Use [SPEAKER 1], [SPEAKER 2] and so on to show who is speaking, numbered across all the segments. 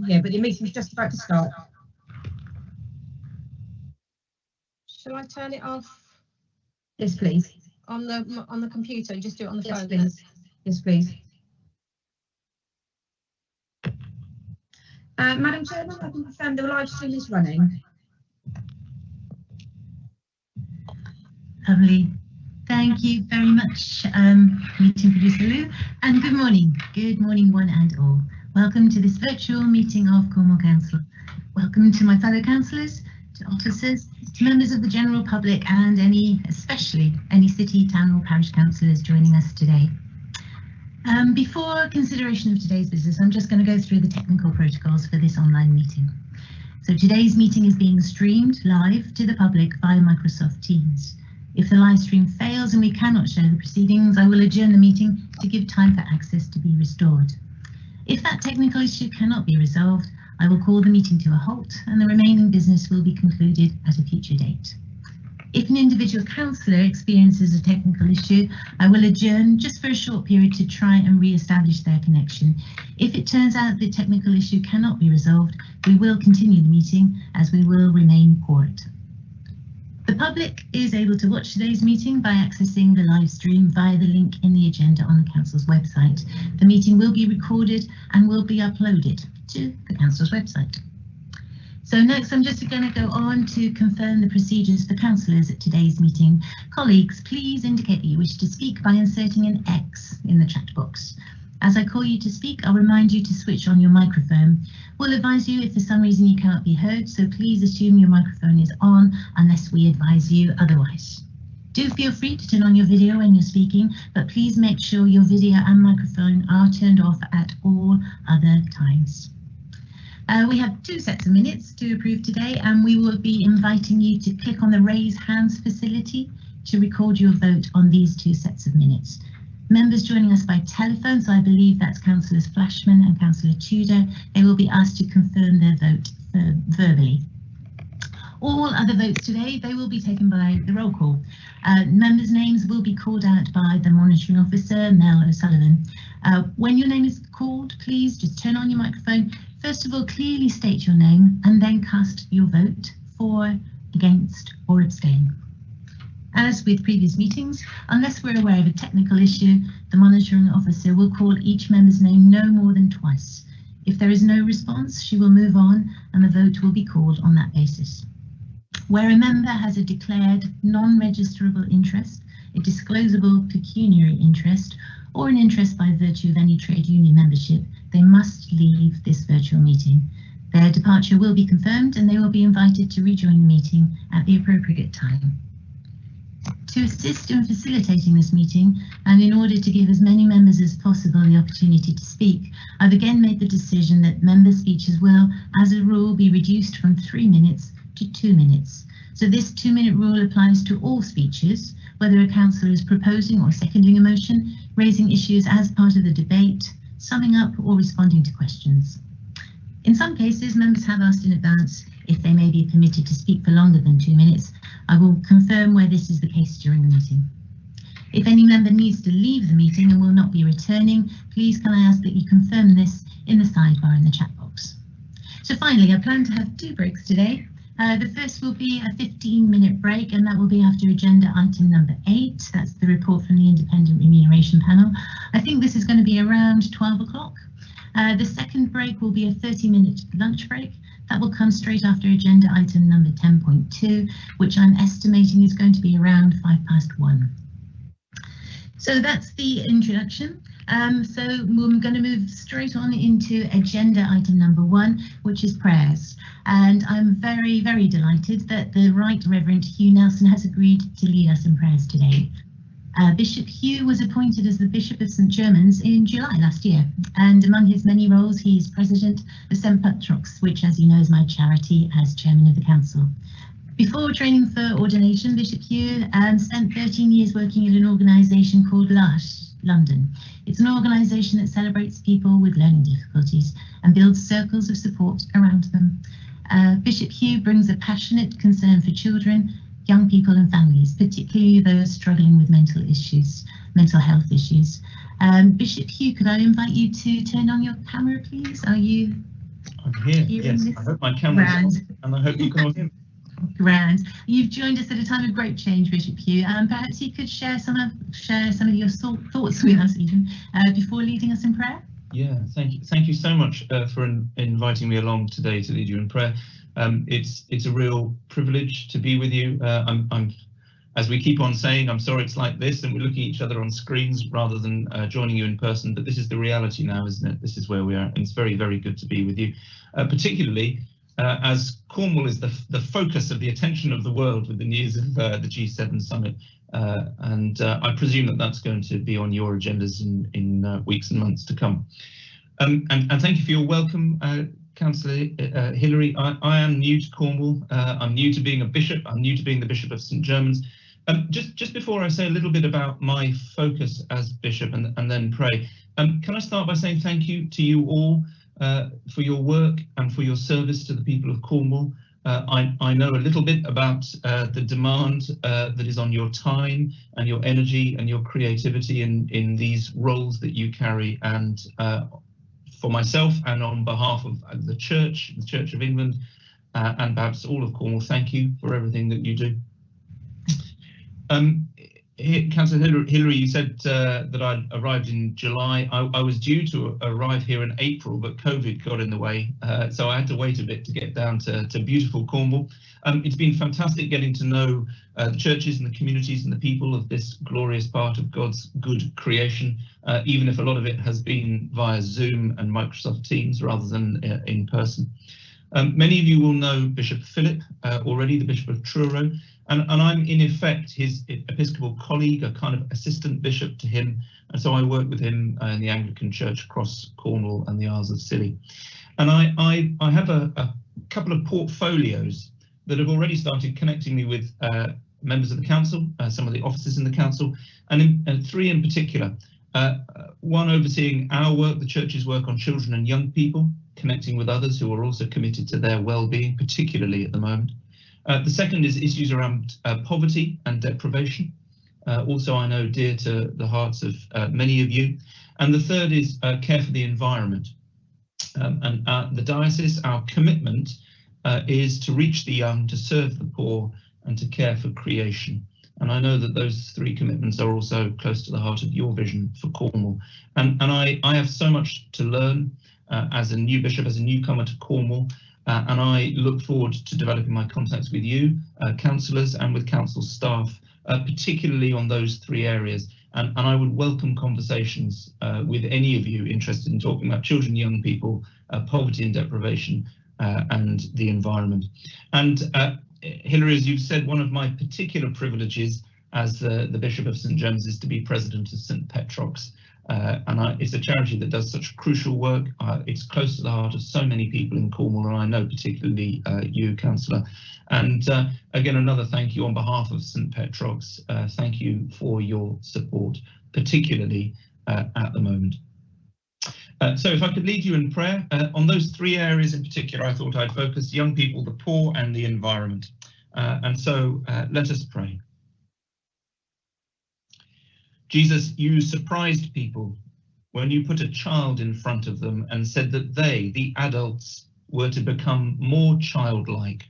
[SPEAKER 1] Yeah, but the meeting's just about to start.
[SPEAKER 2] Shall I turn it off?
[SPEAKER 1] Yes, please.
[SPEAKER 2] On the computer, just do it on the phone.
[SPEAKER 1] Please. Yes, please. Madam Chairman, I can confirm the live stream is running.
[SPEAKER 3] Lovely. Thank you very much, meeting producer Lou, and good morning. Good morning, one and all. Welcome to this virtual meeting of Cornwall Council. Welcome to my fellow councillors, to officers, to members of the general public, and especially any city, town or parish councillors joining us today. Before consideration of today's business, I'm just going to go through the technical protocols for this online meeting. So today's meeting is being streamed live to the public via Microsoft Teams. If the live stream fails and we cannot show the proceedings, I will adjourn the meeting to give time for access to be restored. If that technical issue cannot be resolved, I will call the meeting to a halt and the remaining business will be concluded at a future date. If an individual councillor experiences a technical issue, I will adjourn just for a short period to try and re-establish their connection. If it turns out the technical issue cannot be resolved, we will continue the meeting as we will remain port. The public is able to watch today's meeting by accessing the live stream via the link in the agenda on the Council's website. The meeting will be recorded and will be uploaded to the Council's website. So next I'm just going to go on to confirm the procedures for councillors at today's meeting. Colleagues, please indicate that you wish to speak by inserting an X in the chat box. As I call you to speak, I'll remind you to switch on your microphone. We'll advise you if for some reason you cannot be heard, so please assume your microphone is on unless we advise you otherwise. Do feel free to turn on your video when you're speaking, but please make sure your video and microphone are turned off at all other times. We have 2 sets of minutes to approve today, and we will be inviting you to click on the raise hands facility to record your vote on these 2 sets of minutes. Members joining us by telephone, so I believe that's Councillors Flashman and Councillor Tudor, they will be asked to confirm their vote verbally. All other votes today, they will be taken by the roll call. Members' names will be called out by the monitoring officer, Mel O'Sullivan. When your name is called, please just turn on your microphone. First of all, clearly state your name and then cast your vote for, against or abstain. As with previous meetings, unless we're aware of a technical issue, the monitoring officer will call each member's name no more than twice. If there is no response, she will move on and the vote will be called on that basis. Where a member has a declared non-registerable interest, a disclosable pecuniary interest, or an interest by virtue of any trade union membership, they must leave this virtual meeting. Their departure will be confirmed and they will be invited to rejoin the meeting at the appropriate time. To assist in facilitating this meeting, and in order to give as many members as possible the opportunity to speak, I've again made the decision that member speeches will, as a rule, be reduced from 3 minutes to 2 minutes. So this 2-minute rule applies to all speeches, whether a councillor is proposing or seconding a motion, raising issues as part of the debate, summing up or responding to questions. In some cases, members have asked in advance if they may be permitted to speak for longer than 2 minutes. I will confirm where this is the case during the meeting. If any member needs to leave the meeting and will not be returning, please can I ask that you confirm this in the sidebar in the chat box. So finally, I plan to have 2 breaks today. The first will be a 15-minute break, and that will be after agenda item number 8. That's the report from the Independent Remuneration Panel. I think this is going to be around 12 o'clock. The second break will be a 30-minute lunch break. That will come straight after agenda item number 10.2, which I'm estimating is going to be around 1:05. So that's the introduction. So we're going to move straight on into agenda item number 1, which is prayers. And I'm very, very delighted that the Right Reverend Hugh Nelson has agreed to lead us in prayers today. Bishop Hugh was appointed as the Bishop of St Germans in July last year, and among his many roles he is President of St Patrick's, which, as you know, is my charity, as Chairman of the Council. Before training for ordination, Bishop Hugh spent 13 years working at an organisation called Lush London. It's an organisation that celebrates people with learning difficulties and builds circles of support around them. Bishop Hugh brings a passionate concern for children, young people and families, particularly those struggling with mental health issues. Bishop Hugh, could I invite you to turn on your camera, please? Are you
[SPEAKER 4] I'm here.
[SPEAKER 3] You're
[SPEAKER 4] Yes,
[SPEAKER 3] in
[SPEAKER 4] I
[SPEAKER 3] this
[SPEAKER 4] hope my camera's on,
[SPEAKER 3] round.
[SPEAKER 4] and I hope you can all hear me.
[SPEAKER 3] Grand. You've joined us at a time of great change, Bishop Hugh. Perhaps you could share some of your thoughts with us, even before leading us in prayer.
[SPEAKER 4] Yeah, thank you so much for inviting me along today to lead you in prayer. It's a real privilege to be with you. I'm as we keep on saying, I'm sorry it's like this, and we're looking at each other on screens rather than joining you in person. But this is the reality now, isn't it? This is where we are, and it's very, very good to be with you, particularly. As Cornwall is the focus of the attention of the world with the news of the G7 summit, and I presume that that's going to be on your agendas in weeks and months to come. And thank you for your welcome, Councillor Hilary. I am new to Cornwall. I'm new to being a bishop. I'm new to being the Bishop of St Germans. Just before I say a little bit about my focus as bishop and then pray, can I start by saying thank you to you all for your work and for your service to the people of Cornwall. I know a little bit about the demand that is on your time and your energy and your creativity in these roles that you carry, and for myself and on behalf of the Church of England, and perhaps all of Cornwall, thank you for everything that you do. Councillor Hilary, you said that I'd arrived in July. I was due to arrive here in April, but COVID got in the way, so I had to wait a bit to get down to beautiful Cornwall. It's been fantastic getting to know the churches and the communities and the people of this glorious part of God's good creation, even if a lot of it has been via Zoom and Microsoft Teams rather than in person. Many of you will know Bishop Philip already, the Bishop of Truro. And I'm in effect his Episcopal colleague, a kind of assistant bishop to him, and so I work with him in the Anglican Church across Cornwall and the Isles of Scilly. And I have a couple of portfolios that have already started connecting me with members of the council, some of the officers in the council, and three in particular. One overseeing our work, the church's work on children and young people, connecting with others who are also committed to their well-being, particularly at the moment. The second is issues around poverty and deprivation, also I know dear to the hearts of many of you. And the third is care for the environment. And the diocese, our commitment is to reach the young, to serve the poor, and to care for creation. And I know that those three commitments are also close to the heart of your vision for Cornwall. And I have so much to learn as a new bishop, as a newcomer to Cornwall. And I look forward to developing my contacts with you, councillors, and with council staff, particularly on those three areas. And I would welcome conversations with any of you interested in talking about children, young people, poverty and deprivation, and the environment. And Hilary, as you've said, one of my particular privileges as the Bishop of St James is to be president of St Petrox. And it's a charity that does such crucial work. It's close to the heart of so many people in Cornwall, and I know particularly you, Councillor. And again, another thank you on behalf of St Petrox. Thank you for your support, particularly at the moment. So if I could lead you in prayer, on those three areas in particular, I thought I'd focus: young people, the poor, and the environment. And so let us pray. Jesus, you surprised people when you put a child in front of them and said that they, the adults, were to become more childlike.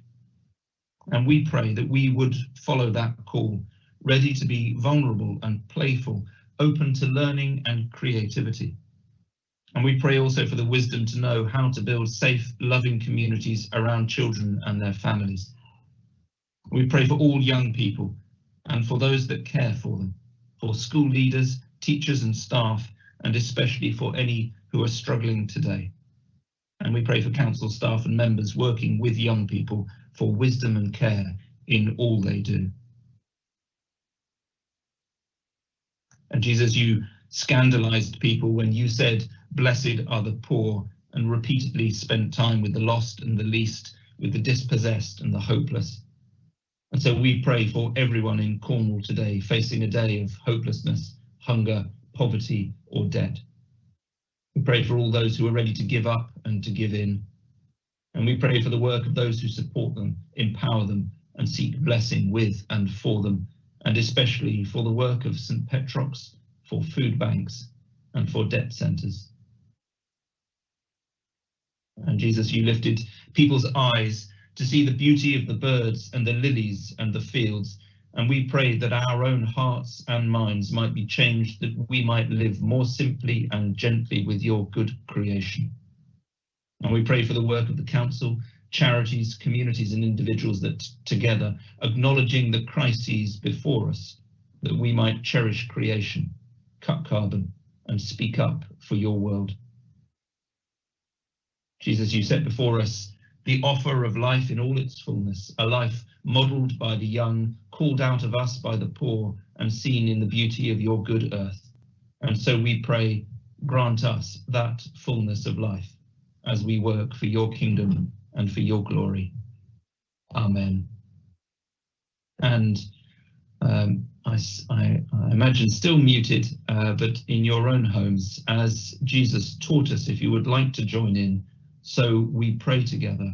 [SPEAKER 4] And we pray that we would follow that call, ready to be vulnerable and playful, open to learning and creativity. And we pray also for the wisdom to know how to build safe, loving communities around children and their families. We pray for all young people and for those that care for them, for school leaders, teachers and staff, and especially for any who are struggling today. And we pray for council staff and members working with young people for wisdom and care in all they do. And Jesus, you scandalized people when you said, "Blessed are the poor," and repeatedly spent time with the lost and the least, with the dispossessed and the hopeless. And so we pray for everyone in Cornwall today facing a day of hopelessness, hunger, poverty, or debt. We pray for all those who are ready to give up and to give in. And we pray for the work of those who support them, empower them, and seek blessing with and for them, and especially for the work of St Petrox, for food banks, and for debt centres. And Jesus, you lifted people's eyes to see the beauty of the birds and the lilies and the fields. And we pray that our own hearts and minds might be changed, that we might live more simply and gently with your good creation. And we pray for the work of the council, charities, communities and individuals that together, acknowledging the crises before us, that we might cherish creation, cut carbon and speak up for your world. Jesus, you set before us the offer of life in all its fullness, a life modelled by the young, called out of us by the poor, and seen in the beauty of your good earth. And so we pray, grant us that fullness of life as we work for your kingdom and for your glory. Amen. And I imagine still muted, but in your own homes, as Jesus taught us, if you would like to join in, so we pray together.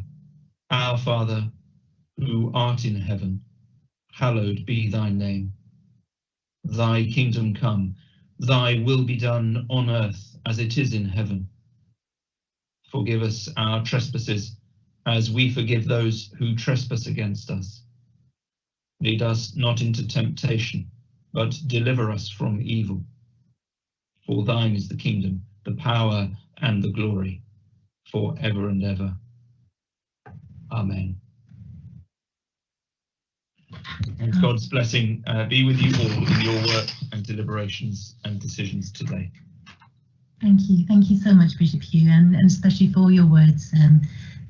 [SPEAKER 4] Our Father, who art in heaven, hallowed be thy name. Thy kingdom come, thy will be done on earth as it is in heaven. Forgive us our trespasses, as we forgive those who trespass against us. Lead us not into temptation, but deliver us from evil. For thine is the kingdom, the power and the glory, for ever and ever. Amen. And God's blessing be with you all in your work and deliberations and decisions today.
[SPEAKER 3] Thank you so much, Bishop Hugh, and especially for your words.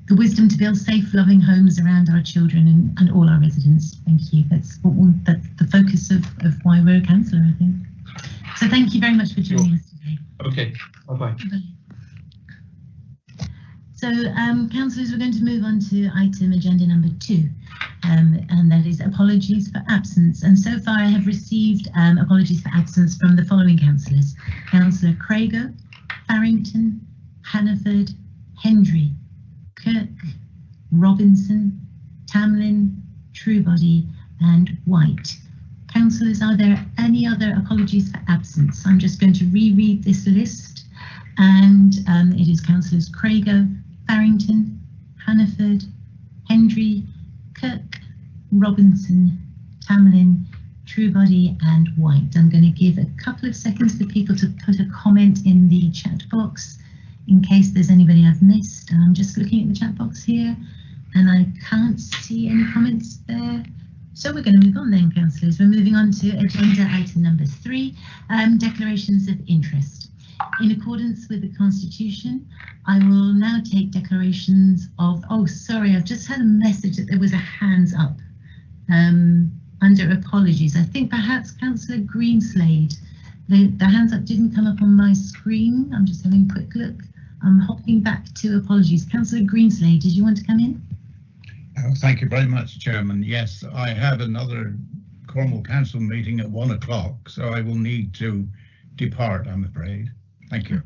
[SPEAKER 3] The wisdom to build safe, loving homes around our children and all our residents. Thank you. That's the focus of why we're a councillor, I think. So thank you very much for joining us today.
[SPEAKER 4] Okay, bye-bye.
[SPEAKER 3] So, councillors, we're going to move on to item agenda number 2, and that is apologies for absence. And so far I have received apologies for absence from the following councillors: Councillor Crago, Farrington, Hannaford, Hendry, Kirk, Robinson, Tamlin, Truebody and White. Councillors, are there any other apologies for absence? I'm just going to reread this list, and it is Councillors Crago, Farrington, Hannaford, Hendry, Kirk, Robinson, Tamlin, Truebody and White. I'm going to give a couple of seconds for people to put a comment in the chat box in case there's anybody I've missed. I'm just looking at the chat box here and I can't see any comments there. So we're going to move on then, councillors. We're moving on to agenda item number 3, declarations of interest. In accordance with the Constitution, I will now take declarations of, oh sorry, I've just had a message that there was a hands up under apologies. I think perhaps Councillor Greenslade, the hands up didn't come up on my screen. I'm just having a quick look. I'm hopping back to apologies. Councillor Greenslade, did you want to come in?
[SPEAKER 5] Thank you very much, Chairman. Yes, I have another Cornwall Council meeting at 1 o'clock, so I will need to depart, I'm afraid. Thank you.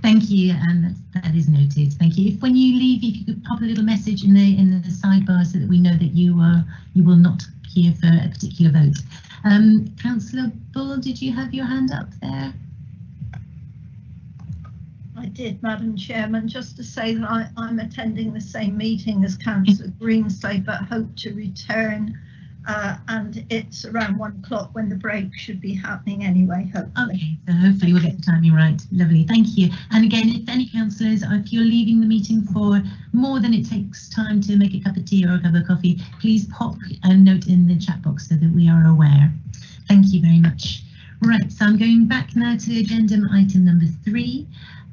[SPEAKER 3] Thank you, and that is noted. Thank you. If when you leave, if you could pop a little message in the sidebar so that we know that you will not here for a particular vote. Councillor Bull, did you have your hand up there?
[SPEAKER 6] I did, Madam Chairman, just to say that I'm attending the same meeting as Councillor Greenslade, but hope to return, and it's around 1 o'clock when the break should be happening anyway, hopefully. Okay,
[SPEAKER 3] so hopefully we'll get the timing right. Lovely, thank you. And again, if any councillors, if you're leaving the meeting for more than it takes time to make a cup of tea or a cup of coffee, please pop a note in the chat box so that we are aware. Thank you very much. Right, so I'm going back now to agenda item number 3.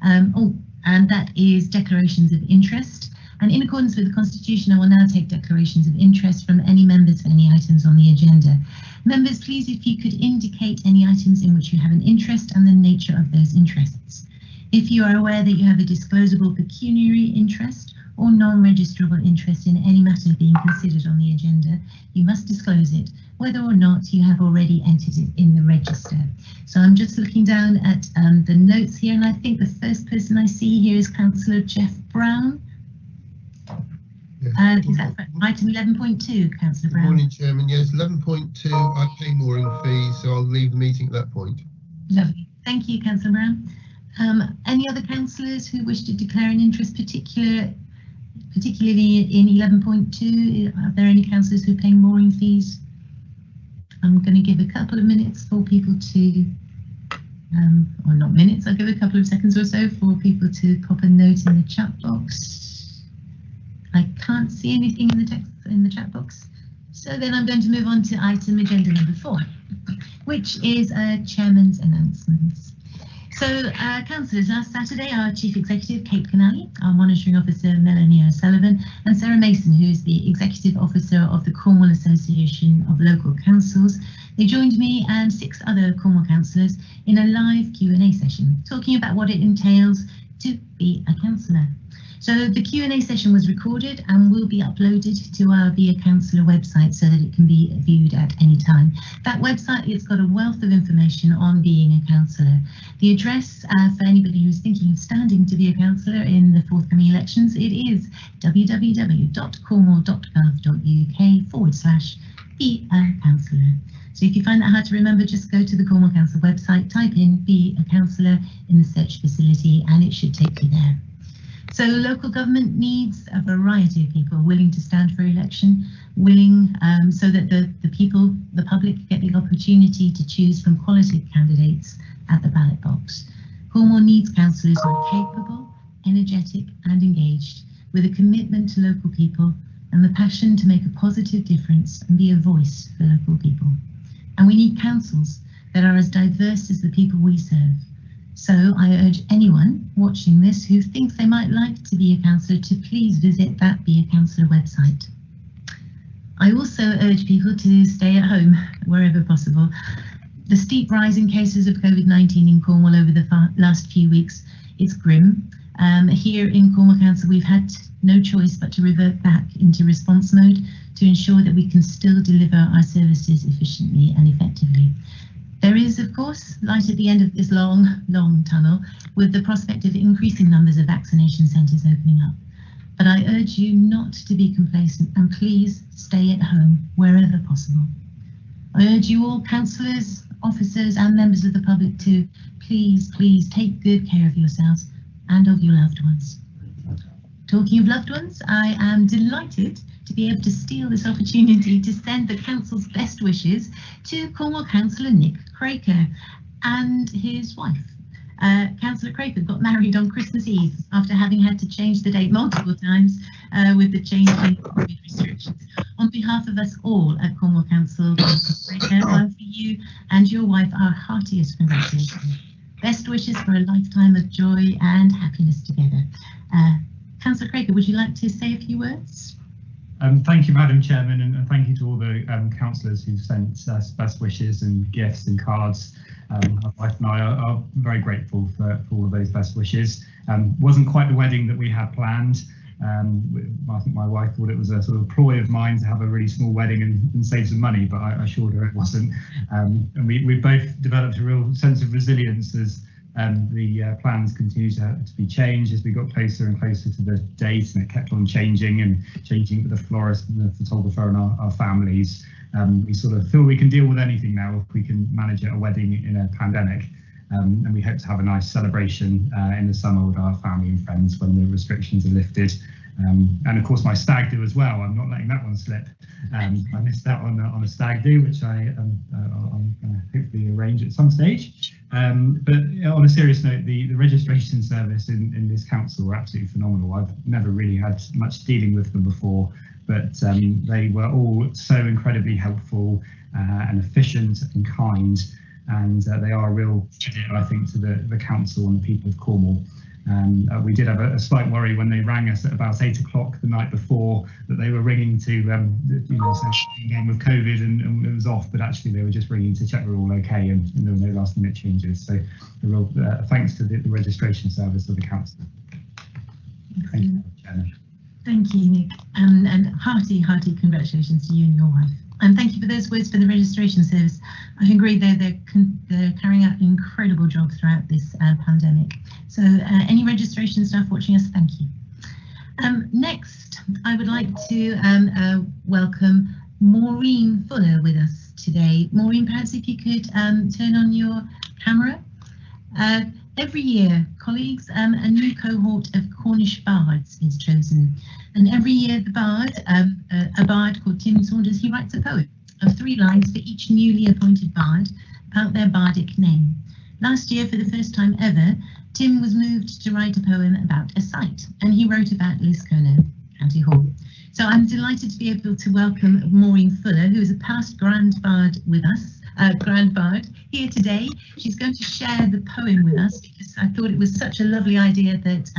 [SPEAKER 3] And that is declarations of interest. And in accordance with the Constitution, I will now take declarations of interest from any members for any items on the agenda. Members, please, if you could indicate any items in which you have an interest and the nature of those interests. If you are aware that you have a disclosable pecuniary interest or non-registrable interest in any matter being considered on the agenda, you must disclose it, whether or not you have already entered it in the register. So I'm just looking down at the notes here, and I think the first person I see here is Councillor Jeff Brown. Yes. Is that item 11.2, Councillor Brown?
[SPEAKER 7] Good morning, Chairman. Yes, 11.2, I pay mooring fees, so I'll leave the meeting at that point.
[SPEAKER 3] Lovely. Thank you, Councillor Brown. Any other councillors who wish to declare an interest, particularly in 11.2? Are there any councillors who are paying mooring fees? I'm going to give a couple of minutes for people to, or not minutes, I'll give a couple of seconds or so for people to pop a note in the chat box. I can't see anything in the text in the chat box. So then I'm going to move on to item agenda number 4, which is Chairman's announcements. So, councillors, last Saturday, our Chief Executive, Kate Canali, our Monitoring Officer, Melanie O'Sullivan, and Sarah Mason, who is the Executive Officer of the Cornwall Association of Local Councils, they joined me and 6 other Cornwall councillors in a live Q&A session, talking about what it entails to be a councillor. So the Q&A session was recorded and will be uploaded to our Be a Councillor website so that it can be viewed at any time. That website, it's got a wealth of information on being a councillor. The address for anybody who's thinking of standing to be a councillor in the forthcoming elections, it is www.cornwall.gov.uk/be-a-councillor. So if you find that hard to remember, just go to the Cornwall Council website, type in Be a Councillor in the search facility, and it should take you there. So local government needs a variety of people willing to stand for election, willing so that the people, the public, get the opportunity to choose from quality candidates at the ballot box. Cornwall needs councillors who are capable, energetic and engaged, with a commitment to local people and the passion to make a positive difference and be a voice for local people. And we need councils that are as diverse as the people we serve. So I urge anyone watching this who thinks they might like to be a councillor to please visit that Be a Councillor website. I also urge people to stay at home wherever possible. The steep rise in cases of COVID-19 in Cornwall over the last few weeks, it's grim. Here in Cornwall Council, we've had no choice but to revert back into response mode to ensure that we can still deliver our services efficiently and effectively. There is, of course, light at the end of this long, long tunnel, with the prospect of increasing numbers of vaccination centres opening up. But I urge you not to be complacent and please stay at home wherever possible. I urge you all, councillors, officers and members of the public to please take good care of yourselves and of your loved ones. Talking of loved ones, I am delighted to be able to steal this opportunity to send the council's best wishes to Cornwall Councillor Nick Craker and his wife. Councillor Craker got married on Christmas Eve after having had to change the date multiple times with the change in COVID restrictions. On behalf of us all at Cornwall Council, Craker, for you and your wife our heartiest congratulations. Best wishes for a lifetime of joy and happiness together. Councillor Craker, would you like to say a few words?
[SPEAKER 8] Thank you, Madam Chairman, and thank you to all the councillors who've sent us best wishes and gifts and cards. My wife and I are very grateful for all of those best wishes. Wasn't quite the wedding that we had planned. I think my wife thought it was a sort of ploy of mine to have a really small wedding and save some money, but I assured her it wasn't. And we both developed a real sense of resilience as the plans continued to be changed as we got closer and closer to the date, and it kept on changing with the florist and the photographer and our families. We sort of feel we can deal with anything now if we can manage a wedding in a pandemic. And we hope to have a nice celebration in the summer with our family and friends when the restrictions are lifted. And of course my stag do as well. I'm not letting that one slip. I missed out on a stag do, which I'm going to hopefully arrange at some stage. But on a serious note, the registration service in this council were absolutely phenomenal. I've never really had much dealing with them before, but they were all so incredibly helpful and efficient and kind. And they are a real credit, I think, to the council and the people of Cornwall. We did have a slight worry when they rang us at about 8 o'clock the night before that they were ringing to, again with COVID and it was off, but actually they were just ringing to check we're all okay and there were no last minute changes. So a real thanks to the registration service of the council. Thank you, Chairman.
[SPEAKER 3] Thank you, Nick, and hearty congratulations to you and your wife. And thank you for those words for the registration service. I agree they're carrying out an incredible job throughout this pandemic. So any registration staff watching us, thank you. Next, I would like to welcome Maureen Fuller with us today. Maureen, perhaps if you could turn on your camera. Every year, colleagues, a new cohort of Cornish bards is chosen. And every year the bard, a bard called Tim Saunders, he writes a poem of 3 lines for each newly appointed bard about their bardic name. Last year, for the first time ever, Tim was moved to write a poem about a site, and he wrote about Liskerno, County Hall. So I'm delighted to be able to welcome Maureen Fuller, who is a past Grand Bard with us, Grand Bard, here today. She's going to share the poem with us because I thought it was such a lovely idea that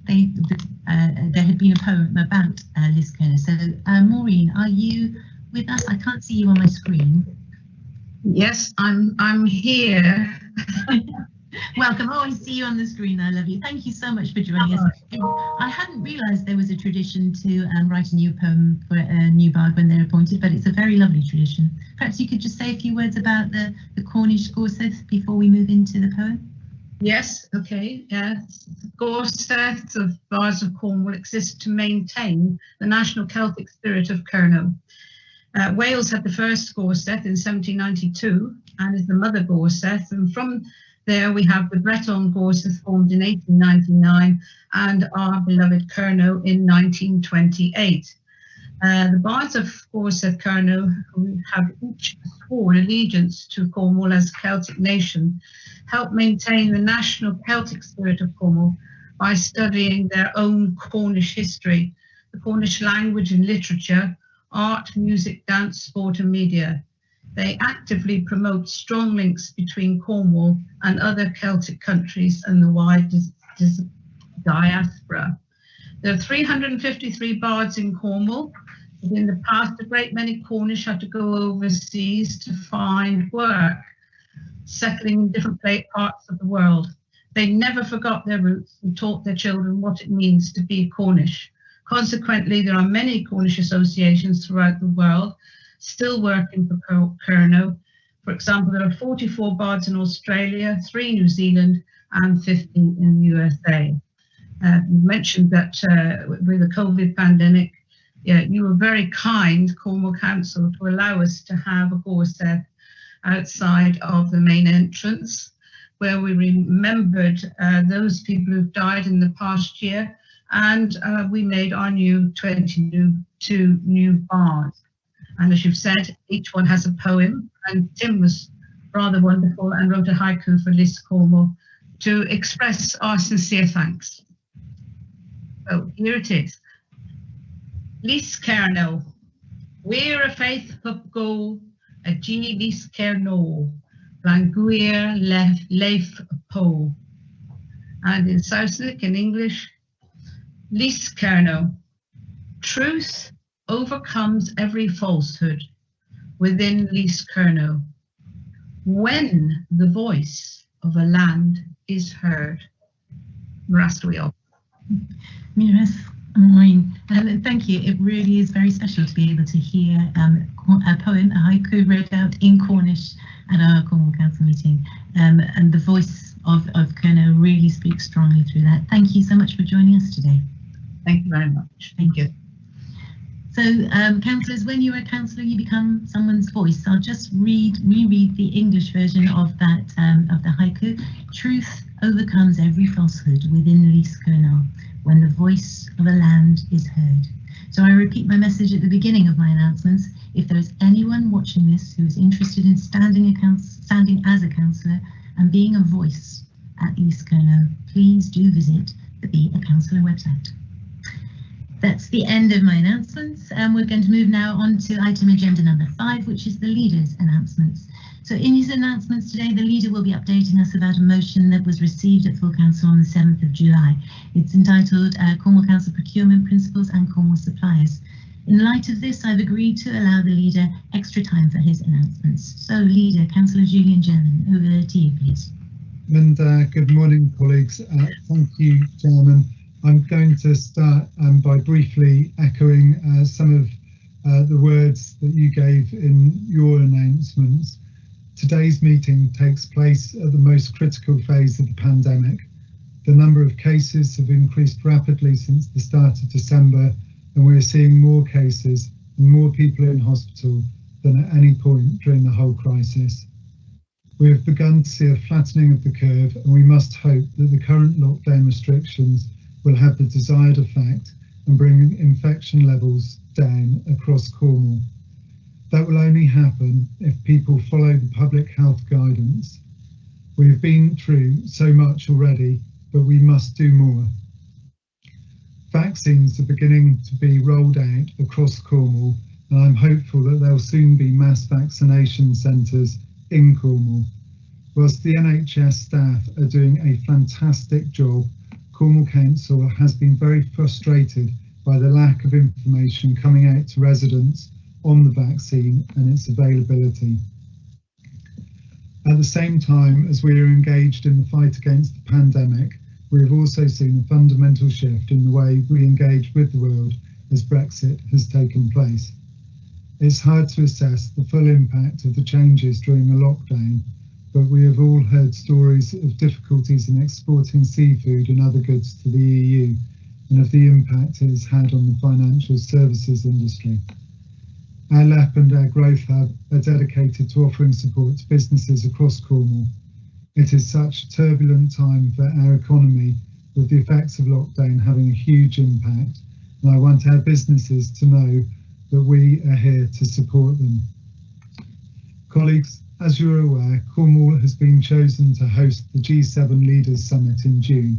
[SPEAKER 3] there had been a poem about Liskerno. So Maureen, are you with us? I can't see you on my screen.
[SPEAKER 9] Yes, I'm here.
[SPEAKER 3] Welcome. Oh, I see you on the screen. I love you. Thank you so much for joining us. I hadn't realised there was a tradition to write a new poem for a new bard when they're appointed, but it's a very lovely tradition. Perhaps you could just say a few words about the Cornish Gorseth before we move into the poem.
[SPEAKER 9] Yes, okay. Yes. The Gorseth of Bards of Cornwall exist to maintain the national Celtic spirit of Cerno. Wales had the first Gorseth in 1792 and is the mother Gorseth, and from there we have the Breton Gorseth formed in 1899 and our beloved Cerno in 1928. The Bards of Gorseth Cerno, who have each sworn allegiance to Cornwall as a Celtic nation, help maintain the national Celtic spirit of Cornwall by studying their own Cornish history, the Cornish language and literature, art, music, dance, sport and media. They actively promote strong links between Cornwall and other Celtic countries and the wide diaspora. There are 353 bards in Cornwall. In the past, a great many Cornish had to go overseas to find work, settling in different parts of the world. They never forgot their roots and taught their children what it means to be Cornish. Consequently, there are many Cornish associations throughout the world still working for Cerno. For example, there are 44 bards in Australia, 3 in New Zealand and 50 in the USA. You mentioned that with the COVID pandemic, you were very kind, Cornwall Council, to allow us to have a Gorseth outside of the main entrance, where we remembered those people who've died in the past year, and we made our new 22 new bards. And as you've said, each one has a poem, and Tim was rather wonderful and wrote a haiku for Lis Cornwall to express our sincere thanks. So here it is. Lis Cerno, we're a faith pub go, a G Lis Cerno, Languir Leif Po. And in Sausnick in English, Lis Cerno, truth overcomes every falsehood within Lis Cerno when the voice of a land is heard. Mrastuio.
[SPEAKER 3] Miras, Maureen, thank you. It really is very special to be able to hear a poem, a haiku read out in Cornish at our Cornwall Council meeting, and the voice of Cerno really speaks strongly through that. Thank you so much for joining us today.
[SPEAKER 9] Thank you very much. Thank you.
[SPEAKER 3] So, councillors, when you're a councillor, you become someone's voice. I'll just reread the English version of that of the haiku. Truth overcomes every falsehood within Lis Cerno when the voice of a land is heard. So I repeat my message at the beginning of my announcements. If there is anyone watching this who is interested in standing as a councillor and being a voice at Lis Cerno, please do visit the Be a Councillor website. That's the end of my announcements, and we're going to move now on to item agenda number 5, which is the leader's announcements. So in his announcements today, the leader will be updating us about a motion that was received at full council on the 7th of July. It's entitled Cornwall Council Procurement Principles and Cornwall Suppliers. In light of this, I've agreed to allow the leader extra time for his announcements. So leader, Councillor Julian German, over to you, please.
[SPEAKER 10] And good morning, colleagues. Thank you, Chairman. I'm going to start by briefly echoing some of the words that you gave in your announcements. Today's meeting takes place at the most critical phase of the pandemic. The number of cases have increased rapidly since the start of December, and we're seeing more cases and more people in hospital than at any point during the whole crisis. We have begun to see a flattening of the curve, and we must hope that the current lockdown restrictions will have the desired effect and bring infection levels down across Cornwall. That will only happen if people follow the public health guidance. We have been through so much already, but we must do more. Vaccines are beginning to be rolled out across Cornwall, and I'm hopeful that there'll soon be mass vaccination centres in Cornwall. Whilst the NHS staff are doing a fantastic job, Cornwall Council has been very frustrated by the lack of information coming out to residents on the vaccine and its availability. At the same time as we are engaged in the fight against the pandemic, we have also seen a fundamental shift in the way we engage with the world as Brexit has taken place. It's hard to assess the full impact of the changes during the lockdown, but we have all heard stories of difficulties in exporting seafood and other goods to the EU and of the impact it has had on the financial services industry. Our LEP and our Growth Hub are dedicated to offering support to businesses across Cornwall. It is such a turbulent time for our economy, with the effects of lockdown having a huge impact, and I want our businesses to know that we are here to support them. Colleagues, as you are aware, Cornwall has been chosen to host the G7 Leaders Summit in June.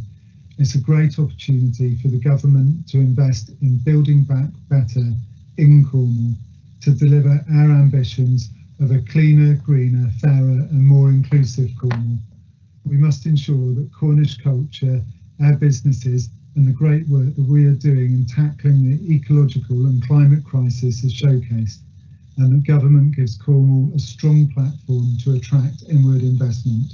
[SPEAKER 10] It's a great opportunity for the government to invest in building back better in Cornwall, to deliver our ambitions of a cleaner, greener, fairer and more inclusive Cornwall. We must ensure that Cornish culture, our businesses and the great work that we are doing in tackling the ecological and climate crisis is showcased, and that government gives Cornwall a strong platform to attract inward investment.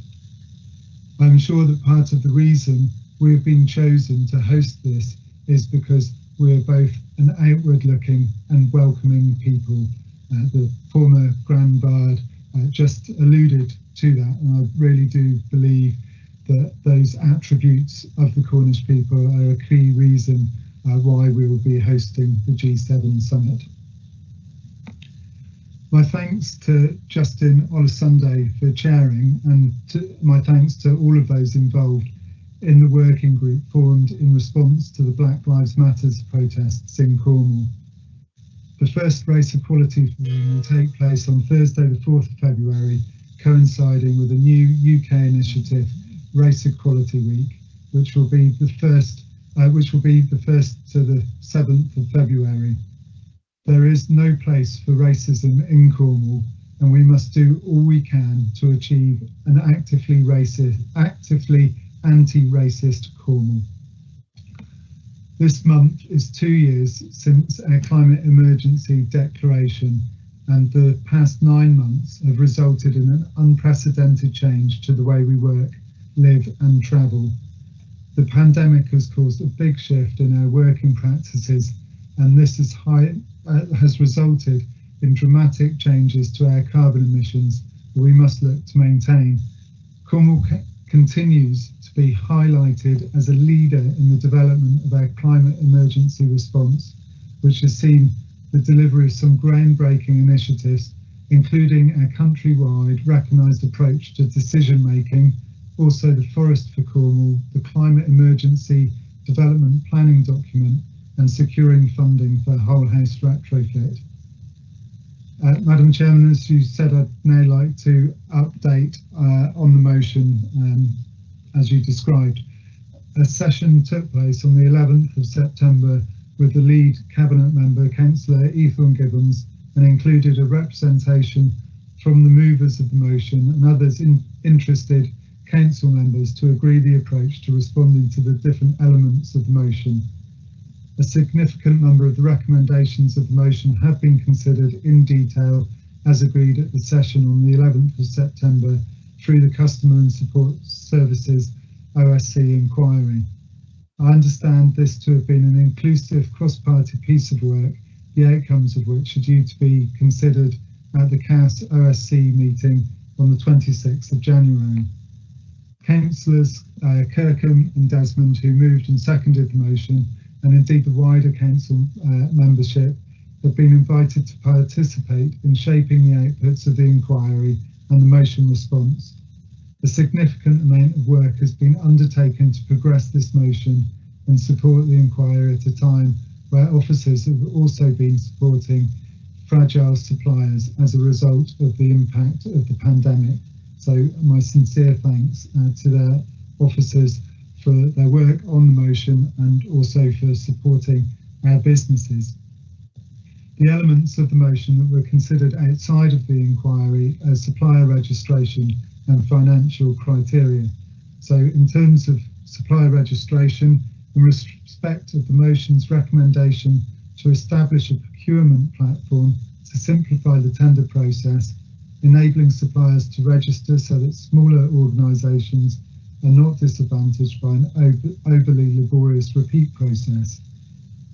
[SPEAKER 10] I'm sure that part of the reason we have been chosen to host this is because we are both an outward-looking and welcoming people. The former Grand Bard just alluded to that, and I really do believe that those attributes of the Cornish people are a key reason why we will be hosting the G7 Summit. My thanks to Justin Olusunde for chairing, and my thanks to all of those involved in the working group formed in response to the Black Lives Matter protests in Cornwall. The first Race Equality Forum will take place on Thursday the 4th of February, coinciding with a new UK initiative, Race Equality Week, which will be the first to the 7th of February. There is no place for racism in Cornwall, and we must do all we can to achieve an actively anti-racist Cornwall. This month is 2 years since our climate emergency declaration, and the past 9 months have resulted in an unprecedented change to the way we work, live and travel. The pandemic has caused a big shift in our working practices, and this has resulted in dramatic changes to our carbon emissions that we must look to maintain. Cornwall continues to be highlighted as a leader in the development of our climate emergency response, which has seen the delivery of some groundbreaking initiatives, including our countrywide recognised approach to decision making, also the Forest for Cornwall, the Climate Emergency Development Planning document, and securing funding for whole house retrofit. Madam Chairman, as you said, I'd now like to update on the motion as you described. A session took place on the 11th of September with the lead cabinet member, Councillor Ethel Gibbons, and included a representation from the movers of the motion and others interested council members to agree the approach to responding to the different elements of the motion. A significant number of the recommendations of the motion have been considered in detail as agreed at the session on the 11th of September through the Customer and Support Services OSC inquiry. I understand this to have been an inclusive cross-party piece of work, the outcomes of which are due to be considered at the CAS OSC meeting on the 26th of January. Councillors Kirkham and Desmond, who moved and seconded the motion, and indeed the wider council membership, have been invited to participate in shaping the outputs of the inquiry and the motion response. A significant amount of work has been undertaken to progress this motion and support the inquiry at a time where officers have also been supporting fragile suppliers as a result of the impact of the pandemic. So my sincere thanks to their officers for their work on the motion and also for supporting our businesses. The elements of the motion that were considered outside of the inquiry are supplier registration and financial criteria. So in terms of supplier registration, in respect of the motion's recommendation to establish a procurement platform to simplify the tender process, enabling suppliers to register so that smaller organisations are not disadvantaged by an overly laborious repeat process.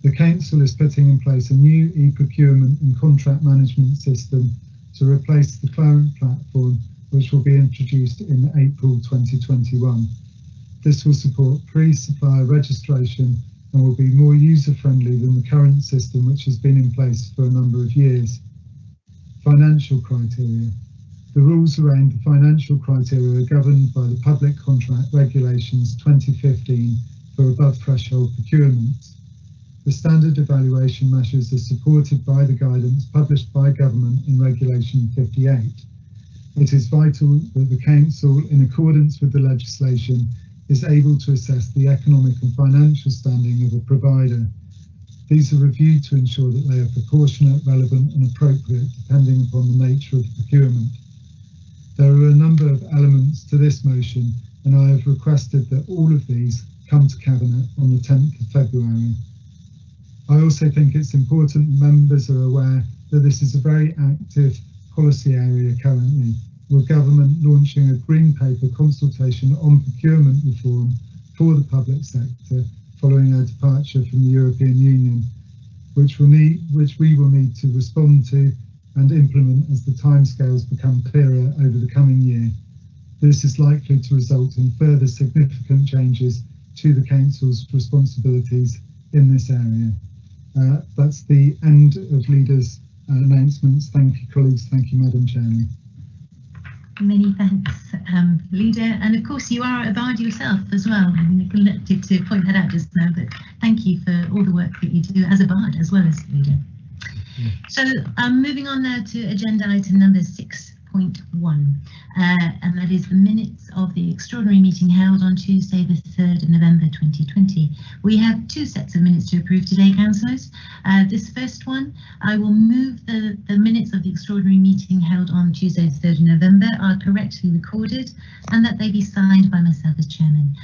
[SPEAKER 10] The Council is putting in place a new e-procurement and contract management system to replace the current platform, which will be introduced in April 2021. This will support pre-supplier registration and will be more user-friendly than the current system, which has been in place for a number of years. Financial criteria. The rules around the financial criteria are governed by the Public Contract Regulations 2015 for above-threshold procurements. The standard evaluation measures are supported by the guidance published by Government in Regulation 58. It is vital that the Council, in accordance with the legislation, is able to assess the economic and financial standing of a provider. These are reviewed to ensure that they are proportionate, relevant and appropriate depending upon the nature of the procurement. There are a number of elements to this motion and I have requested that all of these come to Cabinet on the 10th of February. I also think it's important members are aware that this is a very active policy area currently, with Government launching a Green Paper consultation on procurement reform for the public sector following our departure from the European Union, which we will need to respond to and implement as the timescales become clearer over the coming year. This is likely to result in further significant changes to the Council's responsibilities in this area. That's the end of Leader's announcements. Thank you, colleagues. Thank you, Madam Chairman.
[SPEAKER 3] Many thanks, Leader. And of course, you are a bard yourself as well. I neglected to point that out just now, but thank you for all the work that you do as a bard as well as Leader. So moving on now to agenda item number 6.1, and that is the minutes of the extraordinary meeting held on Tuesday, the 3rd of November 2020. We have two sets of minutes to approve today, councillors. This first one, I will move the minutes of the extraordinary meeting held on Tuesday, the 3rd of November are correctly recorded and that they be signed by myself as chairman.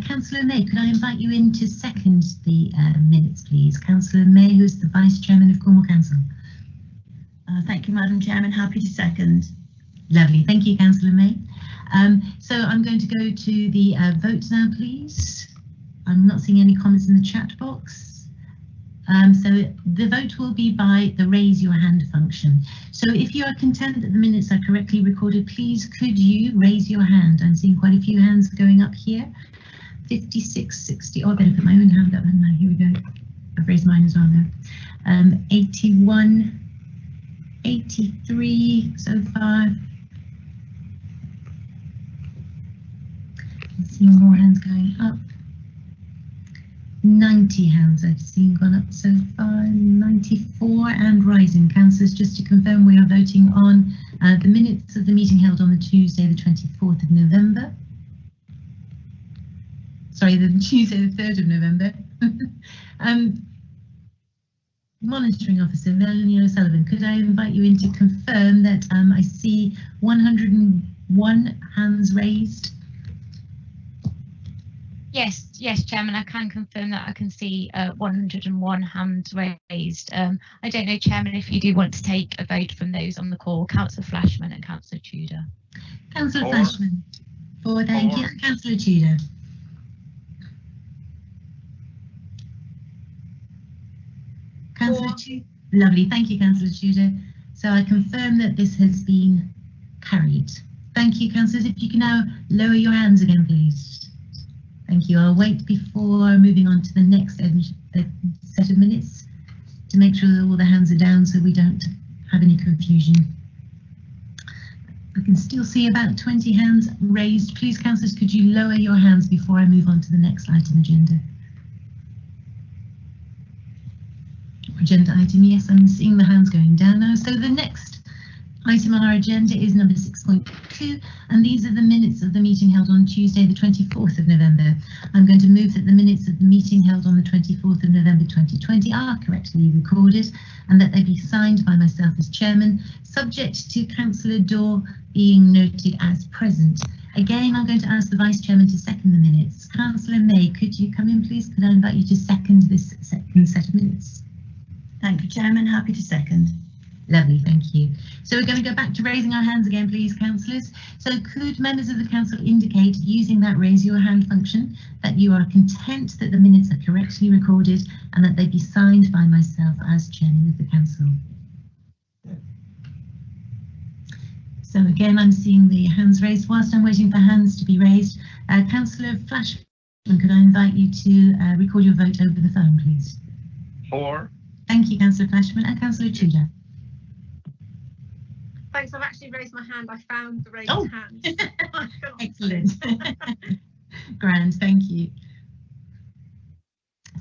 [SPEAKER 3] Councillor May, could I invite you in to second the minutes, please? Councillor May, who is the Vice Chairman of Cornwall Council.
[SPEAKER 11] Thank you, Madam Chairman. Happy to second.
[SPEAKER 3] Lovely. Thank you, Councillor May. So I'm going to go to the vote now, please. I'm not seeing any comments in the chat box. So the vote will be by the raise your hand function. So if you are content that the minutes are correctly recorded, please could you raise your hand? I'm seeing quite a few hands going up here. 56, 60. Oh, I better put my own hand up. Now, here we go. I've raised mine as well now. 81, 83 so far. I'm seeing more hands going up. 90 hands I've seen gone up so far, 94 and rising. Councillors, just to confirm, we are voting on the minutes of the meeting held on the Tuesday, the 24th of November. Sorry, the Tuesday, the 3rd of November. Monitoring Officer Melanie O'Sullivan, could I invite you in to confirm that I see 101 hands raised?
[SPEAKER 12] Yes, Chairman, I can confirm that. I can see 101 hands raised. I don't know, Chairman, if you do want to take a vote from those on the call. Councillor Flashman and Councillor Tudor.
[SPEAKER 3] Councillor Flashman. For, thank you. Councillor Tudor. Councillor Tudor. Lovely, thank you, Councillor Tudor. So I confirm that this has been carried. Thank you, councillors. If you can now lower your hands again, please. Thank you. I'll wait before moving on to the next set of minutes to make sure that all the hands are down so we don't have any confusion. I can still see about 20 hands raised. Please, councillors, could you lower your hands before I move on to the next item agenda? Agenda item, yes, I'm seeing the hands going down now. So the next item on our agenda is number 6.2, and these are the minutes of the meeting held on Tuesday, the 24th of November. I'm going to move that the minutes of the meeting held on the 24th of November 2020 are correctly recorded and that they be signed by myself as chairman, subject to Councillor Daw being noted as present. Again, I'm going to ask the Vice Chairman to second the minutes. Councillor May, could you come in, please? Could I invite you to second this second set of minutes?
[SPEAKER 11] Thank you, Chairman. Happy to second.
[SPEAKER 3] Lovely, thank you. So we're going to go back to raising our hands again, please, councillors. So could members of the council indicate, using that raise your hand function, that you are content that the minutes are correctly recorded and that they be signed by myself as chairman of the council? So again, I'm seeing the hands raised. Whilst I'm waiting for hands to be raised, Councillor Flashman, could I invite you to record your vote over the phone, please?
[SPEAKER 13] For.
[SPEAKER 3] Thank you, Councillor Flashman. And Councillor Tudor.
[SPEAKER 2] Thanks, I've actually raised my hand. I found the raised hand.
[SPEAKER 3] Excellent. Grand, thank you.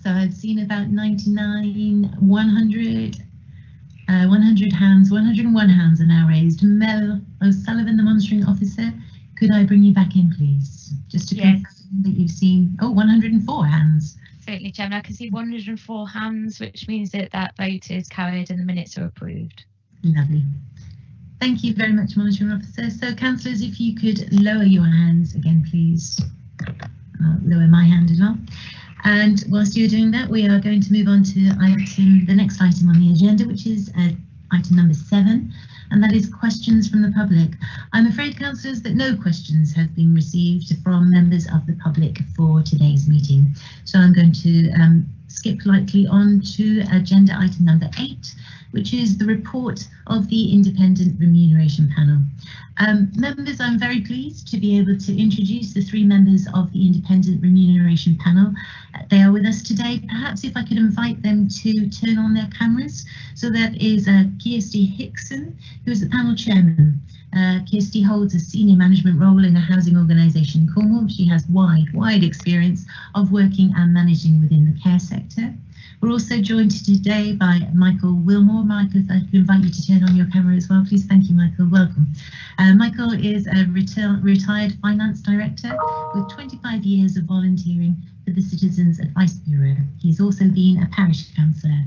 [SPEAKER 3] So I've seen about 99, 100, 100 hands, 101 hands are now raised. Mel O'Sullivan, the monitoring officer, could I bring you back in, please? Just to confirm that you've seen, 104 hands.
[SPEAKER 12] Certainly, Chairman. I can see 104 hands, which means that that vote is carried and the minutes are approved.
[SPEAKER 3] Lovely. Thank you very much, monitoring officer. So, councillors, if you could lower your hands again, please. I'll lower my hand as well. And whilst you're doing that, we are going to move on to the next item on the agenda, which is item number 7, and that is questions from the public. I'm afraid, councillors, that no questions have been received from members of the public for today's meeting. So I'm going to skip lightly on to agenda item number 8, which is the report of the Independent Remuneration Panel. Members, I'm very pleased to be able to introduce the 3 members of the Independent Remuneration Panel. They are with us today. Perhaps if I could invite them to turn on their cameras. So that is Kirsty Hickson, who is the panel chairman. Kirsty holds a senior management role in a housing organisation in Cornwall. She has wide experience of working and managing within the care sector. We're also joined today by Michael Wilmore. Michael, if I could invite you to turn on your camera as well, please. Thank you, Michael. Welcome. Michael is a retired finance director with 25 years of volunteering for the Citizens Advice Bureau. He's also been a parish councillor.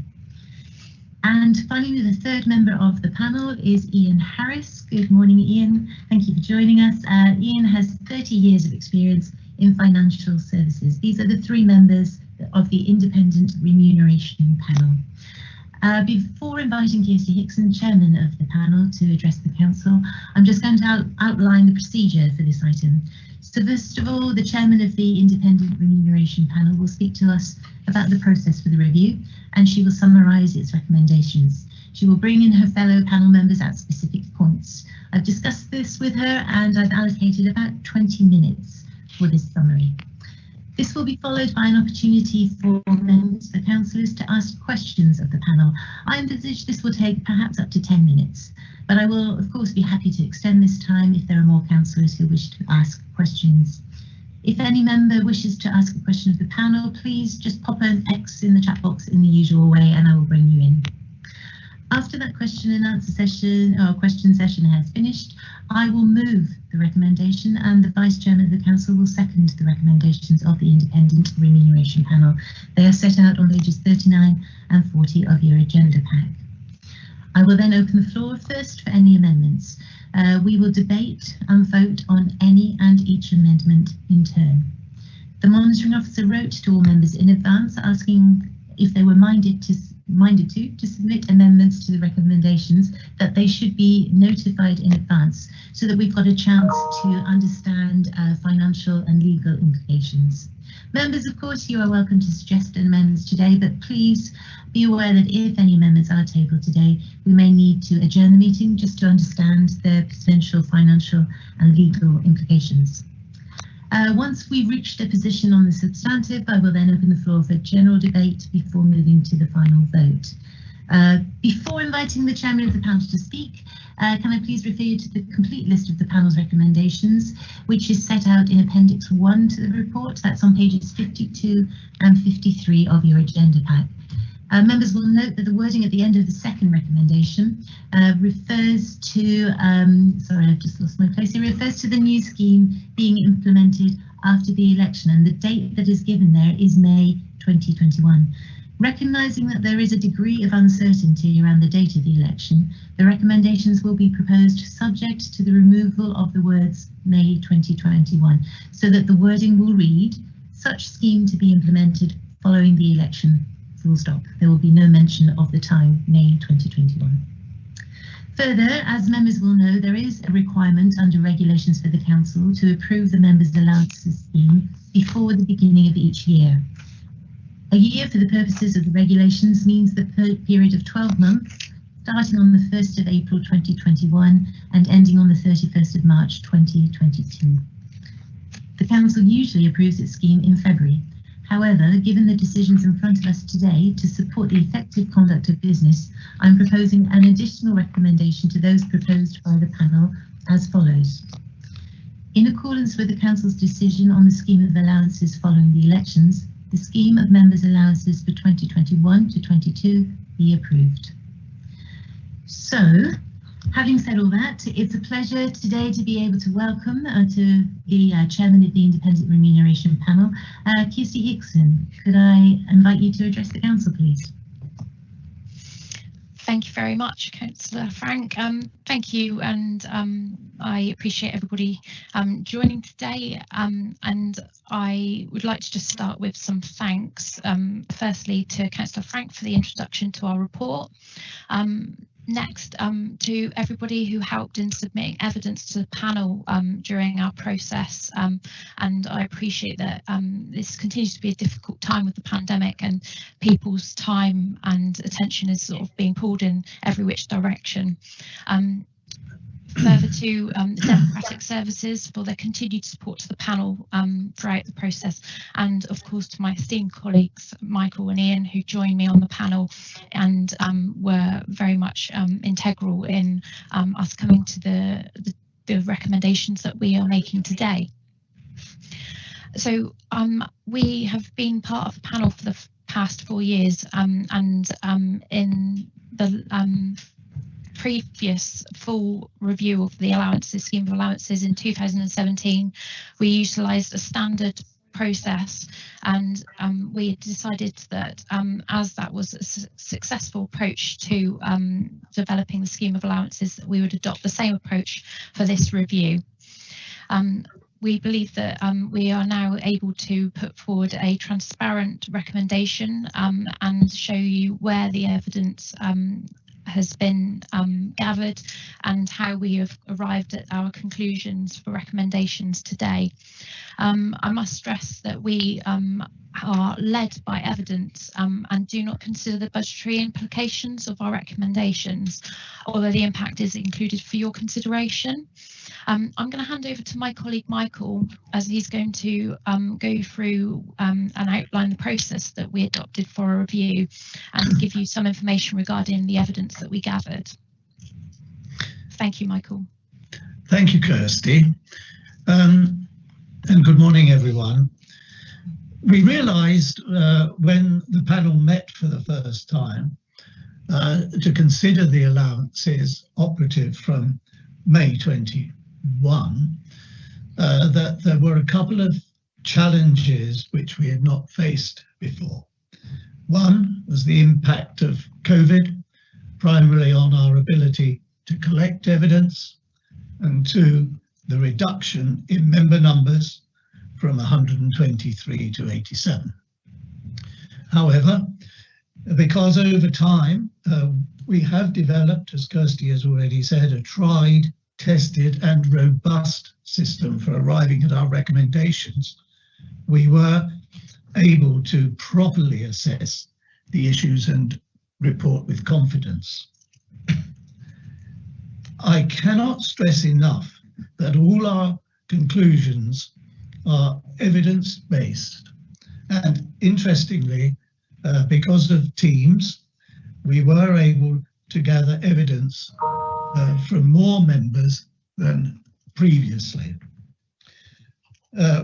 [SPEAKER 3] And finally, the 3rd member of the panel is Ian Harris. Good morning, Ian. Thank you for joining us. Ian has 30 years of experience in financial services. These are the 3 members of the Independent Remuneration Panel. Before inviting Kirsty Hickson, chairman of the panel, to address the council, I'm just going to outline the procedure for this item. So first of all, the chairman of the Independent Remuneration Panel will speak to us about the process for the review, and she will summarise its recommendations. She will bring in her fellow panel members at specific points. I've discussed this with her and I've allocated about 20 minutes for this summary. This will be followed by an opportunity for members, the councillors, to ask questions of the panel. I envisage this will take perhaps up to 10 minutes, but I will of course be happy to extend this time if there are more councillors who wish to ask questions. If any member wishes to ask a question of the panel, please just pop an X in the chat box in the usual way and I will bring you in. After that question and answer session or question session has finished, I will move the recommendation and the Vice Chairman of the Council will second the recommendations of the Independent Remuneration Panel. They are set out on pages 39 and 40 of your agenda pack. I will then open the floor first for any amendments. We will debate and vote on any and each amendment in turn. The monitoring officer wrote to all members in advance asking if they were minded to submit amendments to the recommendations, that they should be notified in advance so that we've got a chance to understand financial and legal implications. Members, of course, you are welcome to suggest amendments today, but please be aware that if any amendments are tabled today, we may need to adjourn the meeting just to understand their potential financial and legal implications. Once we've reached a position on the substantive, I will then open the floor for general debate before moving to the final vote. Before inviting the chairman of the panel to speak, can I please refer you to the complete list of the panel's recommendations, which is set out in Appendix 1 to the report. That's on pages 52 and 53 of your agenda pack. Members will note that the wording at the end of the second recommendation refers to, sorry, I've just lost my place. It refers to the new scheme being implemented after the election, and the date that is given there is May 2021. Recognising that there is a degree of uncertainty around the date of the election, the recommendations will be proposed subject to the removal of the words May 2021, so that the wording will read, such scheme to be implemented following the election, full stop. There will be no mention of the time, May 2021. Further, as members will know, there is a requirement under regulations for the council to approve the members' allowances scheme before the beginning of each year. A year for the purposes of the regulations means the period of 12 months, starting on the 1st of April 2021 and ending on the 31st of March 2022. The council usually approves its scheme in February. However, given the decisions in front of us today to support the effective conduct of business, I'm proposing an additional recommendation to those proposed by the panel as follows. In accordance with the council's decision on the scheme of allowances following the elections, the scheme of members' allowances for 2021 to 22 be approved. So, having said all that, it's a pleasure today to be able to welcome to the chairman of the Independent Remuneration Panel, Kirsty Hickson. Could I invite you to address the council, please?
[SPEAKER 12] Thank you very much, Councillor Frank. Thank you, and I appreciate everybody joining today. And I would like to just start with some thanks. Firstly, to Councillor Frank for the introduction to our report. Next, to everybody who helped in submitting evidence to the panel during our process, and I appreciate that this continues to be a difficult time with the pandemic, and people's time and attention is sort of being pulled in every which direction. Further to the Democratic Services for their continued support to the panel throughout the process, and of course to my esteemed colleagues Michael and Ian, who joined me on the panel and were very much integral in us coming to the recommendations that we are making today. So we have been part of the panel for the past 4 years, and in the previous full review of the allowances, scheme of allowances in 2017, we utilised a standard process, and we decided that as that was a successful approach to developing the scheme of allowances, that we would adopt the same approach for this review. We believe that we are now able to put forward a transparent recommendation and show you where the evidence has been gathered and how we have arrived at our conclusions for recommendations today. I must stress that we are led by evidence and do not consider the budgetary implications of our recommendations, although the impact is included for your consideration. I'm going to hand over to my colleague Michael, as he's going to go through and outline the process that we adopted for a review and give you some information regarding the evidence that we gathered. Thank you, Michael.
[SPEAKER 13] Thank you, Kirsty. And good morning, everyone. We realised when the panel met for the first time to consider the allowances operative from May 21 that there were a couple of challenges which we had not faced before. One was the impact of COVID, primarily on our ability to collect evidence, and two, the reduction in member numbers from 123 to 87. However, because over time we have developed, as Kirsty has already said, a tried, tested and robust system for arriving at our recommendations, we were able to properly assess the issues and report with confidence. I cannot stress enough that all our conclusions are evidence-based, and interestingly, because of Teams, we were able to gather evidence from more members than previously.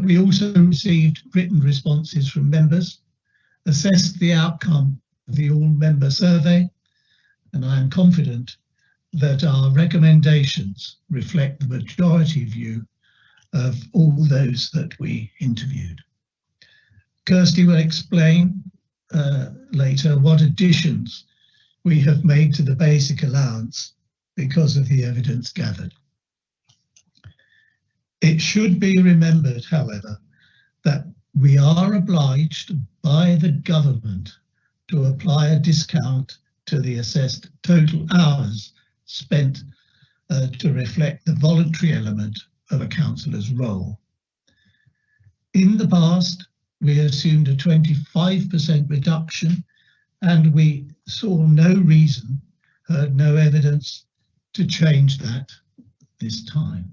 [SPEAKER 13] We also received written responses from members, assessed the outcome of the all-member survey, and I am confident that our recommendations reflect the majority view of all those that we interviewed. Kirsty will explain later what additions we have made to the basic allowance because of the evidence gathered. It should be remembered, however, that we are obliged by the government to apply a discount to the assessed total hours spent to reflect the voluntary element of a councillor's role. In the past, we assumed a 25% reduction, and we saw no reason, heard no evidence to change that this time.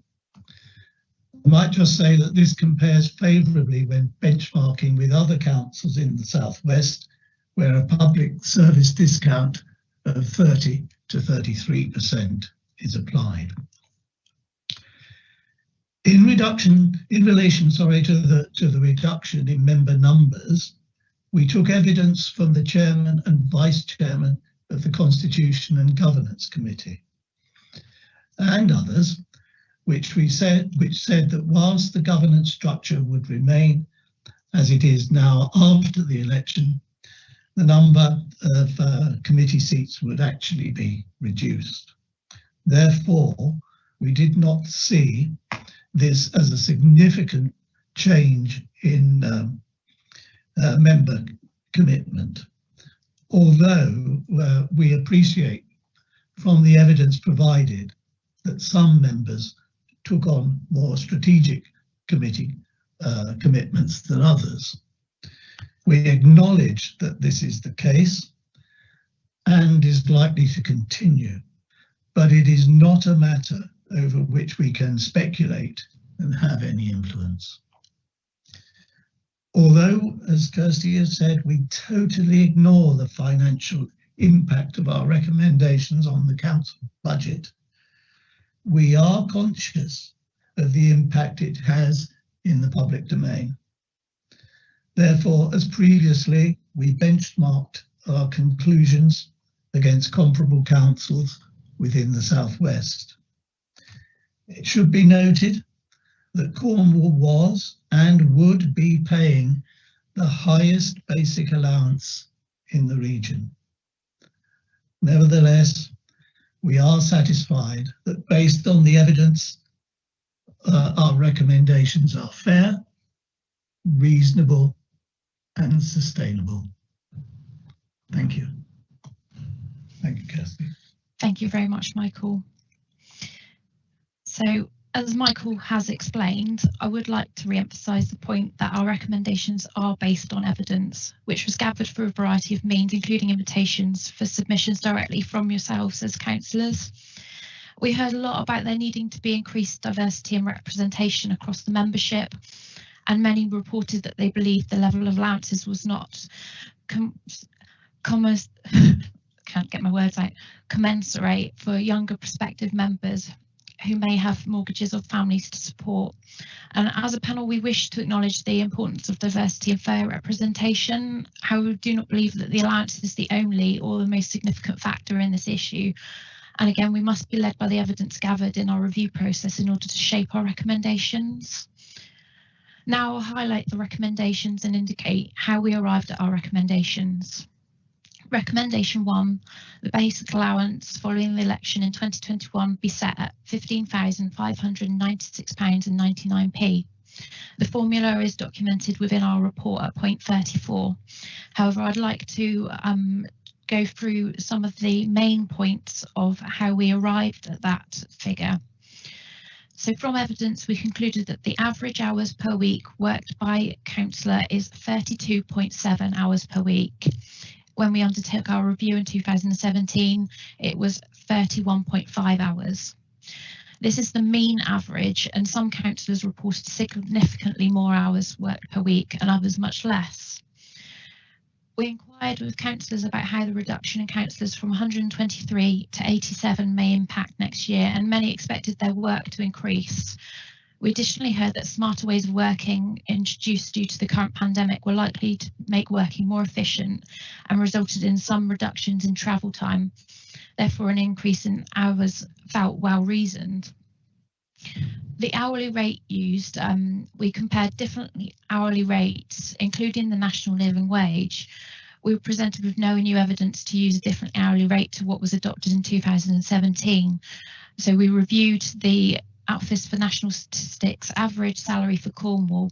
[SPEAKER 13] I might just say that this compares favourably when benchmarking with other councils in the South West, where a public service discount of 30 to 33% is applied. In relation to the reduction in member numbers, we took evidence from the chairman and vice chairman of the Constitution and Governance Committee and others, which said that whilst the governance structure would remain as it is now after the election, the number of committee seats would actually be reduced. Therefore, we did not see this as a significant change in member commitment, although we appreciate from the evidence provided that some members took on more strategic committee commitments than others. We acknowledge that this is the case and is likely to continue, but it is not a matter over which we can speculate and have any influence. Although, as Kirsty has said, we totally ignore the financial impact of our recommendations on the council budget, we are conscious of the impact it has in the public domain. Therefore, as previously, we benchmarked our conclusions against comparable councils within the South West. It should be noted that Cornwall was and would be paying the highest basic allowance in the region. Nevertheless, we are satisfied that based on the evidence, our recommendations are fair, reasonable, and sustainable. Thank you. Thank you, Kirsty.
[SPEAKER 12] Thank you very much, Michael. So, as Michael has explained, I would like to re-emphasise the point that our recommendations are based on evidence, which was gathered through a variety of means, including invitations for submissions directly from yourselves as councillors. We heard a lot about there needing to be increased diversity and representation across the membership, and many reported that they believed the level of allowances was not commensurate for younger prospective members who may have mortgages or families to support. And as a panel, we wish to acknowledge the importance of diversity and fair representation. However, we do not believe that the allowance is the only or the most significant factor in this issue. And again, we must be led by the evidence gathered in our review process in order to shape our recommendations. Now I'll highlight the recommendations and indicate how we arrived at our recommendations. Recommendation 1, the basic allowance following the election in 2021 be set at £15,596.99. The formula is documented within our report at point 34. However, I'd like to go through some of the main points of how we arrived at that figure. So from evidence, we concluded that the average hours per week worked by councillor is 32.7 hours per week. When we undertook our review in 2017, it was 31.5 hours. This is the mean average, and some councillors reported significantly more hours worked per week and others much less. We inquired with councillors about how the reduction in councillors from 123 to 87 may impact next year, and many expected their work to increase. We additionally heard that smarter ways of working introduced due to the current pandemic were likely to make working more efficient and resulted in some reductions in travel time. Therefore, an increase in hours felt well reasoned. The hourly rate used, we compared different hourly rates, including the national living wage. We were presented with no new evidence to use a different hourly rate to what was adopted in 2017. So we reviewed the Office for National Statistics average salary for Cornwall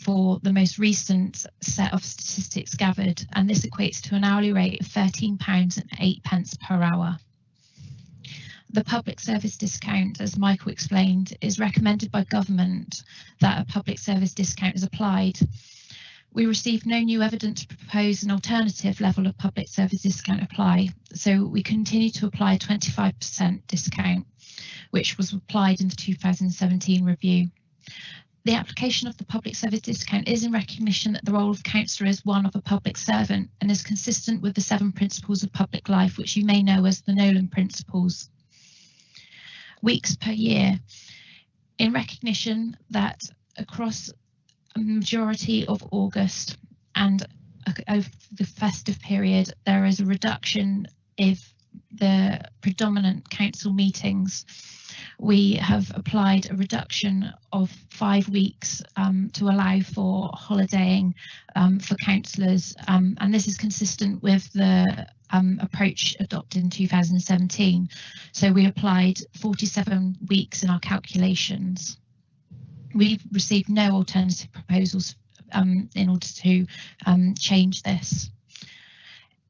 [SPEAKER 12] for the most recent set of statistics gathered, and this equates to an hourly rate of £13.08 per hour. The public service discount, as Michael explained, is recommended by government that a public service discount is applied. We received no new evidence to propose an alternative level of public service discount apply, so we continue to apply a 25% discount, which was applied in the 2017 review. The application of the public service discount is in recognition that the role of councillor is one of a public servant and is consistent with the 7 principles of public life, which you may know as the Nolan principles. Weeks per year, in recognition that across a majority of August and over the festive period, there is a reduction of the predominant council meetings. We have applied a reduction of 5 weeks to allow for holidaying for councillors, and this is consistent with the approach adopted in 2017. So we applied 47 weeks in our calculations. We've received no alternative proposals in order to change this.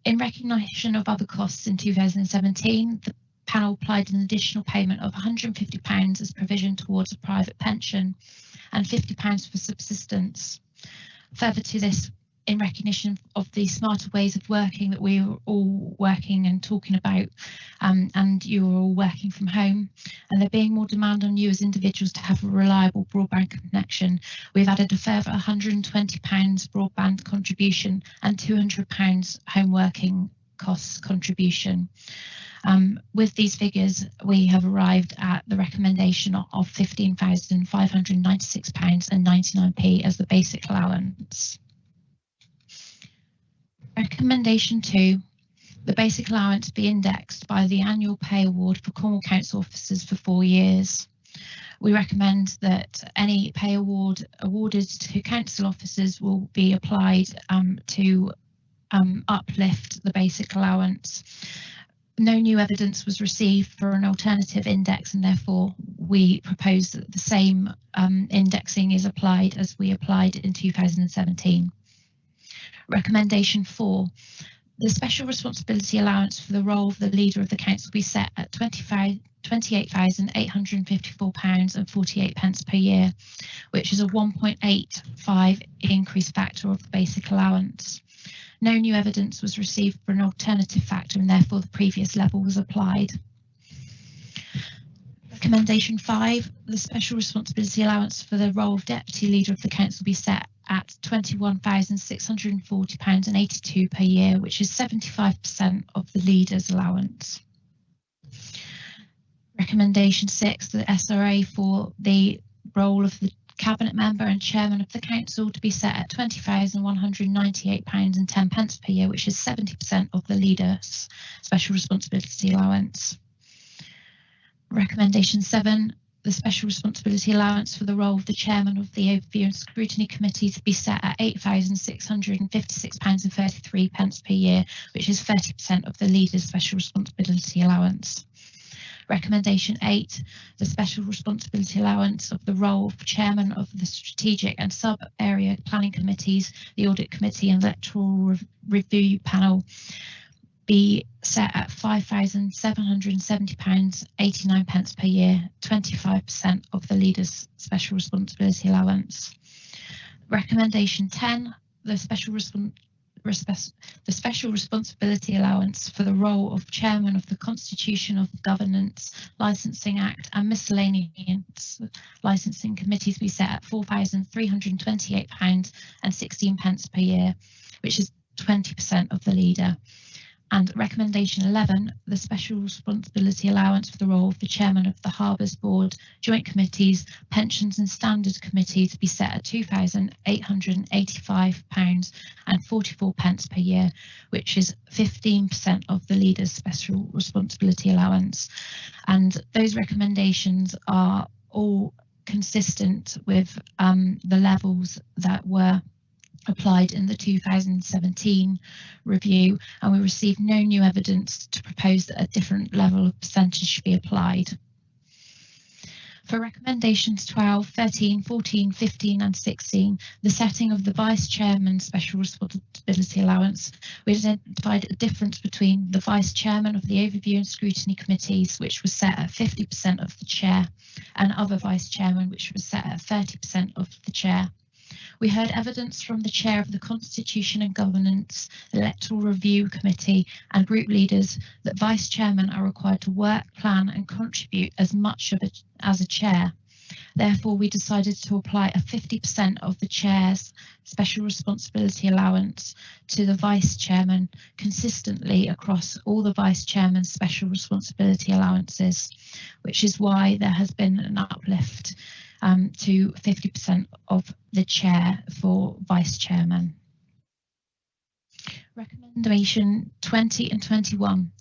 [SPEAKER 12] In recognition of other costs in 2017, the panel applied an additional payment of £150 as provision towards a private pension and £50 for subsistence. Further to this, in recognition of the smarter ways of working that we are all working and talking about, and you are all working from home, and there being more demand on you as individuals to have a reliable broadband connection, we've added a further £120 broadband contribution and £200 home working costs contribution. With these figures, we have arrived at the recommendation of £15,596.99 as the basic allowance. Recommendation 2, the basic allowance be indexed by the annual pay award for Cornwall Council officers for 4 years. We recommend that any pay award awarded to council officers will be applied to uplift the basic allowance. No new evidence was received for an alternative index, and therefore we propose that the same indexing is applied as we applied in 2017. Recommendation 4, the special responsibility allowance for the role of the leader of the council be set at £28,854.48 per year, which is a 1.85 increase factor of the basic allowance. No new evidence was received for an alternative factor, and therefore the previous level was applied. Recommendation 5, the special responsibility allowance for the role of deputy leader of the council be set at £21,640.82 per year, which is 75% of the leader's allowance. Recommendation 6, the SRA for the role of the cabinet member and chairman of the council to be set at £20,198.10 per year, which is 70% of the leader's special responsibility allowance. Recommendation 7, the special responsibility allowance for the role of the chairman of the Overview and Scrutiny Committee to be set at £8,656.33 per year, which is 30% of the leader's special responsibility allowance. Recommendation 8, the special responsibility allowance of the role of chairman of the Strategic and Sub-Area Planning Committees, the Audit Committee and Electoral Review Panel be set at £5,770.89 per year, 25% of the leader's special responsibility allowance. Recommendation 10, the special responsibility allowance for the role of chairman of the Constitution of Governance, Licensing Act and Miscellaneous Licensing Committees be set at £4,328.16 per year, which is 20% of the leader. And recommendation 11, the special responsibility allowance for the role of the chairman of the Harbours Board, Joint Committees, Pensions and Standard Committee to be set at £2,885.44 per year, which is 15% of the leader's special responsibility allowance. And those recommendations are all consistent with the levels that were applied in the 2017 review, and we received no new evidence to propose that a different level of percentage should be applied. For recommendations 12, 13, 14, 15 and 16, the setting of the Vice Chairman's special responsibility allowance, we identified a difference between the Vice Chairman of the Overview and Scrutiny Committees, which was set at 50% of the Chair, and other Vice Chairman, which was set at 30% of the Chair. We heard evidence from the Chair of the Constitution and Governance, Electoral Review Committee and group leaders that Vice Chairmen are required to work, plan and contribute as much of it as a Chair. Therefore, we decided to apply a 50% of the Chair's special responsibility allowance to the Vice Chairman consistently across all the Vice Chairman's special responsibility allowances, which is why there has been an uplift to 50% of the Chair for Vice Chairman. Recommendation 20 and 21.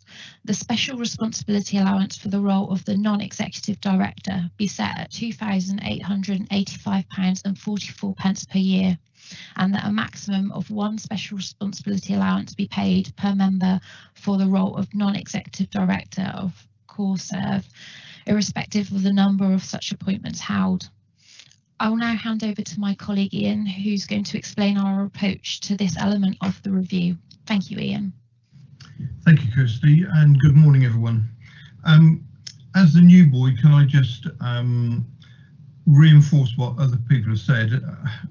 [SPEAKER 12] The special responsibility allowance for the role of the non-executive director be set at £2,885.44 per year, and that a maximum of one special responsibility allowance be paid per member for the role of non-executive director of CorServe, irrespective of the number of such appointments held. I will now hand over to my colleague Ian, who's going to explain our approach to this element of the review. Thank you, Ian.
[SPEAKER 5] Thank you, Kirsty, and good morning, everyone. As the new boy, can I just reinforce what other people have said?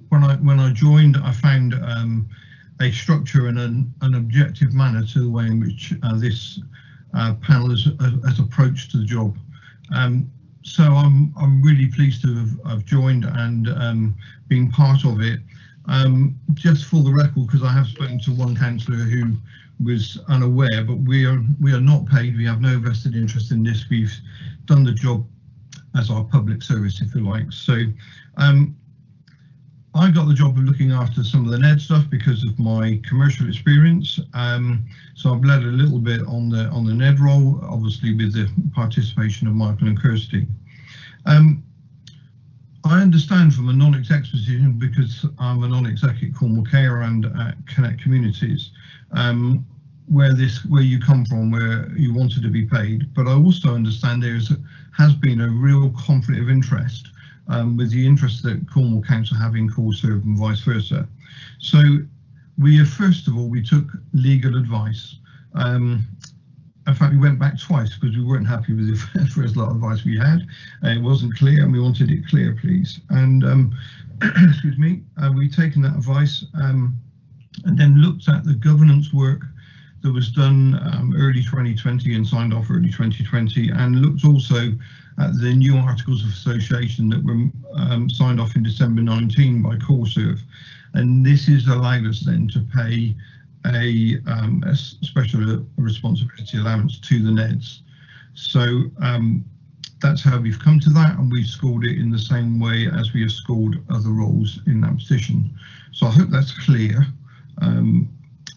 [SPEAKER 5] When I joined, I found a structure and an objective manner to the way in which this panel has approached the job. So I'm really pleased to have joined and been part of it. Just for the record, because I have spoken to one councillor who was unaware, but we are not paid. We have no vested interest in this. We've done the job as our public service, if you like. So I got the job of looking after some of the NED stuff because of my commercial experience. So I've led a little bit on the NED role, obviously with the participation of Michael and Kirsty. I understand from a non-exec position, because I'm a non-exec at Cornwall Care and Connect Communities, where you come from, where you wanted to be paid. But I also understand has been a real conflict of interest with the interest that Cornwall Council have in CorServe and vice versa. So first of all, we took legal advice. In fact, we went back twice because we weren't happy with the first lot of advice we had. It wasn't clear and we wanted it clear, please. And excuse me, we've taken that advice and then looked at the governance work that was done early 2020 and signed off early 2020, and looked also at the new Articles of Association that were signed off in December 19 by CorServe. And this has allowed us then to pay a special responsibility allowance to the NEDs. So that's how we've come to that, and we've scored it in the same way as we have scored other roles in that position. So I hope that's clear. And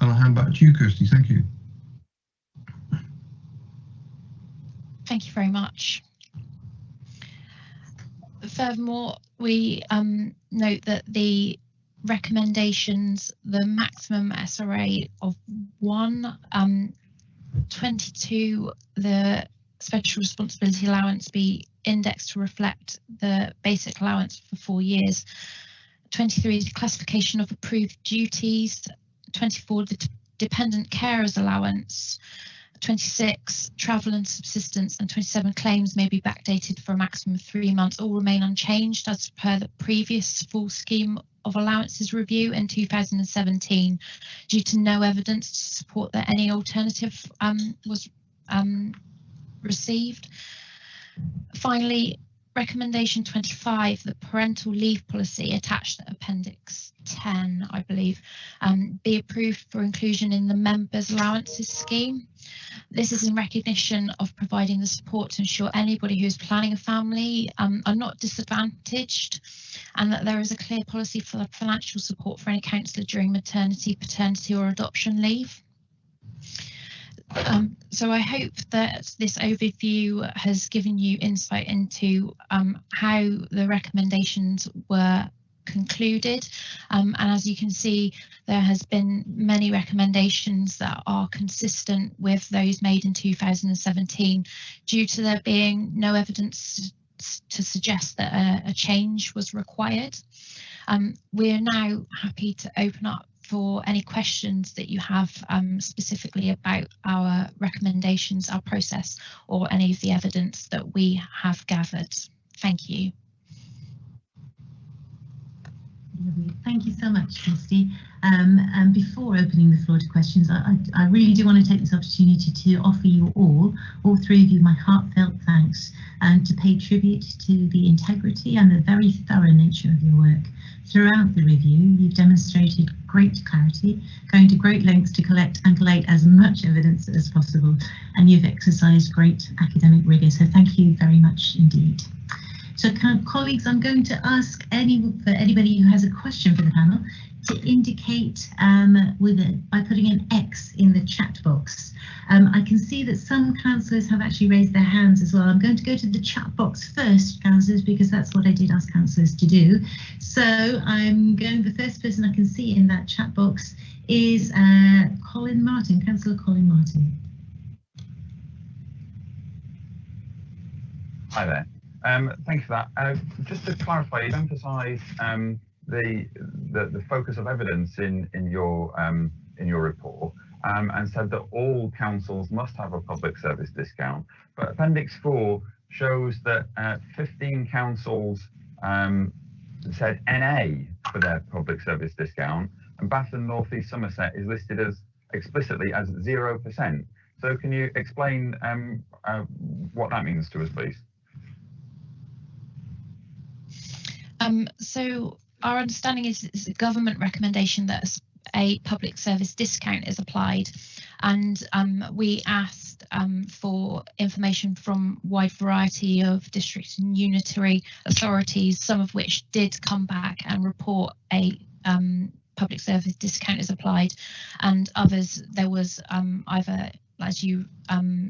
[SPEAKER 5] I'll hand back to you, Kirsty. Thank you.
[SPEAKER 12] Thank you very much. Furthermore, we note that the recommendations, the maximum SRA of 1, 22, the special responsibility allowance be indexed to reflect the basic allowance for 4 years, 23, the classification of approved duties, 24, the dependent carers allowance, 26, travel and subsistence, and 27, claims may be backdated for a maximum of 3 months, all remain unchanged as per the previous full scheme of allowances review in 2017, due to no evidence to support that any alternative was received. Finally, recommendation 25, the parental leave policy attached to Appendix 10, I believe, be approved for inclusion in the members' allowances scheme. This is in recognition of providing the support to ensure anybody who is planning a family are not disadvantaged, and that there is a clear policy for financial support for any counsellor during maternity, paternity or adoption leave. So I hope that this overview has given you insight into how the recommendations were concluded, and as you can see, there has been many recommendations that are consistent with those made in 2017 due to there being no evidence to suggest that a change was required. We're now happy to open up for any questions that you have specifically about our recommendations, our process, or any of the evidence that we have gathered. Thank you.
[SPEAKER 3] Thank you so much, Kirsty. And before opening the floor to questions, I really do want to take this opportunity to offer you all three of you, my heartfelt thanks, and to pay tribute to the integrity and the very thorough nature of your work. Throughout the review, you've demonstrated great clarity, going to great lengths to collect and collate as much evidence as possible, and you've exercised great academic rigour. So thank you very much indeed. So colleagues, I'm going to ask anybody who has a question for the panel to indicate by putting an X in the chat box. I can see that some councillors have actually raised their hands as well. I'm going to go to the chat box first, councillors, because that's what I did ask councillors to do. So I'm going, the first person I can see in that chat box is Colin Martin, Councillor Colin Martin.
[SPEAKER 14] Hi there. Thank you for that. Just to clarify, you've emphasised the focus of evidence in your report, and said that all councils must have a public service discount. But Appendix 4 shows that 15 councils said NA for their public service discount, and Bath and North East Somerset is listed as explicitly as 0%. So can you explain what that means to us, please?
[SPEAKER 12] So our understanding is it's a government recommendation that a public service discount is applied, and we asked for information from a wide variety of district and unitary authorities, some of which did come back and report a public service discount is applied, and others there was either, as you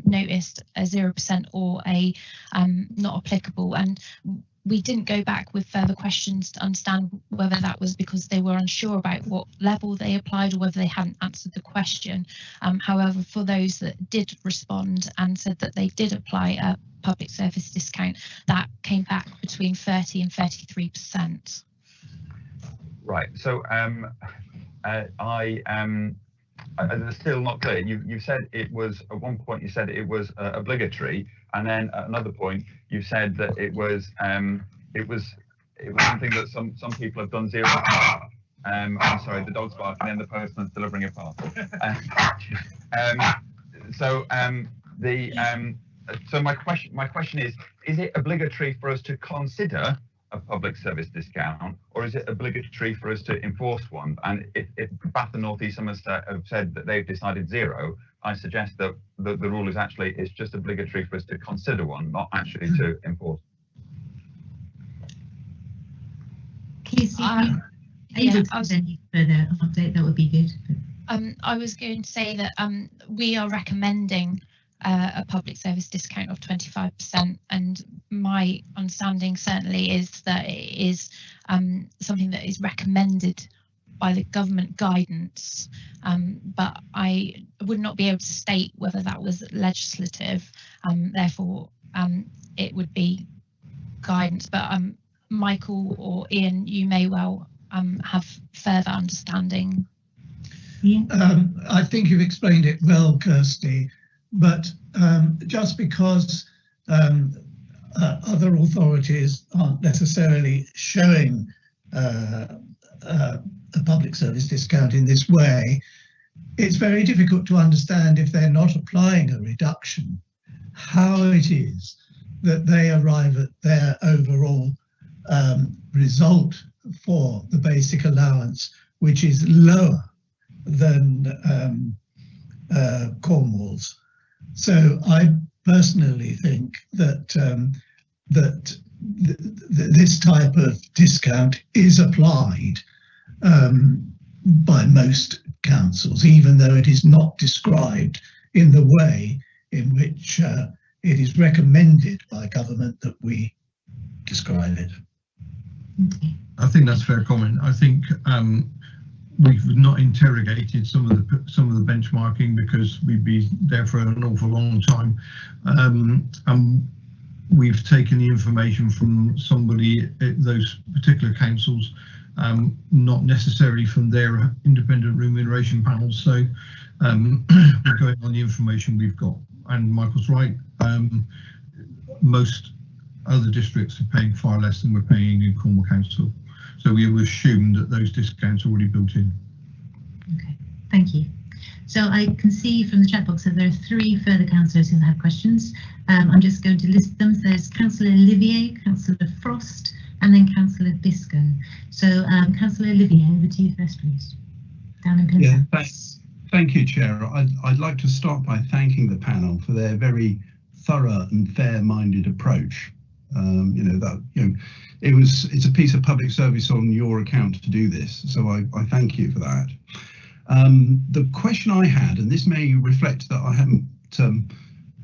[SPEAKER 12] noticed, a 0% or a not applicable. And we didn't go back with further questions to understand whether that was because they were unsure about what level they applied or whether they hadn't answered the question. However, for those that did respond and said that they did apply a public service discount, that came back between 30 and 33%.
[SPEAKER 14] Right. So it's still not clear. You said it was, at one point you said it was obligatory, and then at another point you said that it was something that some people have done 0. I'm sorry, the dog's barking and the person's delivering a parcel. So my question is it obligatory for us to consider a public service discount, or is it obligatory for us to enforce one? And if Bath and North East Somerset have said that they've decided 0, I suggest that the rule is actually it's just obligatory for us to consider one, not actually to enforce.
[SPEAKER 3] Casey, able to present you further update, that would be good.
[SPEAKER 12] I was going to say that we are recommending a public service discount of 25%, and my understanding certainly is that it is something that is recommended by the government guidance, but I would not be able to state whether that was legislative, therefore it would be guidance. But Michael or Ian, you may well have further understanding.
[SPEAKER 13] I think you've explained it well, Kirsty. But just because other authorities aren't necessarily showing a public service discount in this way, it's very difficult to understand, if they're not applying a reduction, how it is that they arrive at their overall result for the basic allowance, which is lower than Cornwall's. So I personally think that this type of discount is applied by most councils, even though it is not described in the way in which it is recommended by government that we describe it.
[SPEAKER 5] I think that's a fair comment. I think we've not interrogated some of the benchmarking because we'd be there for an awful long time, and we've taken the information from somebody at those particular councils, not necessarily from their independent remuneration panels. So we're going on the information we've got. And Michael's right. Most other districts are paying far less than we're paying in Cornwall Council. So we assume that those discounts are already built in.
[SPEAKER 3] Okay, thank you. So I can see from the chat box that there are 3 further councillors who have questions. I'm just going to list them. So there's Councillor Olivier, Councillor Frost, and then Councillor Biscoe. So Councillor Olivier, over to you first, please. Down in Penzance.
[SPEAKER 15] Yeah, thank you, Chair. I'd like to start by thanking the panel for their very thorough and fair-minded approach. It's a piece of public service on your account to do this, so I thank you for that. The question I had, and this may reflect that I haven't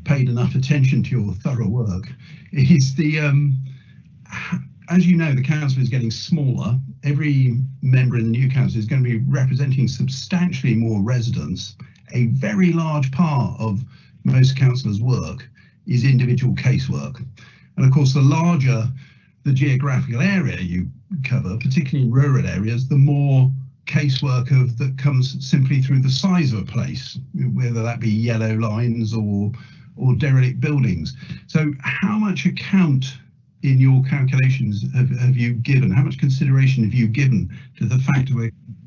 [SPEAKER 15] paid enough attention to your thorough work, is as you know, the council is getting smaller. Every member in the new council is going to be representing substantially more residents. A very large part of most councillors' work is individual casework. And of course, the larger the geographical area you cover, particularly in rural areas, the more casework that comes simply through the size of a place, whether that be yellow lines or derelict buildings. So how much account in your calculations have you given, how much consideration have you given to the fact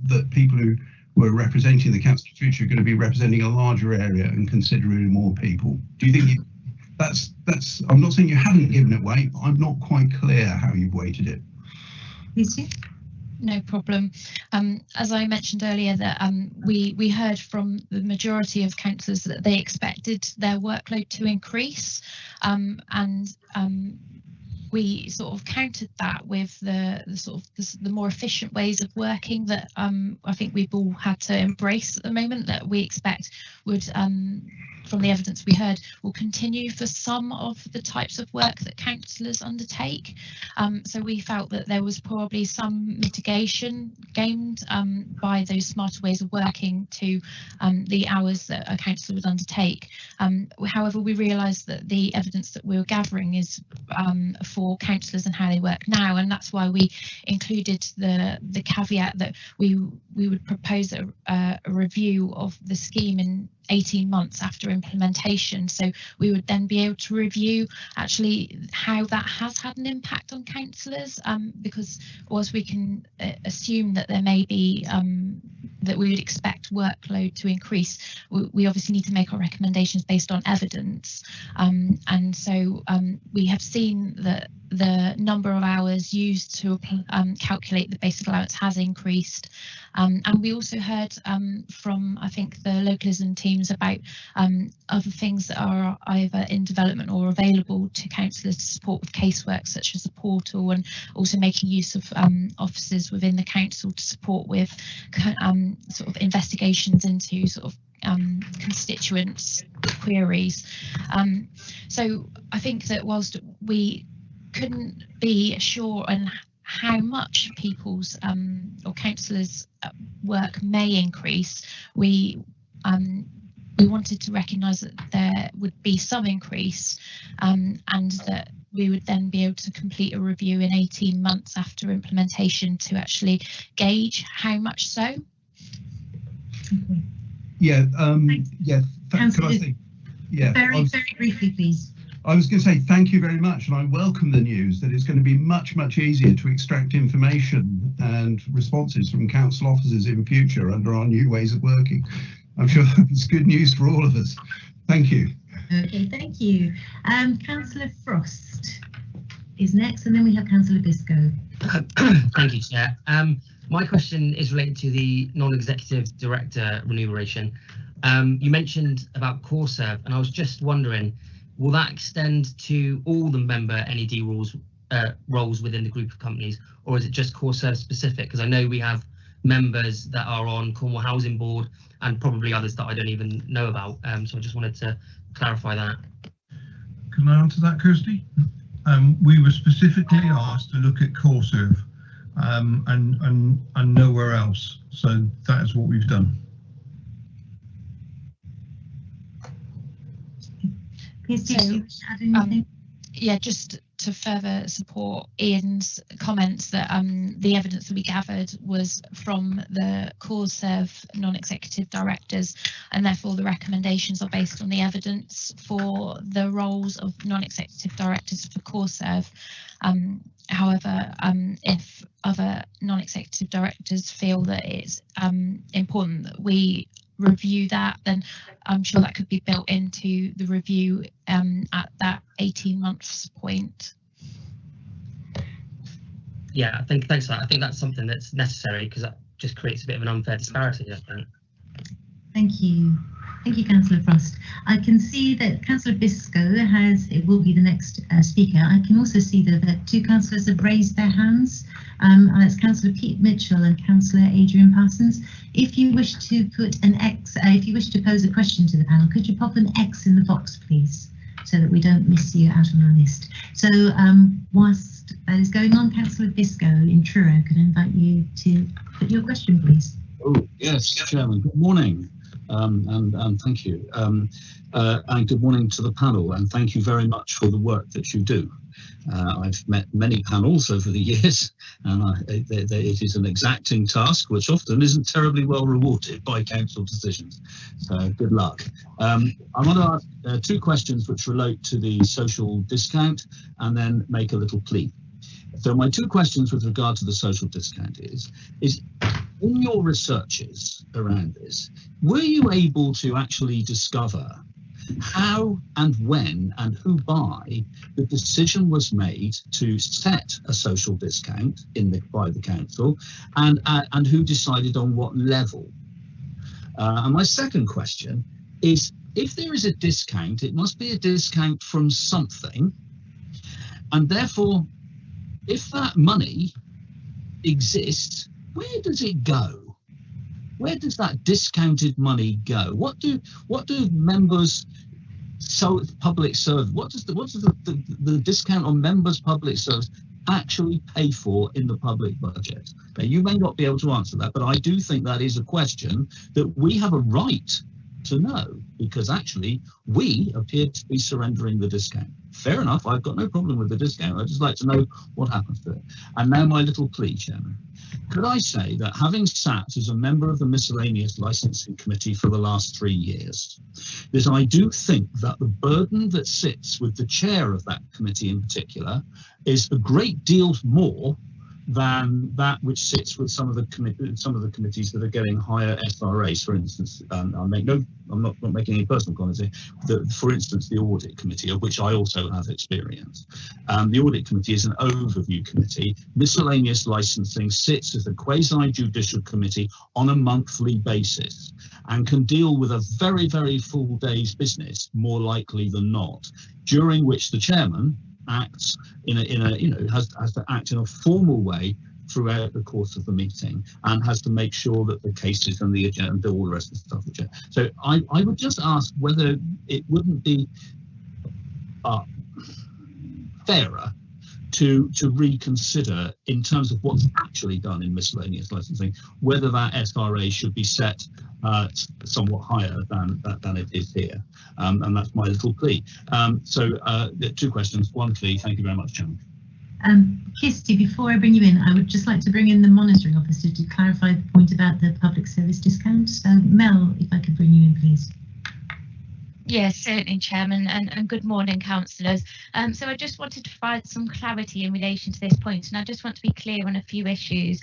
[SPEAKER 15] that people who were representing the council in the future are going to be representing a larger area and considerably more people? Do you think that's I'm not saying you haven't given it weight, but I'm not quite clear how you've weighted it.
[SPEAKER 3] Lucy?
[SPEAKER 12] No problem. As I mentioned earlier, that we heard from the majority of councillors that they expected their workload to increase, and we sort of countered that with the more efficient ways of working that I think we've all had to embrace at the moment, that we expect would, from the evidence we heard, will continue for some of the types of work that councillors undertake. So we felt that there was probably some mitigation gained by those smarter ways of working to the hours that a councillor would undertake. However, we realised that the evidence that we were gathering is for councillors and how they work now, and that's why we included the caveat that we would propose a review of the scheme in 18 months after implementation. So we would then be able to review actually how that has had an impact on councillors, because whilst we can assume that there may be that we would expect workload to increase, we obviously need to make our recommendations based on evidence, and so we have seen that the number of hours used to calculate the basic allowance has increased, and we also heard from, I think, the localism teams about other things that are either in development or available to councillors to support with casework, such as a portal, and also making use of officers within the council to support with sort of investigations into sort of constituents' queries. So I think that whilst we couldn't be sure on how much people's or councillors' work may increase, we wanted to recognise that there would be some increase, and that we would then be able to complete a review in 18 months after implementation to actually gauge how much so.
[SPEAKER 15] Yeah, could I say? Yeah,
[SPEAKER 3] very briefly, please.
[SPEAKER 15] I was going to say thank you very much, and I welcome the news that it's going to be much easier to extract information and responses from council officers in future under our new ways of working. I'm sure that's good news for all of us. Thank you.
[SPEAKER 3] Okay, thank you. Councillor Frost is next, and then we have Councillor Biscoe.
[SPEAKER 16] Thank you, Chair. My question is related to the non-executive director remuneration. You mentioned about CoreServe, and I was just wondering, will that extend to all the member NED roles within the group of companies, or is it just CoreServe specific? Because I know we have members that are on Cornwall Housing Board and probably others that I don't even know about. So I just wanted to clarify that.
[SPEAKER 5] Can I answer that, Kirsty? We were specifically asked to look at CoreServe and nowhere else. So that is what we've done.
[SPEAKER 12] Yeah, just to further support Ian's comments that the evidence that we gathered was from the CoreServe non-executive directors, and therefore the recommendations are based on the evidence for the roles of non-executive directors for CoreServe. However, if other non-executive directors feel that it's important that we review that, then I'm sure that could be built into the review at that 18 months point.
[SPEAKER 16] Yeah, thanks for that. I think that's something that's necessary because that just creates a bit of an unfair disparity, I think.
[SPEAKER 3] Thank you. Thank you, Councillor Frost. I can see that Councillor Biscoe will be the next speaker. I can also see that two councillors have raised their hands. That's Councillor Pete Mitchell and Councillor Adrian Parsons. If you wish to put an X, if you wish to pose a question to the panel, could you pop an X in the box, please, so that we don't miss you out on our list. So whilst that is going on, Councillor Biscoe in Truro, could I invite you to put your question, please?
[SPEAKER 17] Oh, yes, Chairman. Good morning. And thank you. And good morning to the panel, and thank you very much for the work that you do. I've met many panels over the years, and it is an exacting task which often isn't terribly well rewarded by council decisions. So good luck. I want to ask two questions which relate to the social discount and then make a little plea. So my two questions with regard to the social discount is in your researches around this, were you able to actually discover how and when and who by the decision was made to set a social discount by the council, and who decided on what level? And my second question is, if there is a discount, it must be a discount from something, and therefore if that money exists, where does it go? Where does that discounted money go? What do members public service, what does the discount on members public service actually pay for in the public budget? Now, you may not be able to answer that, but I do think that is a question that we have a right to know, because actually we appear to be surrendering the discount. Fair enough, I've got no problem with the discount. I'd just like to know what happens to it. And now my little plea, Chairman. Could I say that having sat as a member of the Miscellaneous Licensing Committee for the last 3 years, is I do think that the burden that sits with the chair of that committee in particular is a great deal more than that which sits with some of the committees that are getting higher SRAs. For instance, I'm not making any personal comments here. For instance, the Audit Committee, of which I also have experience. The Audit Committee is an overview committee. Miscellaneous licensing sits as a quasi-judicial committee on a monthly basis and can deal with a very, very full day's business, more likely than not, during which the chairman acts has to act in a formal way throughout the course of the meeting, and has to make sure that the cases and the agenda, all the rest of the stuff. So I would just ask whether it wouldn't be fairer to reconsider, in terms of what's actually done in miscellaneous licensing, whether that SRA should be set somewhat higher than it is here. And that's my little plea. So two questions, one plea. Thank you very much, Chairman.
[SPEAKER 3] Kirsty, before I bring you in, I would just like to bring in the monitoring officer to clarify the point about the public service discount. So Mel, if I could bring you in, please.
[SPEAKER 12] Yes, certainly, Chairman, and good morning, councillors. So I just wanted to provide some clarity in relation to this point, and I just want to be clear on a few issues.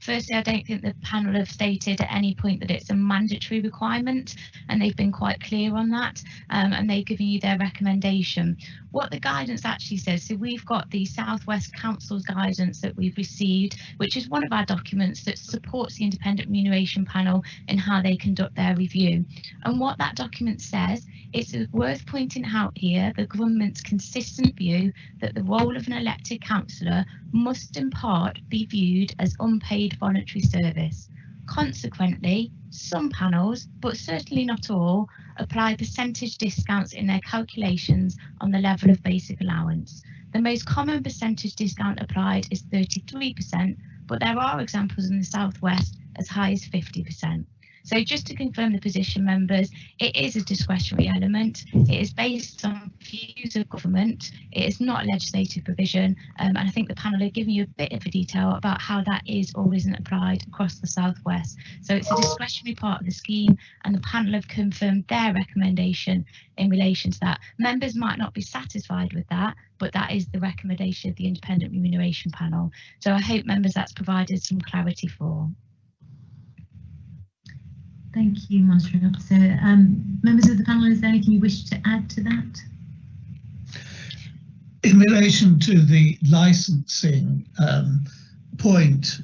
[SPEAKER 12] Firstly, I don't think the panel have stated at any point that it's a mandatory requirement, and they've been quite clear on that, and they've given you their recommendation. What the guidance actually says, so we've got the South West Council's guidance that we've received, which is one of our documents that supports the Independent Remuneration Panel in how they conduct their review. And what that document says, it's worth pointing out here the government's consistent view that the role of an elected councillor must in part be viewed as unpaid voluntary service. Consequently, some panels, but certainly not all, apply percentage discounts in their calculations on the level of basic allowance. The most common percentage discount applied is 33%, but there are examples in the South West as high as 50%. So just to confirm the position, members, it is a discretionary element. It is based on views of government. It is not a legislative provision. And I think the panel have given you a bit of a detail about how that is or isn't applied across the South West. So it's a discretionary part of the scheme, and the panel have confirmed their recommendation in relation to that. Members might not be satisfied with that, but that is the recommendation of the Independent Remuneration Panel. So I hope, members, that's provided some clarity for.
[SPEAKER 3] Thank you, Monitoring Officer. Members of the panel, is there anything you wish to add to that?
[SPEAKER 13] In relation to the licensing point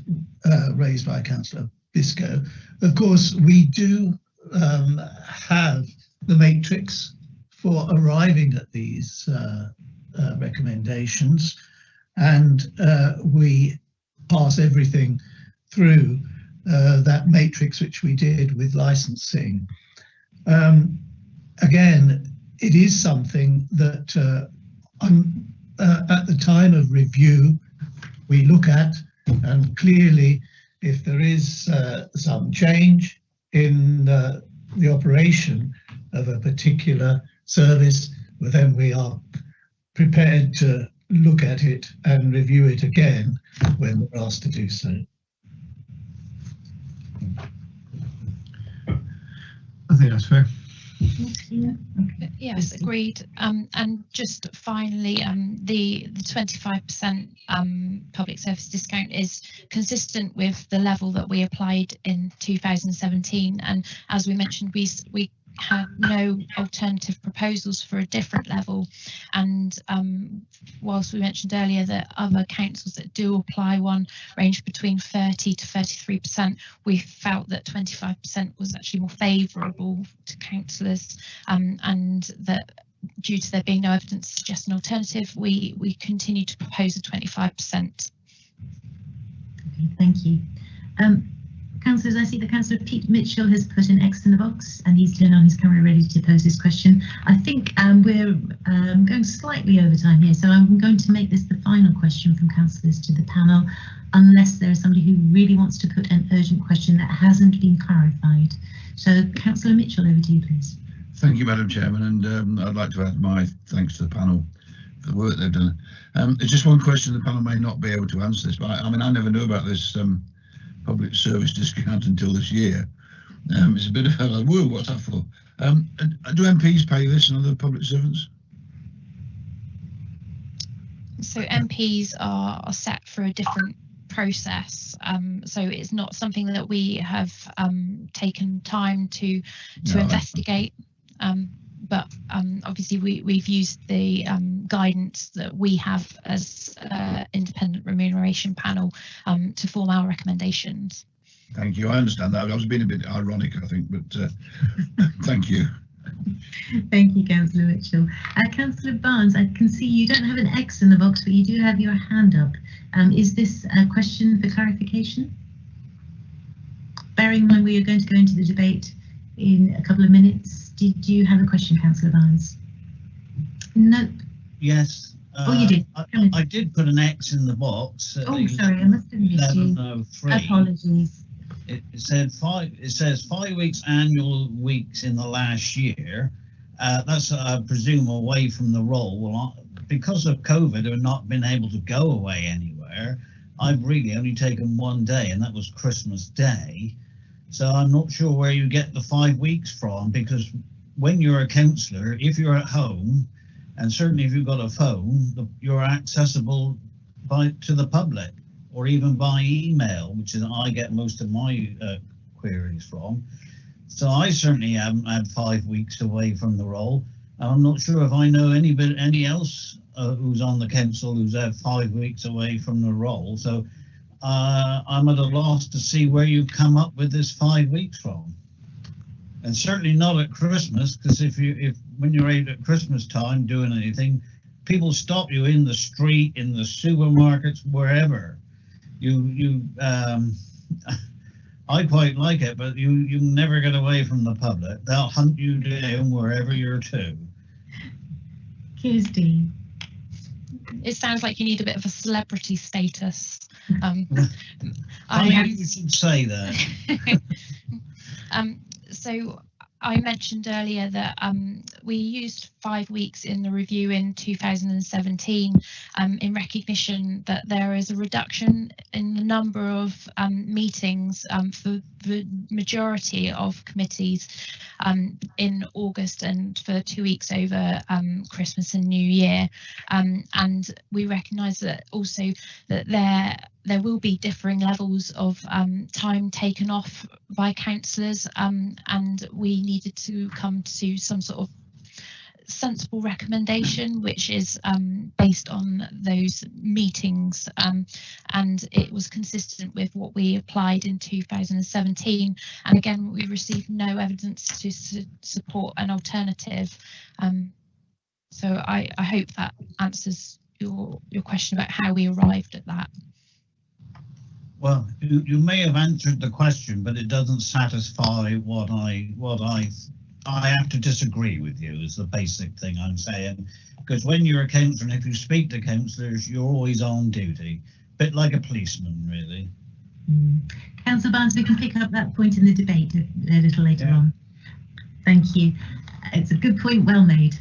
[SPEAKER 13] raised by Councillor Biscoe, of course, we do have the matrix for arriving at these recommendations, and we pass everything through that matrix which we did with licensing. Again, it is something that at the time of review we look at, and clearly if there is some change in the operation of a particular service, well, then we are prepared to look at it and review it again when we're asked to do so.
[SPEAKER 5] I think that's fair.
[SPEAKER 12] Yes, agreed. And just finally, the 25% public service discount is consistent with the level that we applied in 2017. And as we mentioned, we had no alternative proposals for a different level. And whilst we mentioned earlier that other councils that do apply one range between 30 to 33%, we felt that 25% was actually more favourable to councillors, and that due to there being no evidence to suggest an alternative, we continue to propose a 25%.
[SPEAKER 3] Thank you. Councillors, I see that Councillor Pete Mitchell has put an X in the box and he's turned on his camera ready to pose his question. I think we're going slightly over time here, so I'm going to make this the final question from councillors to the panel, unless there is somebody who really wants to put an urgent question that hasn't been clarified. So Councillor Mitchell, over to you, please.
[SPEAKER 18] Thank you, Madam Chairman, and I'd like to add my thanks to the panel for the work they've done. It's just one question the panel may not be able to answer this, but I mean, I never knew about this public service discount until this year. It's a bit of a whoa, what's that for? Do MPs pay this and other public servants?
[SPEAKER 12] So MPs are set for a different process, so it's not something that we have taken time to investigate. But obviously we've used the guidance that we have as Independent Remuneration Panel to form our recommendations.
[SPEAKER 18] Thank you. I understand that. I was being a bit ironic, I think, but thank you.
[SPEAKER 3] Thank you, Councillor Mitchell. Councillor Barnes, I can see you don't have an X in the box, but you do have your hand up. Is this a question for clarification? Bearing in mind we are going to go into the debate in a couple of minutes. Did you have a question, Councillor Barnes? Nope.
[SPEAKER 19] Yes.
[SPEAKER 3] Oh, you did.
[SPEAKER 19] I did put an X in the box.
[SPEAKER 3] Oh, sorry, I must have missed you.
[SPEAKER 19] 1103.
[SPEAKER 3] Apologies.
[SPEAKER 19] It says 5 weeks annual weeks in the last year. That's I presume away from the role. Well, because of COVID, I've not been able to go away anywhere. I've really only taken one day, and that was Christmas Day. So I'm not sure where you get the 5 weeks from, because when you're a councillor, if you're at home, and certainly if you've got a phone, you're accessible to the public, or even by email, which is I get most of my queries from. So I certainly haven't had 5 weeks away from the role. I'm not sure if I know any else who's on the council who's had 5 weeks away from the role. So I'm at a loss to see where you've come up with this 5 weeks from. And certainly not at Christmas, because if when you're out at Christmas time doing anything, people stop you in the street, in the supermarkets, wherever. I quite like it, but you never get away from the public. They'll hunt you down wherever you're to.
[SPEAKER 3] Kirsty.
[SPEAKER 12] It sounds like you need a bit of a celebrity status.
[SPEAKER 19] You should say that.
[SPEAKER 12] So I mentioned earlier that we used 5 weeks in the review in 2017 in recognition that there is a reduction in the number of meetings for the majority of committees in August and for 2 weeks over Christmas and New Year. And we recognise that also that there will be differing levels of time taken off by councillors, and we needed to come to some sort of sensible recommendation which is based on those meetings, and it was consistent with what we applied in 2017, and again we received no evidence to support an alternative. So I hope that answers your question about how we arrived at that.
[SPEAKER 19] Well, you may have answered the question, but it doesn't satisfy what I have to disagree with you is the basic thing I'm saying. Because when you're a councillor, and if you speak to councillors, you're always on duty. Bit like a policeman, really.
[SPEAKER 3] Councillor Barnes, we can pick up that point in the debate a little later on. Thank you. It's a good point, well made.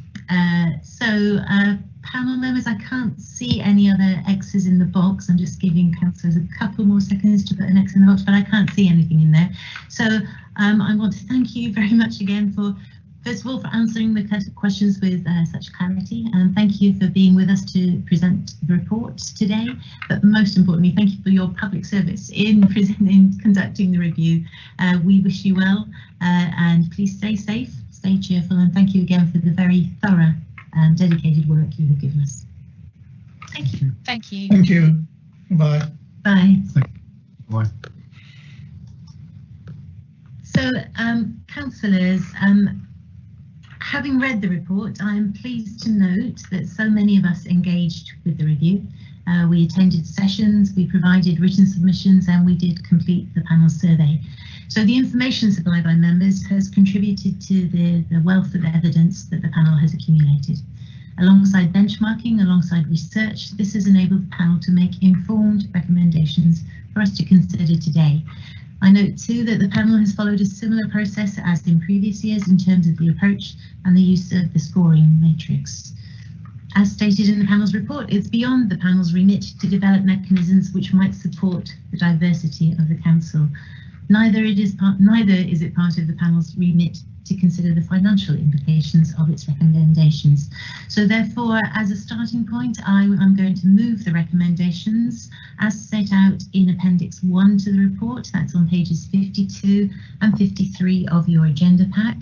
[SPEAKER 3] Panel members, I can't see any other X's in the box. I'm just giving councillors a couple more seconds to put an X in the box, but I can't see anything in there. So I want to thank you very much again for, first of all, for answering the questions with such clarity, and thank you for being with us to present the report today. But most importantly, thank you for your public service in conducting the review. We wish you well, and please stay safe, stay cheerful, and thank you again for the very thorough and dedicated work you have given us. Thank you.
[SPEAKER 12] Thank you.
[SPEAKER 13] Thank you. Bye.
[SPEAKER 3] Bye.
[SPEAKER 5] Bye.
[SPEAKER 3] So, councillors, having read the report, I am pleased to note that so many of us engaged with the review. We attended sessions, we provided written submissions, and we did complete the panel survey. So the information supplied by members has contributed to the wealth of evidence that the panel has accumulated. Alongside benchmarking, alongside research, this has enabled the panel to make informed recommendations for us to consider today. I note too that the panel has followed a similar process as in previous years in terms of the approach and the use of the scoring matrix. As stated in the panel's report, it's beyond the panel's remit to develop mechanisms which might support the diversity of the council. Neither is it part of the panel's remit to consider the financial implications of its recommendations. So therefore, as a starting point, I'm going to move the recommendations as set out in Appendix 1 to the report. That's on pages 52 and 53 of your agenda pack.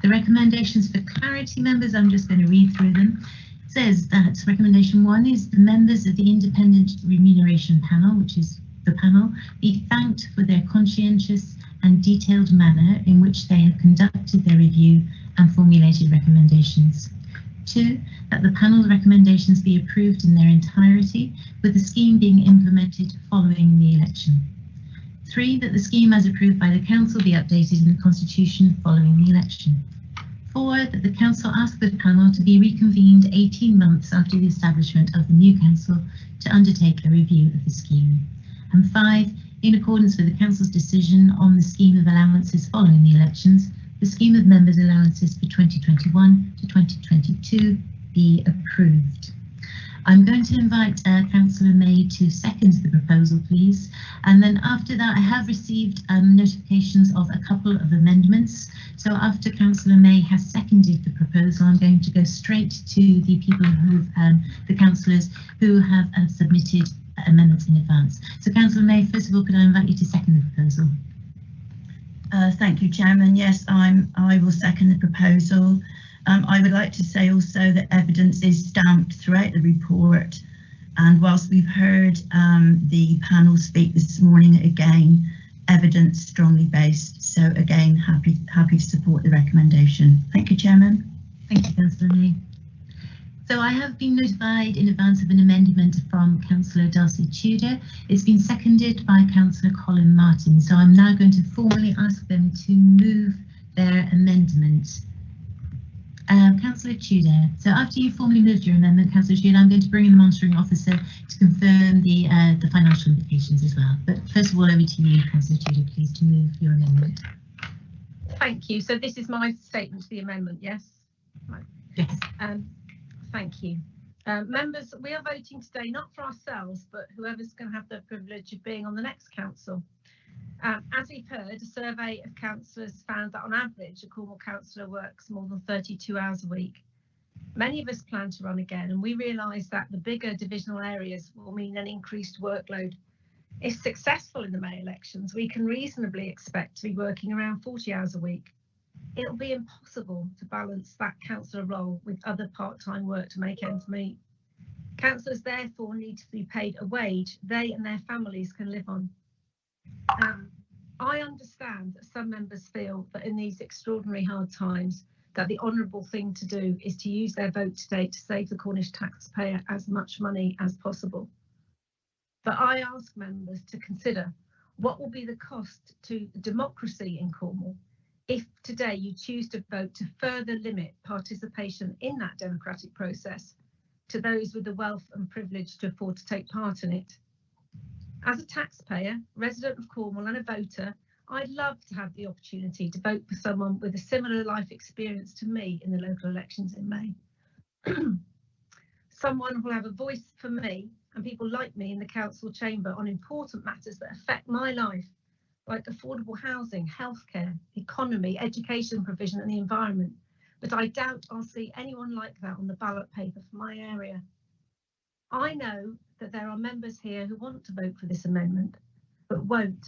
[SPEAKER 3] The recommendations for clarity, members, I'm just going to read through them. It says that recommendation 1 is the members of the Independent Remuneration Panel, which is the panel, be thanked for their conscientious and detailed manner in which they have conducted their review and formulated recommendations. 2, that the panel's recommendations be approved in their entirety, with the scheme being implemented following the election. 3, that the scheme as approved by the council be updated in the constitution following the election. 4, that the council ask the panel to be reconvened 18 months after the establishment of the new council to undertake a review of the scheme. And 5, in accordance with the council's decision on the scheme of allowances following the elections, the scheme of members' allowances for 2021 to 2022 be approved. I'm going to invite Councillor May to second the proposal, please. And then after that, I have received notifications of a couple of amendments. So after Councillor May has seconded the proposal, I'm going to go straight to the people who, the councillors who have submitted amendments in advance. So Councillor May, first of all, could I invite you to second the proposal?
[SPEAKER 11] Thank you, Chairman. Yes, I will second the proposal. I would like to say also that evidence is stamped throughout the report, and whilst we've heard the panel speak this morning, again, evidence strongly based. So again, happy to support the recommendation. Thank you, Chairman.
[SPEAKER 3] Thank you, Councillor May. So I have been notified in advance of an amendment from Councillor Darcy Tudor. It's been seconded by Councillor Colin Martin. So I'm now going to formally ask them to move their amendment. Councillor Tudor, so after you formally moved your amendment, Councillor Tudor, I'm going to bring in the monitoring officer to confirm the financial implications as well. But first of all, over to you, Councillor Tudor, please, to move your amendment.
[SPEAKER 2] Thank you. So this is my statement to the amendment, yes? Right.
[SPEAKER 3] Yes.
[SPEAKER 2] Thank you. Members, we are voting today not for ourselves, but whoever's going to have the privilege of being on the next council. As we've heard, a survey of councillors found that on average a Cornwall councillor works more than 32 hours a week. Many of us plan to run again, and we realise that the bigger divisional areas will mean an increased workload. If successful in the May elections, we can reasonably expect to be working around 40 hours a week. It'll be impossible to balance that councillor role with other part-time work to make ends meet. Councillors therefore need to be paid a wage they and their families can live on. I understand that some members feel that in these extraordinary hard times that the honourable thing to do is to use their vote today to save the Cornish taxpayer as much money as possible. But I ask members to consider what will be the cost to democracy in Cornwall if today you choose to vote to further limit participation in that democratic process to those with the wealth and privilege to afford to take part in it. As a taxpayer, resident of Cornwall and a voter, I'd love to have the opportunity to vote for someone with a similar life experience to me in the local elections in May. Someone who will have a voice for me and people like me in the council chamber on important matters that affect my life, like affordable housing, healthcare, economy, education provision and the environment. But I doubt I'll see anyone like that on the ballot paper for my area. I know that there are members here who want to vote for this amendment, but won't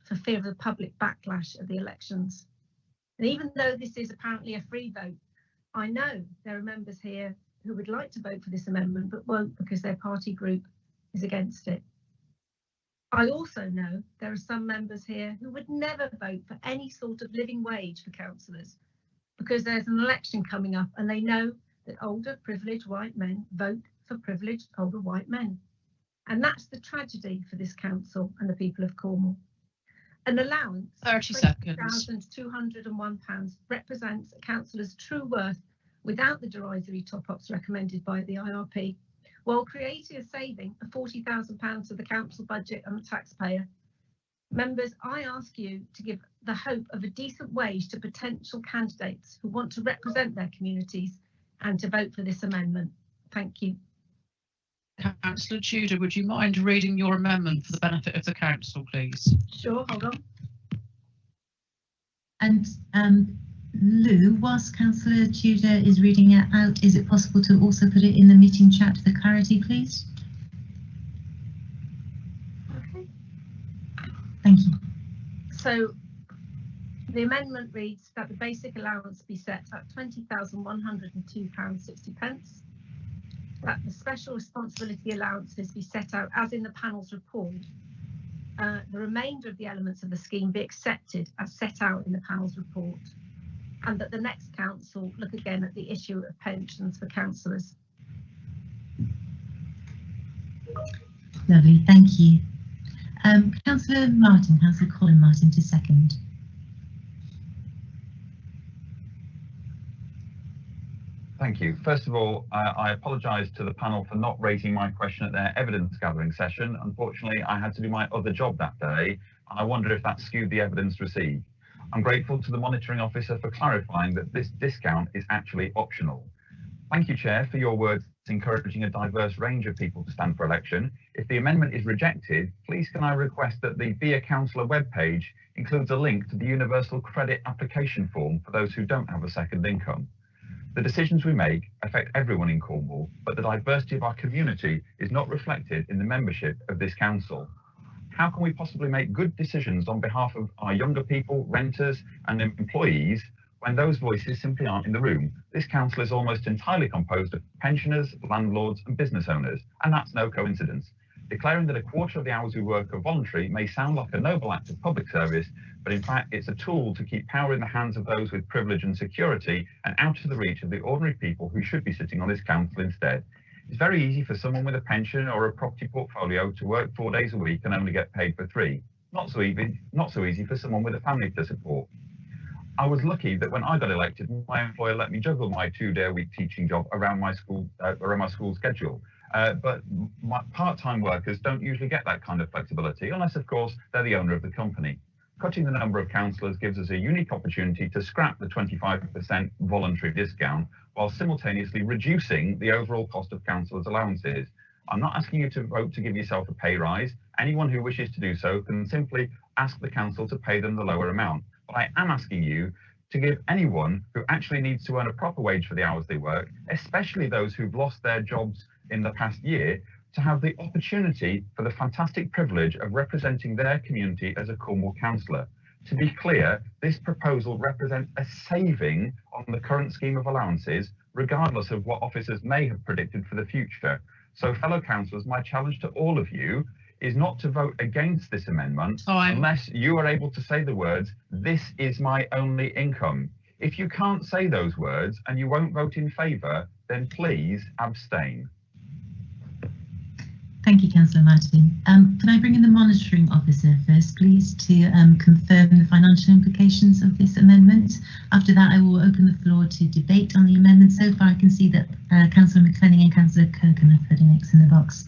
[SPEAKER 2] for fear of the public backlash of the elections. And even though this is apparently a free vote, I know there are members here who would like to vote for this amendment, but won't because their party group is against it. I also know there are some members here who would never vote for any sort of living wage for councillors because there's an election coming up and they know that older privileged white men vote for privileged older white men. And that's the tragedy for this council and the people of Cornwall. An allowance of £20,201 represents a councillor's true worth without the derisory top-ups recommended by the IRP, while creating a saving of £40,000 to the council budget and the taxpayer. Members, I ask you to give the hope of a decent wage to potential candidates who want to represent their communities and to vote for this amendment. Thank you.
[SPEAKER 20] Councillor Tudor, would you mind reading your amendment for the benefit of the council, please?
[SPEAKER 2] Sure, hold on.
[SPEAKER 3] And Lou, whilst Councillor Tudor is reading it out, is it possible to also put it in the meeting chat for clarity, please?
[SPEAKER 2] Okay.
[SPEAKER 3] Thank you.
[SPEAKER 2] So the amendment reads that the basic allowance be set at £20,102.60. That the special responsibility allowances be set out as in the panel's report. The remainder of the elements of the scheme be accepted as set out in the panel's report, and that the next council look again at the issue of pensions for councillors.
[SPEAKER 3] Lovely, thank you. Councillor Martin, Councillor Colin Martin to second.
[SPEAKER 14] Thank you. First of all, I apologise to the panel for not raising my question at their evidence gathering session. Unfortunately, I had to do my other job that day, and I wonder if that skewed the evidence received. I'm grateful to the monitoring officer for clarifying that this discount is actually optional. Thank you, Chair, for your words encouraging a diverse range of people to stand for election. If the amendment is rejected, please can I request that the Be a Councillor webpage includes a link to the Universal Credit application form for those who don't have a second income. The decisions we make affect everyone in Cornwall, but the diversity of our community is not reflected in the membership of this council. How can we possibly make good decisions on behalf of our younger people, renters and employees when those voices simply aren't in the room? This council is almost entirely composed of pensioners, landlords and business owners, and that's no coincidence. Declaring that a quarter of the hours we work are voluntary may sound like a noble act of public service, but in fact it's a tool to keep power in the hands of those with privilege and security and out of the reach of the ordinary people who should be sitting on this council instead. It's very easy for someone with a pension or a property portfolio to work 4 days a week and only get paid for 3. Not so easy for someone with a family to support. I was lucky that when I got elected, my employer let me juggle my 2-day-a-week teaching job around my school schedule. But my part-time workers don't usually get that kind of flexibility, unless, of course, they're the owner of the company. Cutting the number of councillors gives us a unique opportunity to scrap the 25% voluntary discount while simultaneously reducing the overall cost of councillors' allowances. I'm not asking you to vote to give yourself a pay rise. Anyone who wishes to do so can simply ask the council to pay them the lower amount. But I am asking you to give anyone who actually needs to earn a proper wage for the hours they work, especially those who've lost their jobs in the past year, to have the opportunity for the fantastic privilege of representing their community as a Cornwall councillor. To be clear, this proposal represents a saving on the current scheme of allowances, regardless of what officers may have predicted for the future. So, fellow councillors, my challenge to all of you is not to vote against this amendment unless you are able to say the words, "This is my only income." If you can't say those words and you won't vote in favour, then please abstain.
[SPEAKER 3] Thank you, Councillor Martin. Can I bring in the monitoring officer first, please, to confirm the financial implications of this amendment? After that, I will open the floor to debate on the amendment. So far, I can see that Councillor McClenning and Councillor Kirkham are putting X in the box.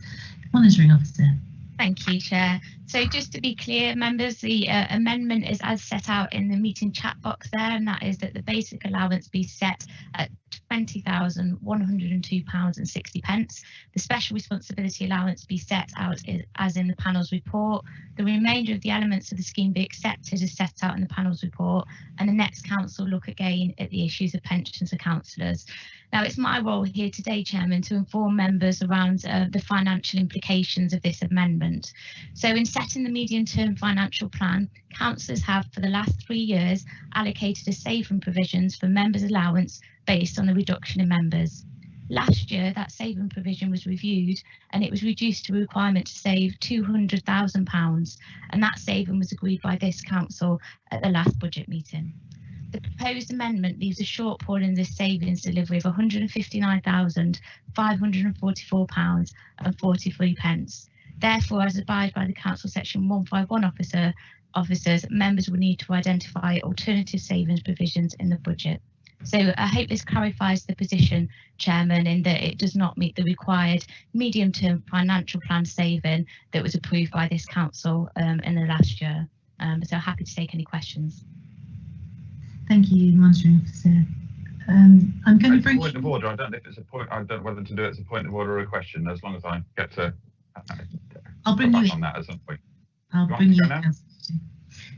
[SPEAKER 3] Monitoring officer.
[SPEAKER 12] Thank you, Chair. So just to be clear, members, the amendment is as set out in the meeting chat box there, and that is that the basic allowance be set at £20,102.60. The special responsibility allowance be set out as in the panel's report. The remainder of the elements of the scheme be accepted as set out in the panel's report, and the next council look again at the issues of pensions of councillors. Now, it's my role here today, Chairman, to inform members around the financial implications of this amendment. So in setting the medium-term financial plan, councillors have for the last 3 years allocated a saving provisions for members' allowance based on the reduction in members. Last year, that saving provision was reviewed and it was reduced to a requirement to save £200,000, and that saving was agreed by this council at the last budget meeting. The proposed amendment leaves a shortfall in this savings delivery of £159,544.43. Therefore, as advised by the Council Section 151 officers, members will need to identify alternative savings provisions in the budget. So I hope this clarifies the position, Chairman, in that it does not meet the required medium-term financial plan saving that was approved by this council in the last year. So happy to take any questions.
[SPEAKER 3] Thank you, monitoring officer. I'm going to bring
[SPEAKER 14] point of order. I don't know if it's a point. I don't know whether to do it as a point of order or a question. As long as I get to
[SPEAKER 3] I'll bring you
[SPEAKER 14] on that at some point.
[SPEAKER 3] I'll bring you.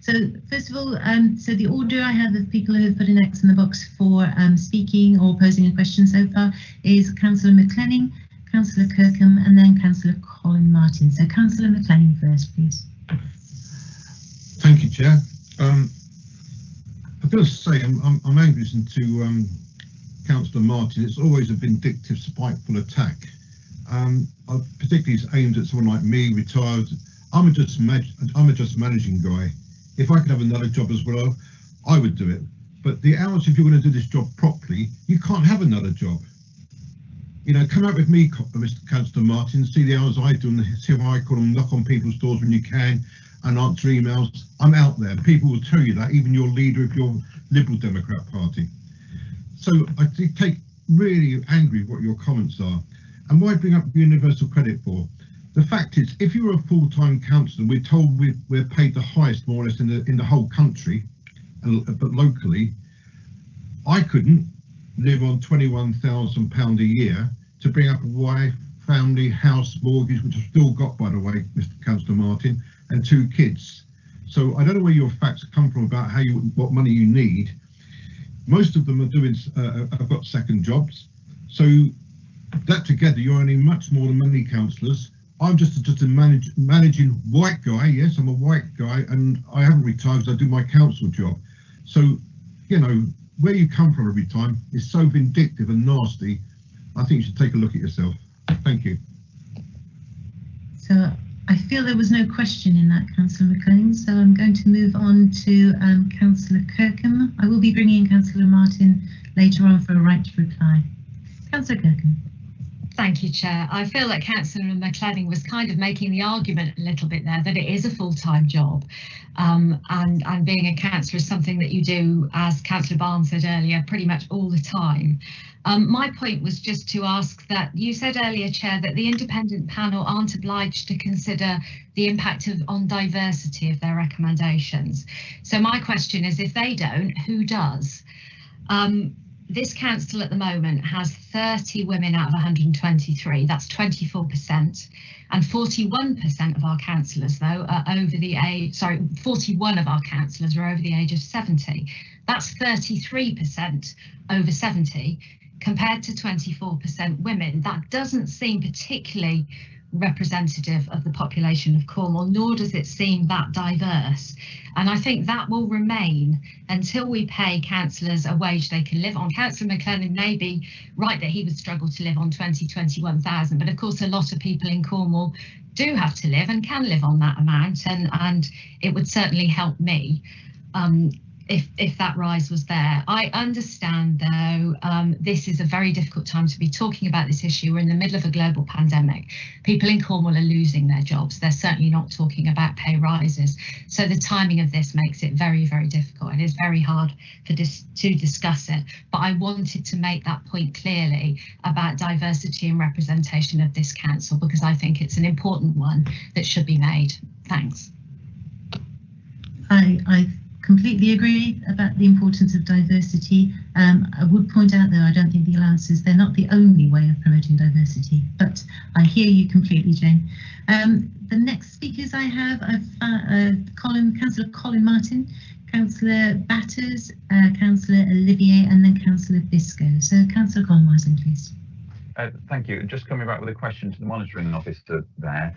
[SPEAKER 3] So first of all, so the order I have of people who have put an X in the box for speaking or posing a question so far is Councillor McClenning, Councillor Kirkham, and then Councillor Colin Martin. So Councillor McClenning first, please.
[SPEAKER 5] Thank you, Chair. I've got to say, I'm angry to Councillor Martin. It's always a vindictive, spiteful attack. Particularly it's aimed at someone like me, retired. I'm a just managing guy. If I could have another job as well, I would do it. But the hours, if you're going to do this job properly, you can't have another job. You know, come out with me, Mr. Councillor Martin, see the hours I do and see how I call them, knock on people's doors when you can, and answer emails. I'm out there. People will tell you that, even your leader of your Liberal Democrat Party. So I take really angry what your comments are. And why bring up universal credit for? The fact is, if you're a full-time councillor, we're told we're paid the highest, more or less, in the whole country, but locally, I couldn't live on £21,000 a year to bring up a wife, family, house, mortgage, which I've still got, by the way, Mr. Councillor Martin, and 2 kids. So I don't know where your facts come from about what money you need. Most of them are doing, have got second jobs. So that together, you're earning much more than many councillors. I'm just a managing white guy. Yes, I'm a white guy, and I haven't retired because I do my council job. So, you know, where you come from every time is so vindictive and nasty. I think you should take a look at yourself. Thank you.
[SPEAKER 3] So I feel there was no question in that, Councillor McLean, so I'm going to move on to Councillor Kirkham. I will be bringing in Councillor Martin later on for a right to reply. Councillor Kirkham.
[SPEAKER 21] Thank you, Chair. I feel that Councillor McLennan was kind of making the argument a little bit there that it is a full-time job, and being a councillor is something that you do, as Councillor Barnes said earlier, pretty much all the time. My point was just to ask that you said earlier, Chair, that the independent panel aren't obliged to consider the impact on diversity of their recommendations. So my question is, if they don't, who does? This council at the moment has 30 women out of 123, that's 24%, and 41% of our councillors though are over the age, 41 of our councillors are over the age of 70. That's 33% over 70 compared to 24% women. That doesn't seem particularly representative of the population of Cornwall, nor does it seem that diverse. And I think that will remain until we pay councillors a wage they can live on. Councillor McLennan may be right that he would struggle to live on 21,000, but of course a lot of people in Cornwall do have to live and can live on that amount, and it would certainly help me if that rise was there. I understand though, this is a very difficult time to be talking about this issue. We're in the middle of a global pandemic. People in Cornwall are losing their jobs. They're certainly not talking about pay rises. So the timing of this makes it very, very difficult. It is very hard to discuss it. But I wanted to make that point clearly about diversity and representation of this council, because I think it's an important one that should be made. Thanks.
[SPEAKER 3] I completely agree about the importance of diversity. I would point out though, I don't think the allowances, they're not the only way of promoting diversity, but I hear you completely, Jane. The next speakers I have, Councillor Colin Martin, Councillor Batters, Councillor Olivier, and then Councillor Biscoe. So Councillor Colin Martin, please.
[SPEAKER 14] Thank you. Just coming back with a question to the monitoring officer there.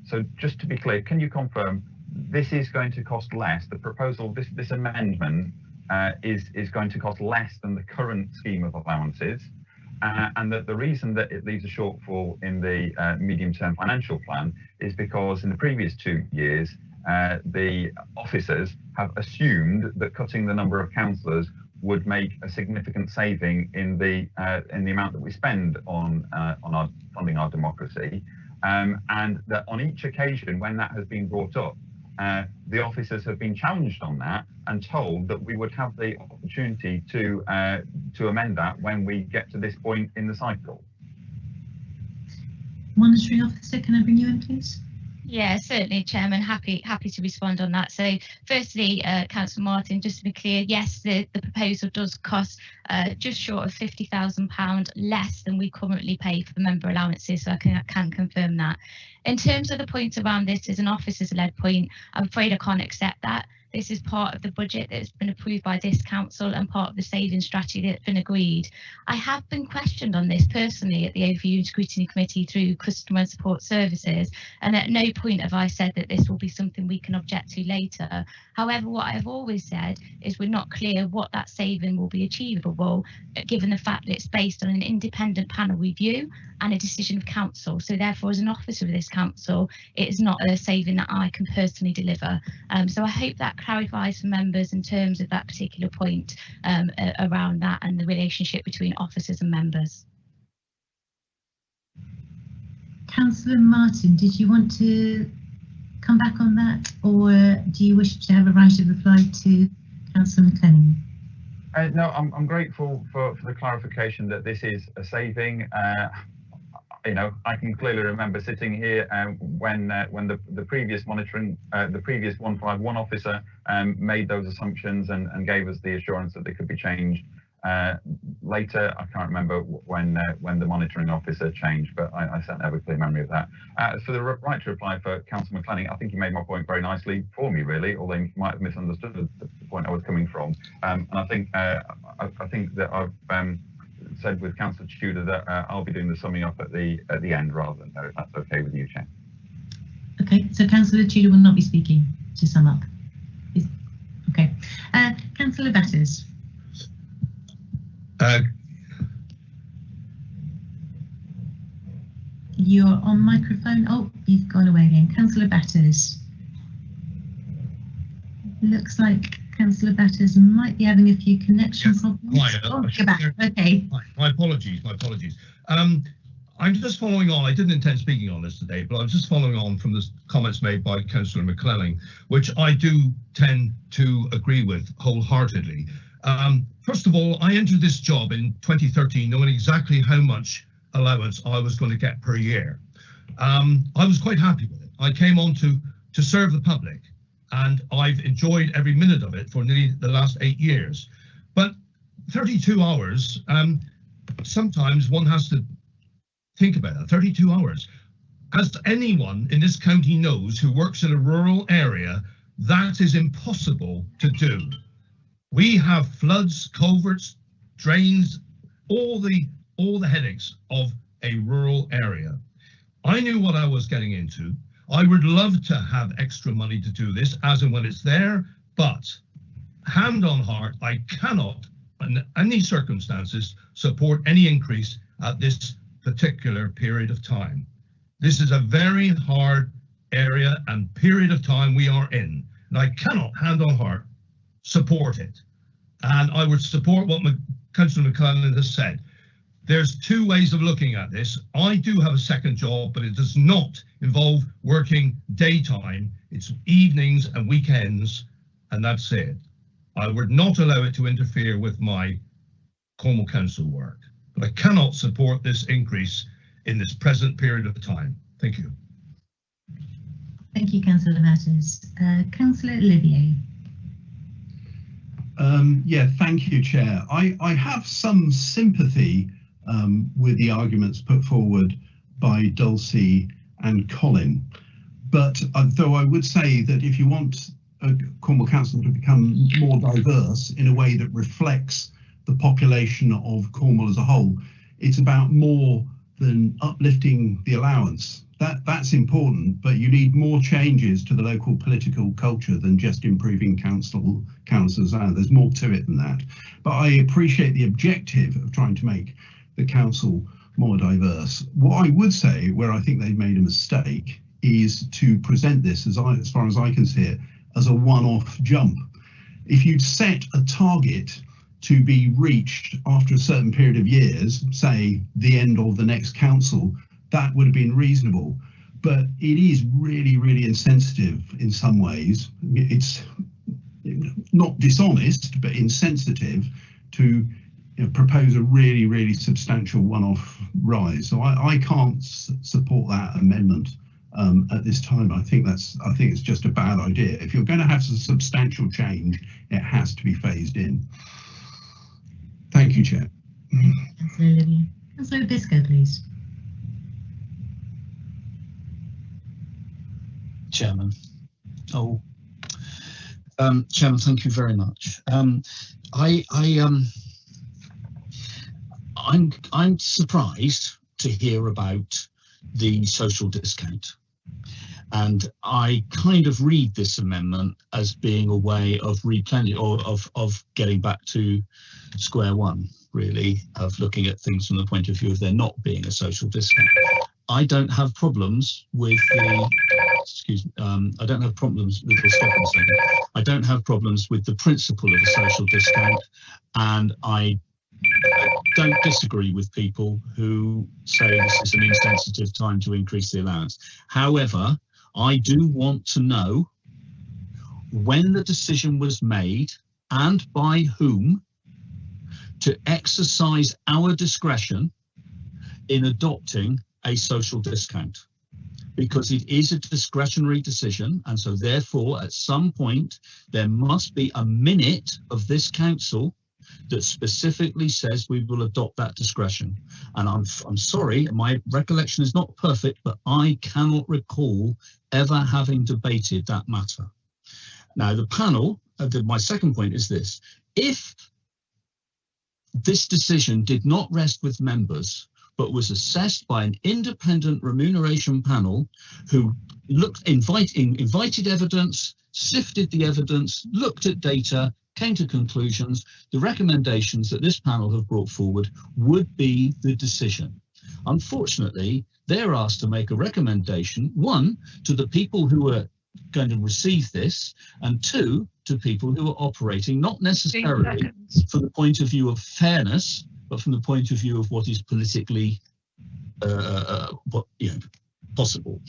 [SPEAKER 14] So just to be clear, can you confirm this is going to cost less? The proposal, this amendment is going to cost less than the current scheme of allowances, and that the reason that it leaves a shortfall in the medium-term financial plan is because in the previous 2 years the officers have assumed that cutting the number of councillors would make a significant saving in the amount that we spend on our funding our democracy, and that on each occasion when that has been brought up, the officers have been challenged on that and told that we would have the opportunity to amend that when we get to this point in the cycle.
[SPEAKER 3] Monitoring officer, can I bring you in, please?
[SPEAKER 12] Yeah, certainly, Chairman. Happy to respond on that. So, firstly, Councillor Martin, just to be clear, yes, the proposal does cost just short of £50,000 less than we currently pay for the member allowances. So I can confirm that. In terms of the point around this as an officers-led point, I'm afraid I can't accept that. This is part of the budget that's been approved by this council and part of the saving strategy that's been agreed. I have been questioned on this personally at the Overview and Scrutiny Committee through Customer and Support Services, and at no point have I said that this will be something we can object to later. However, what I've always said is we're not clear what that saving will be achievable, given the fact that it's based on an independent panel review and a decision of council. So therefore, as an officer of this council, it is not a saving that I can personally deliver. So I hope that clarifies for members in terms of that particular point around that and the relationship between officers and members.
[SPEAKER 3] Councillor Martin, did you want to come back on that, or do you wish to have a right of reply to Councillor McLennan?
[SPEAKER 14] No, I'm grateful for the clarification that this is a saving. You know, I can clearly remember sitting here when the previous monitoring, the previous 151 officer made those assumptions and gave us the assurance that they could be changed later. I can't remember when the monitoring officer changed, but I certainly have a clear memory of that. So the right to reply for Councillor McClenning, I think he made my point very nicely for me, really, although he might have misunderstood the point I was coming from. And I think that I've said with Councillor Tudor that I'll be doing the summing up at the end rather than there, if that's okay with you, Chair.
[SPEAKER 3] Okay, so Councillor Tudor will not be speaking to sum up. Okay, Councillor Batters. You're on microphone. Oh, you've gone away again. Councillor Batters. Looks like Councillor Batters might be having a few connection problems.
[SPEAKER 1] Hi,
[SPEAKER 3] you're back. Okay.
[SPEAKER 1] My apologies. I'm just following on. I didn't intend speaking on this today, but I'm just following on from the comments made by Councillor McClenning, which I do tend to agree with wholeheartedly. First of all, I entered this job in 2013 knowing exactly how much allowance I was going to get per year. I was quite happy with it. I came on to serve the public, and I've enjoyed every minute of it for nearly the last 8 years. But 32 hours, sometimes one has to think about it. 32 hours. As anyone in this county knows who works in a rural area, that is impossible to do. We have floods, culverts, drains, all the headaches of a rural area. I knew what I was getting into. I would love to have extra money to do this as and when it's there, but hand on heart, I cannot in any circumstances support any increase at this particular period of time. This is a very hard area and period of time we are in, and I cannot hand on heart support it. And I would support what Councillor McClennan has said. There's two ways of looking at this. I do have a second job, but it does not involve working daytime. It's evenings and weekends, and that's it. I would not allow it to interfere with my Cornwall Council work, but I cannot support this increase in this present period of time. Thank you.
[SPEAKER 3] Thank you, Councillor Matters. Councillor Olivier.
[SPEAKER 15] Yeah, thank you, Chair. I have some sympathy with the arguments put forward by Dulcie and Colin, but though I would say that if you want Cornwall Council to become more diverse in a way that reflects the population of Cornwall as a whole, it's about more than uplifting the allowance. That's important, but you need more changes to the local political culture than just improving councillors. There's more to it than that. But I appreciate the objective of trying to make the council more diverse. What I would say, where I think they've made a mistake, is to present this, as far as I can see it, as a one-off jump. If you'd set a target to be reached after a certain period of years, say the end of the next council, that would have been reasonable. But it is really, really insensitive in some ways. It's not dishonest, but insensitive to propose a really, really substantial one-off rise. So I can't support that amendment at this time. I think it's just a bad idea. If you're going to have some substantial change, it has to be phased in. Thank you, Chair.
[SPEAKER 3] Councillor Olivier. Councillor Biscoe, please.
[SPEAKER 17] Chairman. Chairman, thank you very much. I'm surprised to hear about the social discount, and I kind of read this amendment as being a way of replenishing or of getting back to square one, really, of looking at things from the point of view of there not being a social discount. I don't have problems with the I don't have problems with the I don't have problems with the principle of a social discount, and I don't disagree with people who say this is an insensitive time to increase the allowance. However, I do want to know when the decision was made and by whom to exercise our discretion in adopting a social discount, because it is a discretionary decision, and so therefore at some point there must be a minute of this council that specifically says we will adopt that discretion. And I'm sorry, my recollection is not perfect, but I cannot recall ever having debated that matter. Now, the panel, my second point is this: if this decision did not rest with members, but was assessed by an independent remuneration panel who invited evidence, sifted the evidence, looked at data, came to conclusions, the recommendations that this panel have brought forward would be the decision. Unfortunately, they're asked to make a recommendation, one, to the people who are going to receive this, and two, to people who are operating not necessarily from the point of view of fairness, but from the point of view of what is politically possible.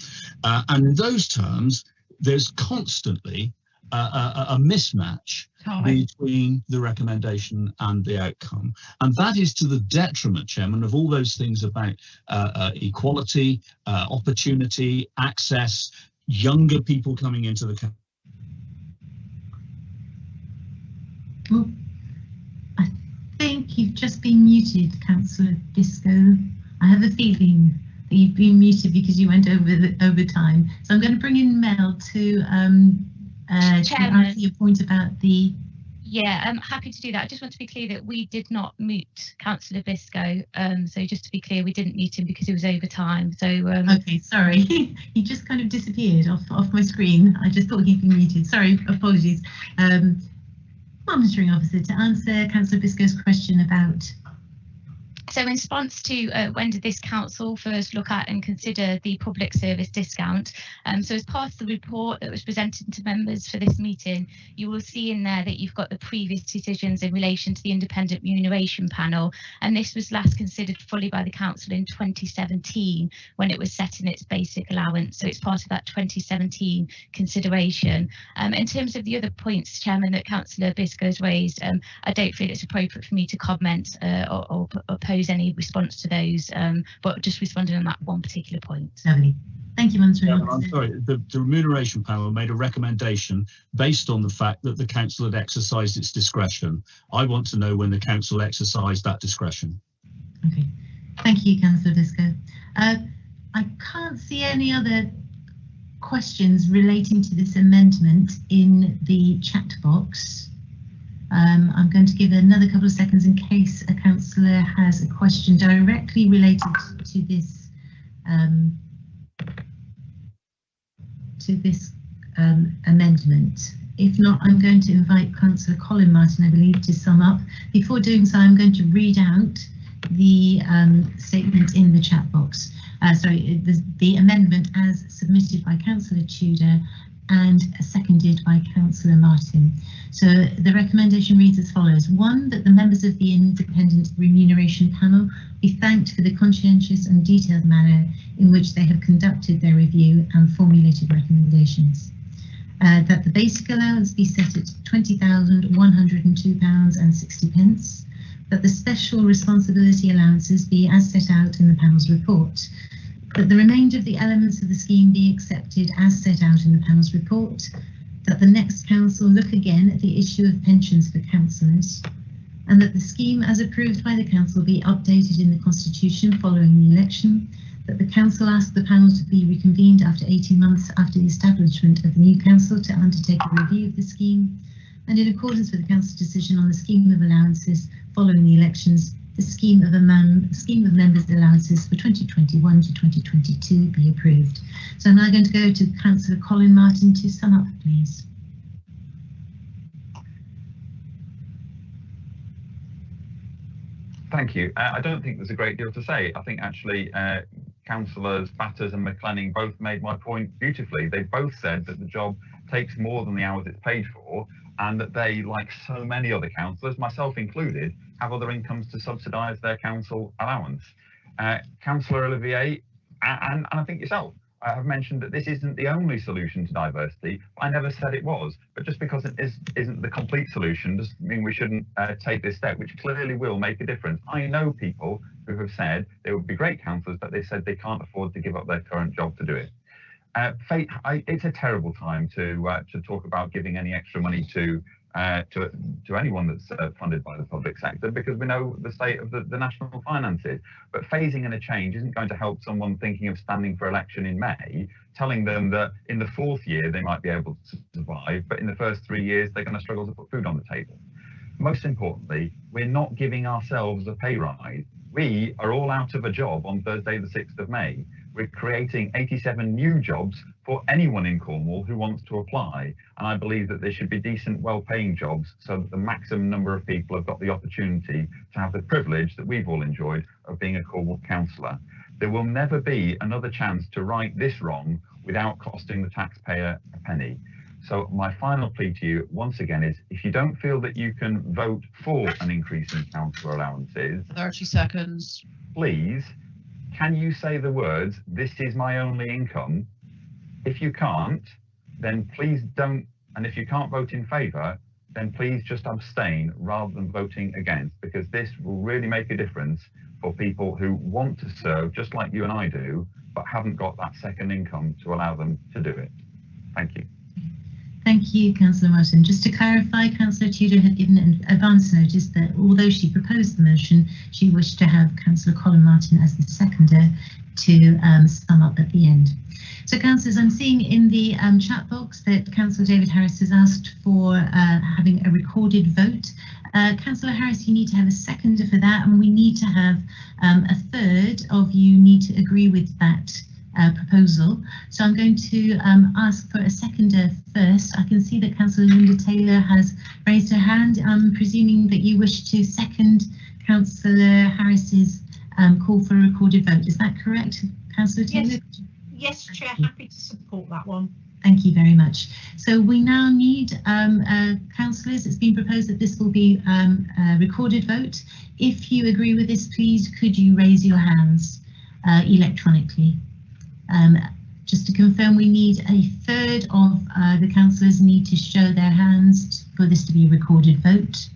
[SPEAKER 17] And in those terms, there's constantly a mismatch between the recommendation and the outcome. And that is to the detriment, Chairman, of all those things about equality, opportunity, access, younger people coming into the country.
[SPEAKER 3] Well, I think you've just been muted, Councillor Biscoe. I have a feeling that you've been muted because you went over time. So I'm going to bring in Mel to answer your point about the...
[SPEAKER 12] Yeah, I'm happy to do that. I just want to be clear that we did not mute Councillor Biscoe. So just to be clear, we didn't mute him because it was over time. So
[SPEAKER 3] okay, sorry, he just kind of disappeared off my screen. I just thought he'd been muted. Sorry, apologies. Monitoring officer to answer Councillor Biscoe's question about.
[SPEAKER 12] So in response to when did this council first look at and consider the public service discount? So as part of the report that was presented to members for this meeting, you will see in there that you've got the previous decisions in relation to the independent remuneration panel, and this was last considered fully by the council in 2017 when it was setting its basic allowance. So it's part of that 2017 consideration. In terms of the other points, Chairman, that Councillor Biscoe has raised, I don't feel it's appropriate for me to comment or oppose any response to those, but just responding on that one particular point.
[SPEAKER 3] Lovely. Thank you, Monitoring
[SPEAKER 17] Officer. I'm sorry, the remuneration panel made a recommendation based on the fact that the council had exercised its discretion. I want to know when the council exercised that discretion.
[SPEAKER 3] Okay, thank you, Councillor Biscoe. I can't see any other questions relating to this amendment in the chat box. I'm going to give another couple of seconds in case a councillor has a question directly related to this amendment. If not, I'm going to invite Councillor Colin Martin, I believe, to sum up. Before doing so, I'm going to read out the statement in the chat box. The amendment as submitted by Councillor Tudor and seconded by Councillor Martin. So the recommendation reads as follows. 1, that the members of the Independent Remuneration Panel be thanked for the conscientious and detailed manner in which they have conducted their review and formulated recommendations. That the basic allowance be set at £20,102.60. That the special responsibility allowances be as set out in the panel's report. That the remainder of the elements of the scheme be accepted as set out in the panel's report. That the next council look again at the issue of pensions for councillors. And that the scheme as approved by the council be updated in the constitution following the election. That the council ask the panel to be reconvened after 18 months after the establishment of the new council to undertake a review of the scheme. And in accordance with the council's decision on the scheme of allowances following the elections, the scheme of members' allowances for 2021 to 2022 be approved. So I'm now going to go to Councillor Colin Martin to sum up, please.
[SPEAKER 14] Thank you. I don't think there's a great deal to say. I think actually Councillors Batters and McClenning both made my point beautifully. They both said that the job takes more than the hours it's paid for, and that they, like so many other councillors, myself included, have other incomes to subsidise their council allowance. Councillor Olivier, and I think yourself, have mentioned that this isn't the only solution to diversity. I never said it was, but just because it isn't the complete solution doesn't mean we shouldn't take this step, which clearly will make a difference. I know people who have said they would be great councillors, but they said they can't afford to give up their current job to do it. It's a terrible time to talk about giving any extra money to to anyone that's funded by the public sector, because we know the state of the national finances. But phasing in a change isn't going to help someone thinking of standing for election in May, telling them that in the 4th year they might be able to survive, but in the first 3 years they're going to struggle to put food on the table. Most importantly, we're not giving ourselves a pay rise. We are all out of a job on Thursday the 6th of May. We're creating 87 new jobs for anyone in Cornwall who wants to apply. And I believe that there should be decent, well-paying jobs so that the maximum number of people have got the opportunity to have the privilege that we've all enjoyed of being a Cornwall councillor. There will never be another chance to right this wrong without costing the taxpayer a penny. So my final plea to you once again is, if you don't feel that you can vote for an increase in councillor allowances,
[SPEAKER 20] 30 seconds.
[SPEAKER 14] Please, can you say the words, "This is my only income"? If you can't, then please don't, and if you can't vote in favour, then please just abstain rather than voting against, because this will really make a difference for people who want to serve just like you and I do, but haven't got that second income to allow them to do it. Thank you.
[SPEAKER 3] Thank you, Councillor Martin. Just to clarify, Councillor Tudor had given an advance notice that although she proposed the motion, she wished to have Councillor Colin Martin as the seconder to sum up at the end. So, councillors, I'm seeing in the chat box that Councillor David Harris has asked for having a recorded vote. Councillor Harris, you need to have a seconder for that, and we need to have a third of you need to agree with that proposal. So I'm going to ask for a seconder first. I can see that Councillor Linda Taylor has raised her hand. I'm presuming that you wish to second Councillor Harris's call for a recorded vote. Is that correct, Councillor Taylor?
[SPEAKER 2] Yes, Chair, happy to support that one.
[SPEAKER 3] Thank you very much. So we now need councillors. It's been proposed that this will be a recorded vote. If you agree with this, please could you raise your hands electronically? Just to confirm, we need a third of the councillors need to show their hands for this to be a recorded vote.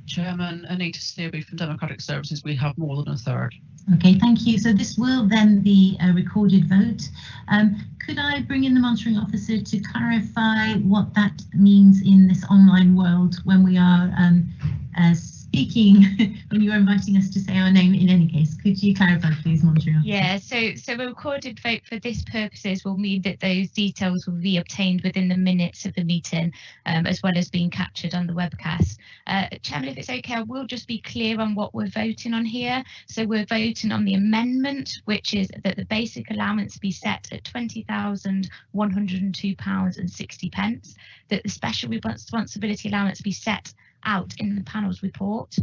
[SPEAKER 20] Chairman Anita Steerby from Democratic Services, we have more than a third.
[SPEAKER 3] Okay, thank you. So this will then be a recorded vote. Could I bring in the monitoring officer to clarify what that means in this online world when we are speaking, when you are inviting us to say our name in any case? Could you clarify, please, monitoring officer?
[SPEAKER 12] Yeah, so a recorded vote for this purposes will mean that those details will be obtained within the minutes of the meeting, as well as being captured on the webcast. Chairman, if it's okay, I will just be clear on what we're voting on here. So we're voting on the amendment, which is that the basic allowance be set at £20,102.60, that the special responsibility allowance be set out in the panel's report,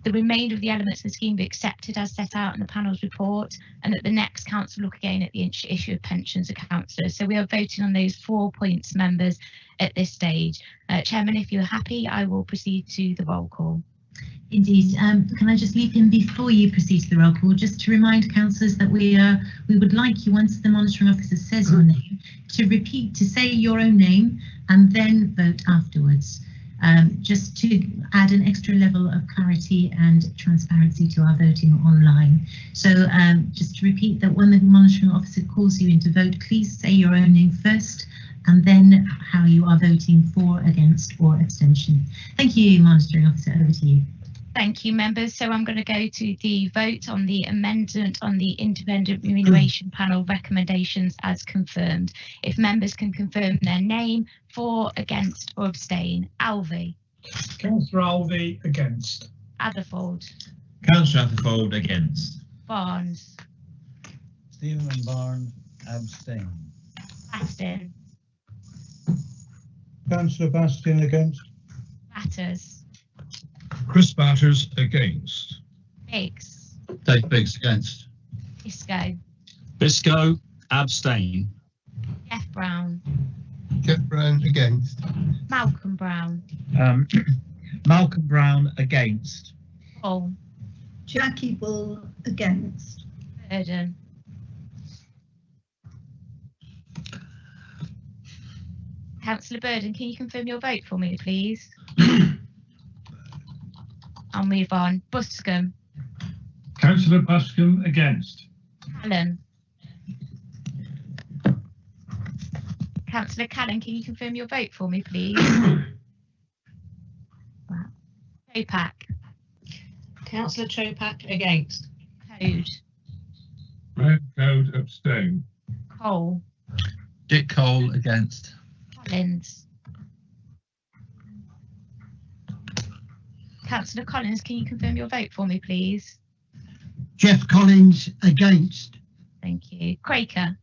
[SPEAKER 12] the remainder of the elements of the scheme be accepted as set out in the panel's report, and that the next council look again at the issue of pensions of councillors. So we are voting on those 4 points, members, at this stage. Chairman, if you're happy, I will proceed to the roll call.
[SPEAKER 3] Indeed. Can I just leave in before you proceed to the roll call, just to remind councillors that we would like you, once the monitoring officer says your name, to say your own name and then vote afterwards. Just to add an extra level of clarity and transparency to our voting online. So just to repeat that when the monitoring officer calls you in to vote, please say your own name first and then how you are voting for, against or abstention. Thank you, monitoring officer, over to you.
[SPEAKER 12] Thank you, members. So I'm going to go to the vote on the amendment on the independent remuneration panel recommendations as confirmed. If members can confirm their name, for, against or abstain. Alvey.
[SPEAKER 4] Councillor Alvey, against.
[SPEAKER 12] Atherfold.
[SPEAKER 22] Councillor Atherfold, against.
[SPEAKER 12] Barnes.
[SPEAKER 19] Stephen and Barnes, abstain.
[SPEAKER 12] Bastin.
[SPEAKER 10] Councillor Bastin, against.
[SPEAKER 12] Batters.
[SPEAKER 1] Chris Batters, against.
[SPEAKER 12] Biggs.
[SPEAKER 22] Dave Biggs, against.
[SPEAKER 12] Biscoe.
[SPEAKER 17] Biscoe, abstain.
[SPEAKER 12] Jeff Brown.
[SPEAKER 7] Jeff Brown, against.
[SPEAKER 12] Malcolm Brown.
[SPEAKER 19] Malcolm Brown, against.
[SPEAKER 12] Paul.
[SPEAKER 6] Jackie Bull, against.
[SPEAKER 12] Burden. Councillor Burden, can you confirm your vote for me, please? I'll move on. Buscombe.
[SPEAKER 4] Councillor Buscombe, against.
[SPEAKER 12] Callan. Councillor Callan, can you confirm your vote for me, please? Chopak.
[SPEAKER 20] Councillor Chopak against.
[SPEAKER 12] Code.
[SPEAKER 4] Red Code abstain.
[SPEAKER 12] Cole.
[SPEAKER 22] Dick Cole against.
[SPEAKER 12] Collins. Councillor Collins, can you confirm your vote for me, please?
[SPEAKER 8] Jeff Collins against.
[SPEAKER 12] Thank you. Quaker.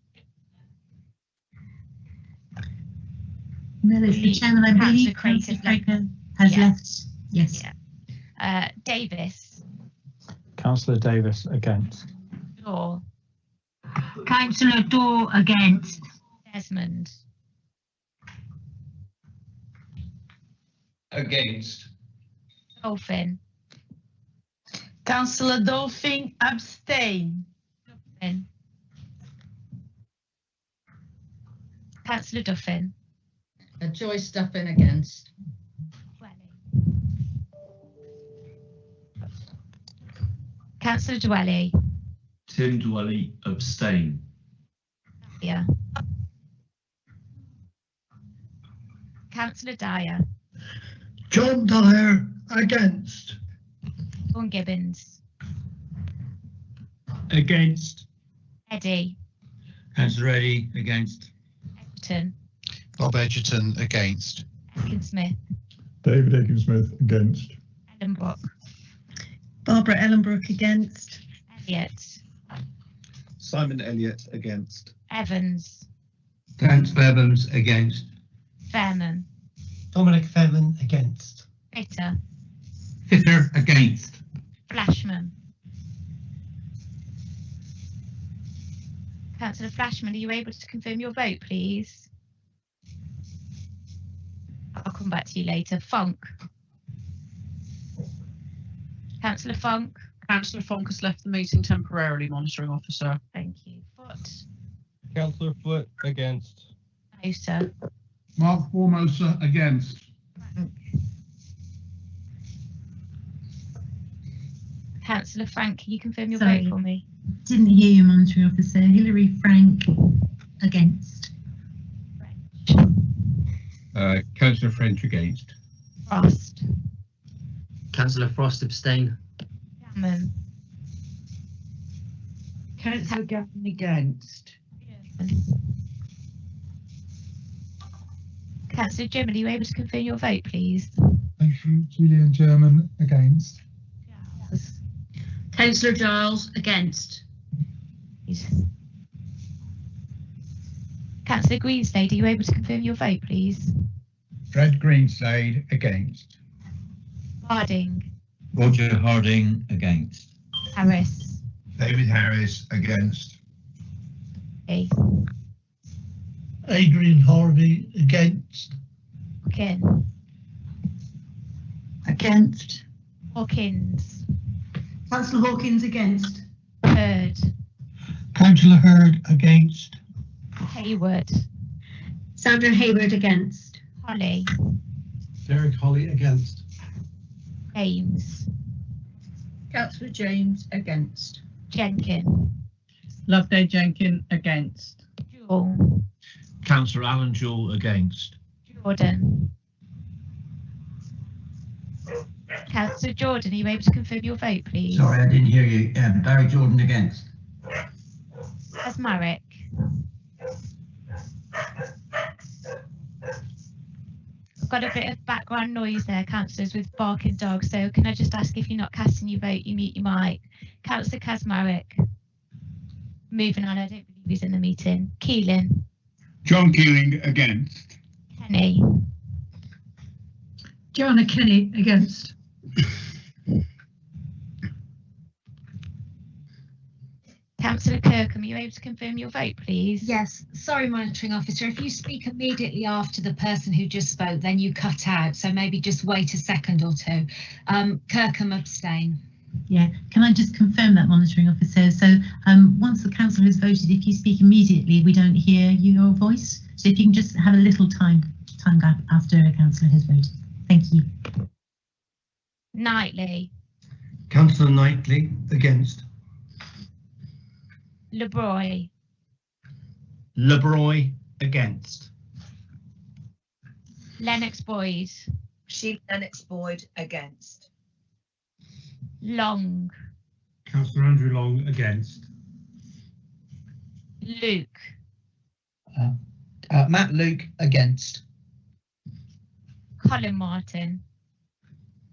[SPEAKER 3] No, it's the chairman, I believe.
[SPEAKER 12] Councillor
[SPEAKER 3] Craker has left. Yes.
[SPEAKER 12] Yeah. Davis.
[SPEAKER 9] Councillor Davis against.
[SPEAKER 12] Law.
[SPEAKER 8] Councillor Dorr against.
[SPEAKER 12] Desmond.
[SPEAKER 22] Against.
[SPEAKER 12] Dolphin.
[SPEAKER 23] Councillor Dolphin abstain.
[SPEAKER 12] Duffin. Councillor Duffin.
[SPEAKER 20] Joyce Duffin against.
[SPEAKER 12] Councillor Dwelly.
[SPEAKER 22] Tim Dwelly abstain.
[SPEAKER 12] Yeah. Councillor Dyer.
[SPEAKER 8] John Dyer against.
[SPEAKER 12] Vaughan Gibbons.
[SPEAKER 22] Against.
[SPEAKER 12] Eddie.
[SPEAKER 22] Councillor Eddy against.
[SPEAKER 12] Edgerton.
[SPEAKER 7] Bob Edgerton against.
[SPEAKER 12] Aiken Smith.
[SPEAKER 10] David Aiken-Smith against.
[SPEAKER 12] Ellenbrook.
[SPEAKER 6] Barbara Ellenbrook against.
[SPEAKER 12] Elliott.
[SPEAKER 24] Simon Elliott against.
[SPEAKER 12] Evans.
[SPEAKER 8] Councillor Evans against.
[SPEAKER 12] Fairman.
[SPEAKER 8] Dominic Fairman against.
[SPEAKER 12] Fitter.
[SPEAKER 8] Fitter against.
[SPEAKER 12] Flashman. Councillor Flashman, are you able to confirm your vote, please? I'll come back to you later. Funk. Councillor Funk.
[SPEAKER 20] Councillor Funk has left the meeting temporarily, monitoring officer.
[SPEAKER 12] Thank you. Foot.
[SPEAKER 25] Councillor Foot against.
[SPEAKER 12] Moser.
[SPEAKER 15] Mark Formosa against.
[SPEAKER 12] Councillor Frank, can you confirm your
[SPEAKER 3] Sorry.
[SPEAKER 12] vote for me?
[SPEAKER 3] Didn't hear you, monitoring officer. Hilary Frank against.
[SPEAKER 25] Councillor French against.
[SPEAKER 12] Frost.
[SPEAKER 16] Councillor Frost abstain.
[SPEAKER 12] Gammon.
[SPEAKER 20] Councillor Gammon against.
[SPEAKER 12] Councillor German, are you able to confirm your vote, please?
[SPEAKER 10] Thank you. Julian German against.
[SPEAKER 20] Councillor Giles against.
[SPEAKER 12] Councillor Greenslade, are you able to confirm your vote, please?
[SPEAKER 24] Fred Greenslade against.
[SPEAKER 12] Harding.
[SPEAKER 22] Roger Harding against.
[SPEAKER 12] Harris.
[SPEAKER 18] David Harris against.
[SPEAKER 12] A.
[SPEAKER 8] Adrian Harvey against.
[SPEAKER 12] Hawkin.
[SPEAKER 3] Against.
[SPEAKER 12] Hawkins.
[SPEAKER 3] Councillor Hawkins against.
[SPEAKER 12] Hurd.
[SPEAKER 8] Councillor Hurd against.
[SPEAKER 12] Hayward.
[SPEAKER 3] Sandra Hayward against.
[SPEAKER 12] Holly.
[SPEAKER 24] Derek Holly against.
[SPEAKER 12] James.
[SPEAKER 20] Councillor James against.
[SPEAKER 12] Jenkin.
[SPEAKER 23] Loveday Jenkin against.
[SPEAKER 12] Jewell.
[SPEAKER 22] Councillor Alan Jewell against.
[SPEAKER 12] Jordan. Councillor Jordan, are you able to confirm your vote, please?
[SPEAKER 8] Sorry, I didn't hear you. Barry Jordan against.
[SPEAKER 12] Asmaric. I've got a bit of background noise there, councillors, with barking dogs, so can I just ask if you're not casting your vote, you mute your mic. Councillor Kasmarek. Moving on, I don't believe he's in the meeting. Keeling.
[SPEAKER 15] John Keeling against.
[SPEAKER 12] Kenny.
[SPEAKER 23] Joanna Kenny against.
[SPEAKER 12] Councillor Kirkham, are you able to confirm your vote, please?
[SPEAKER 21] Yes, sorry, monitoring officer. If you speak immediately after the person who just spoke, then you cut out. So maybe just wait a second or two. Kirkham abstain.
[SPEAKER 3] Yeah, can I just confirm that, monitoring officer? So once the councillor has voted, if you speak immediately, we don't hear your voice. So if you can just have a little time gap after a councillor has voted. Thank you.
[SPEAKER 12] Knightley.
[SPEAKER 8] Councillor Knightley against.
[SPEAKER 12] LeBroy.
[SPEAKER 24] LeBroy against.
[SPEAKER 12] Lennox Boyd.
[SPEAKER 20] Sheila Lennox Boyd against.
[SPEAKER 12] Long.
[SPEAKER 24] Councillor Andrew Long against.
[SPEAKER 12] Luke.
[SPEAKER 8] Matt Luke against.
[SPEAKER 12] Colin Martin.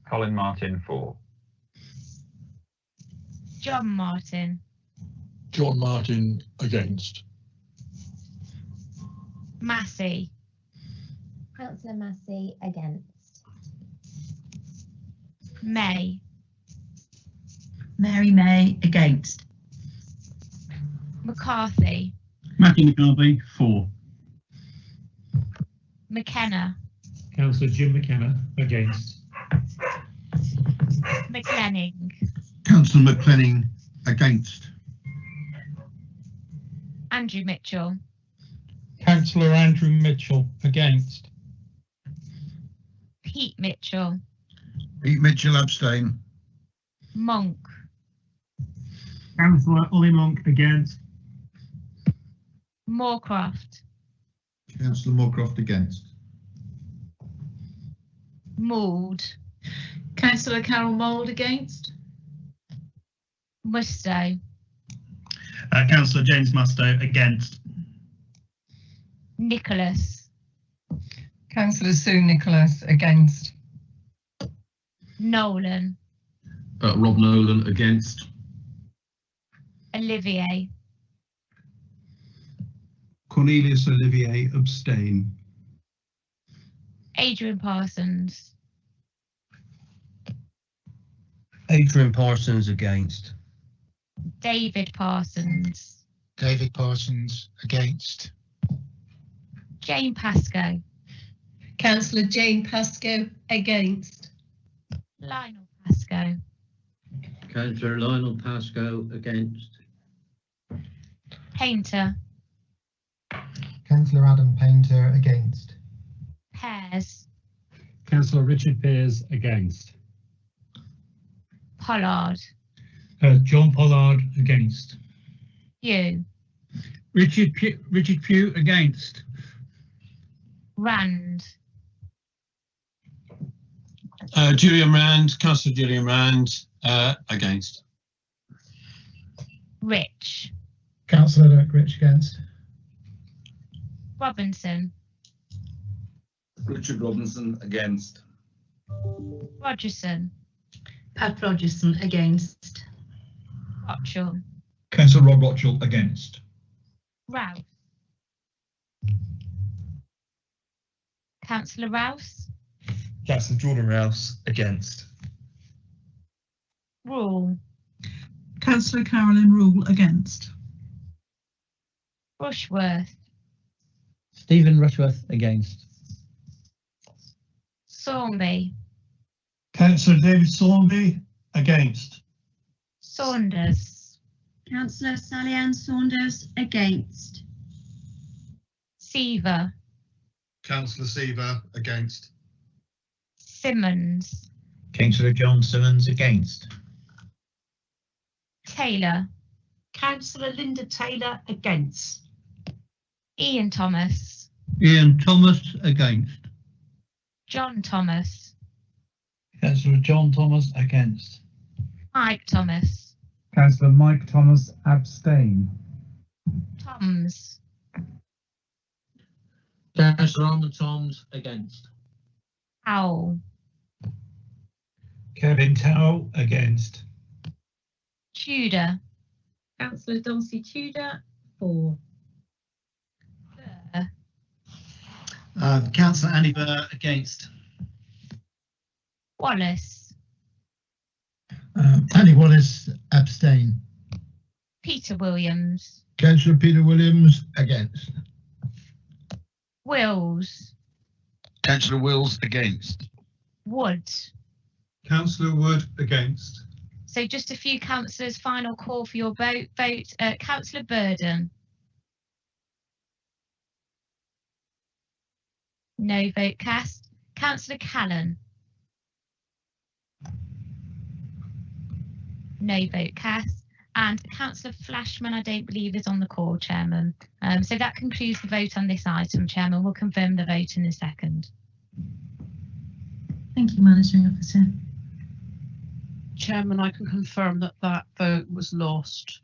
[SPEAKER 2] Colin Martin for.
[SPEAKER 12] John Martin.
[SPEAKER 5] John Martin against.
[SPEAKER 12] Massey.
[SPEAKER 11] Councillor Massey against.
[SPEAKER 12] May.
[SPEAKER 3] Mary May against.
[SPEAKER 12] McCarthy.
[SPEAKER 13] Matthew McCarthy for.
[SPEAKER 12] McKenna.
[SPEAKER 24] Councillor Jim McKenna against.
[SPEAKER 12] McLenning.
[SPEAKER 18] Councillor McLenning against.
[SPEAKER 12] Andrew Mitchell.
[SPEAKER 14] Councillor Andrew Mitchell against.
[SPEAKER 12] Pete Mitchell.
[SPEAKER 18] Pete Mitchell abstain.
[SPEAKER 12] Monk.
[SPEAKER 24] Councillor Ollie Monk against.
[SPEAKER 12] Moorcroft.
[SPEAKER 18] Councillor Moorcroft against.
[SPEAKER 12] Mould.
[SPEAKER 23] Councillor Carol Mould against.
[SPEAKER 12] Musto.
[SPEAKER 13] Councillor James Musto against.
[SPEAKER 12] Nicholas.
[SPEAKER 26] Councillor Sue Nicholas against.
[SPEAKER 12] Nolan.
[SPEAKER 27] Rob Nolan against.
[SPEAKER 12] Olivier.
[SPEAKER 15] Cornelius Olivier abstain.
[SPEAKER 12] Adrian Parsons.
[SPEAKER 8] Adrian Parsons against.
[SPEAKER 12] David Parsons.
[SPEAKER 7] David Parsons against.
[SPEAKER 12] Jane Pascoe.
[SPEAKER 26] Councillor Jane Pascoe against.
[SPEAKER 12] Lionel Pascoe.
[SPEAKER 28] Councillor Lionel Pascoe against.
[SPEAKER 12] Painter.
[SPEAKER 29] Councillor Adam Painter against.
[SPEAKER 12] Pears.
[SPEAKER 24] Councillor Richard Pears against.
[SPEAKER 12] Pollard.
[SPEAKER 24] John Pollard against.
[SPEAKER 12] Pugh.
[SPEAKER 24] Richard Pugh against.
[SPEAKER 12] Rand.
[SPEAKER 27] Julian Rand, Councillor Julian Rand against.
[SPEAKER 12] Rich.
[SPEAKER 29] Councillor Derek Rich against.
[SPEAKER 12] Robinson.
[SPEAKER 27] Richard Robinson against.
[SPEAKER 12] Rogerson.
[SPEAKER 26] Pat Rogerson against.
[SPEAKER 12] Rotchell.
[SPEAKER 1] Councillor Rob Rotchell against.
[SPEAKER 12] Rouse. Councillor Rouse.
[SPEAKER 22] Councillor Jordan Rouse against.
[SPEAKER 12] Rule.
[SPEAKER 23] Councillor Carolyn Rule against.
[SPEAKER 12] Rushworth.
[SPEAKER 22] Stephen Rushworth against.
[SPEAKER 12] Sawnby.
[SPEAKER 24] Councillor David Sawnby against.
[SPEAKER 12] Saunders.
[SPEAKER 11] Councillor Sally Ann Saunders against.
[SPEAKER 12] Seaver.
[SPEAKER 18] Councillor Seaver against.
[SPEAKER 12] Simmons.
[SPEAKER 22] Councillor John Simmons against.
[SPEAKER 12] Taylor.
[SPEAKER 26] Councillor Linda Taylor against.
[SPEAKER 12] Ian Thomas.
[SPEAKER 24] Ian Thomas against.
[SPEAKER 12] John Thomas.
[SPEAKER 13] Councillor John Thomas against.
[SPEAKER 12] Mike Thomas.
[SPEAKER 10] Councillor Mike Thomas abstain.
[SPEAKER 12] Toms.
[SPEAKER 28] Councillor Armand Toms against.
[SPEAKER 12] Howell.
[SPEAKER 24] Kevin Towell against.
[SPEAKER 12] Tudor.
[SPEAKER 26] Councillor Dulcie Tudor for.
[SPEAKER 19] Councillor Annie Burr against.
[SPEAKER 12] Wallace.
[SPEAKER 29] Annie Wallace abstain.
[SPEAKER 12] Peter Williams.
[SPEAKER 18] Councillor Peter Williams against.
[SPEAKER 12] Wills.
[SPEAKER 18] Councillor Wills against.
[SPEAKER 12] Wood.
[SPEAKER 24] Councillor Wood against.
[SPEAKER 12] So just a few councillors, final call for your vote. Councillor Burden. No vote cast. Councillor Callan. No vote cast. And Councillor Flashman, I don't believe, is on the call, Chairman. So that concludes the vote on this item, Chairman. We'll confirm the vote in a second.
[SPEAKER 3] Thank you, Monitoring Officer.
[SPEAKER 2] Chairman, I can confirm that that vote was lost.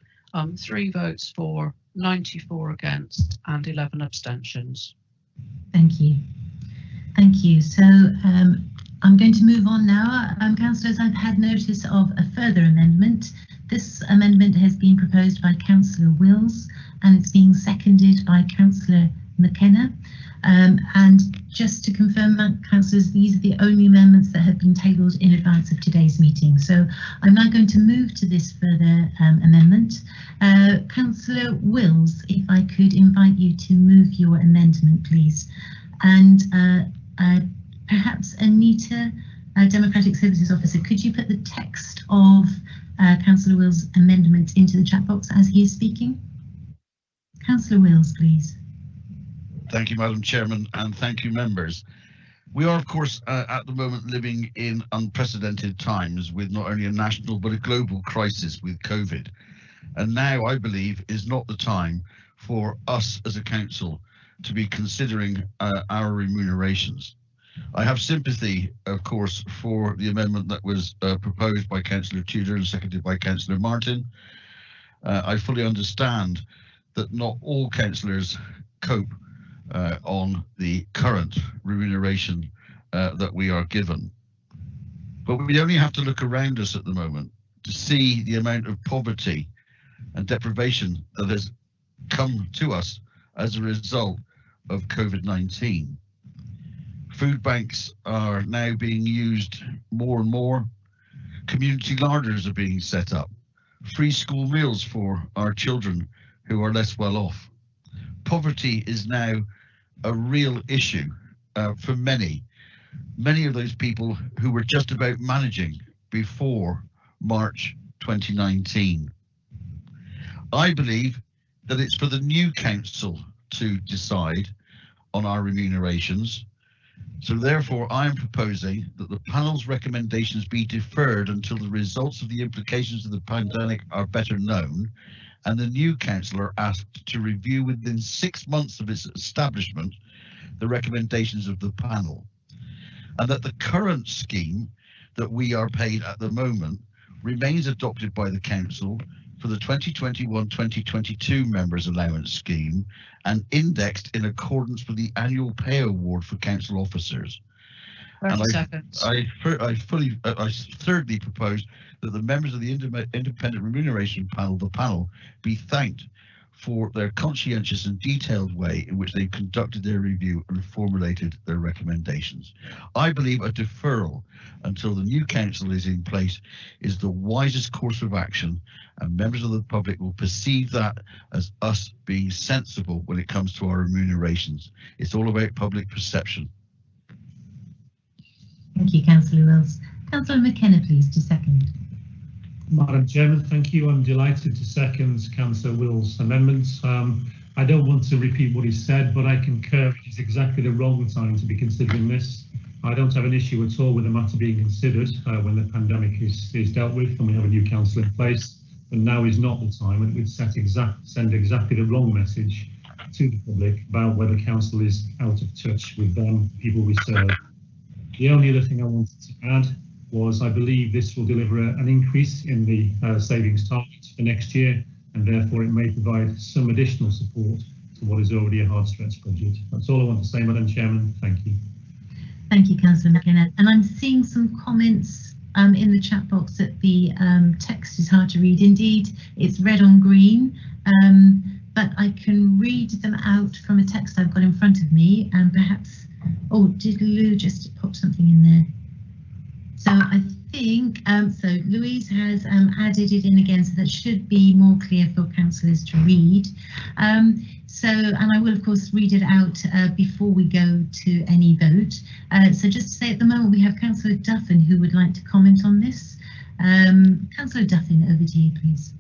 [SPEAKER 2] 3 votes for, 94 against, and 11 abstentions.
[SPEAKER 3] Thank you. Thank you. So I'm going to move on now. Councillors, I've had notice of a further amendment. This amendment has been proposed by Councillor Wills and it's being seconded by Councillor McKenna. And just to confirm, councillors, these are the only amendments that have been tabled in advance of today's meeting. So I'm now going to move to this further amendment. Councillor Wills, if I could invite you to move your amendment, please. And perhaps Anita, Democratic Services Officer, could you put the text of Councillor Wills' amendment into the chat box as he is speaking? Councillor Wills, please.
[SPEAKER 18] Thank you, Madam Chairman, and thank you, members. We are, of course, at the moment living in unprecedented times with not only a national but a global crisis with COVID. And now, I believe, is not the time for us as a council to be considering our remunerations. I have sympathy, of course, for the amendment that was proposed by Councillor Tudor and seconded by Councillor Martin. I fully understand that not all councillors cope on the current remuneration that we are given. But we only have to look around us at the moment to see the amount of poverty and deprivation that has come to us as a result of COVID-19. Food banks are now being used more and more. Community larders are being set up. Free school meals for our children who are less well off. Poverty is now a real issue for many of those people who were just about managing before March 2019. I believe that it's for the new council to decide on our remunerations. So therefore, I am proposing that the panel's recommendations be deferred until the results of the implications of the pandemic are better known, and the new council are asked to review within 6 months of its establishment the recommendations of the panel, and that the current scheme that we are paid at the moment remains adopted by the council for the 2021-2022 members allowance scheme and indexed in accordance with the annual pay award for council officers.
[SPEAKER 2] 30
[SPEAKER 18] and
[SPEAKER 2] seconds.
[SPEAKER 18] I thirdly propose that the members of the independent remuneration panel, the panel, be thanked for their conscientious and detailed way in which they conducted their review and formulated their recommendations. I believe a deferral until the new council is in place is the wisest course of action, and members of the public will perceive that as us being sensible when it comes to our remunerations. It's all about public perception.
[SPEAKER 3] Thank you, Councillor Wills. Councillor McKenna, please, to second.
[SPEAKER 4] Madam Chairman, thank you. I'm delighted to second Councillor Wills' amendments. I don't want to repeat what he said, but I concur it is exactly the wrong time to be considering this. I don't have an issue at all with the matter being considered when the pandemic is dealt with and we have a new council in place. But now is not the time, and it would send exactly the wrong message to the public about whether council is out of touch with them, people we serve. The only other thing I wanted to add was I believe this will deliver an increase in the savings target for next year, and therefore it may provide some additional support to what is already a hard stretch budget. That's all I want to say, Madam Chairman. Thank you.
[SPEAKER 3] Thank you, Councillor McKenna. And I'm seeing some comments in the chat box that the text is hard to read. Indeed, it's red on green, but I can read them out from a text I've got in front of me, and perhaps, oh, did Lou just pop something in there? So I think, so Louise has added it in again, so that should be more clear for councillors to read. And I will of course read it out before we go to any vote. So just to say, at the moment we have Councillor Duffin who would like to comment on this. Councillor Duffin, over to you, please.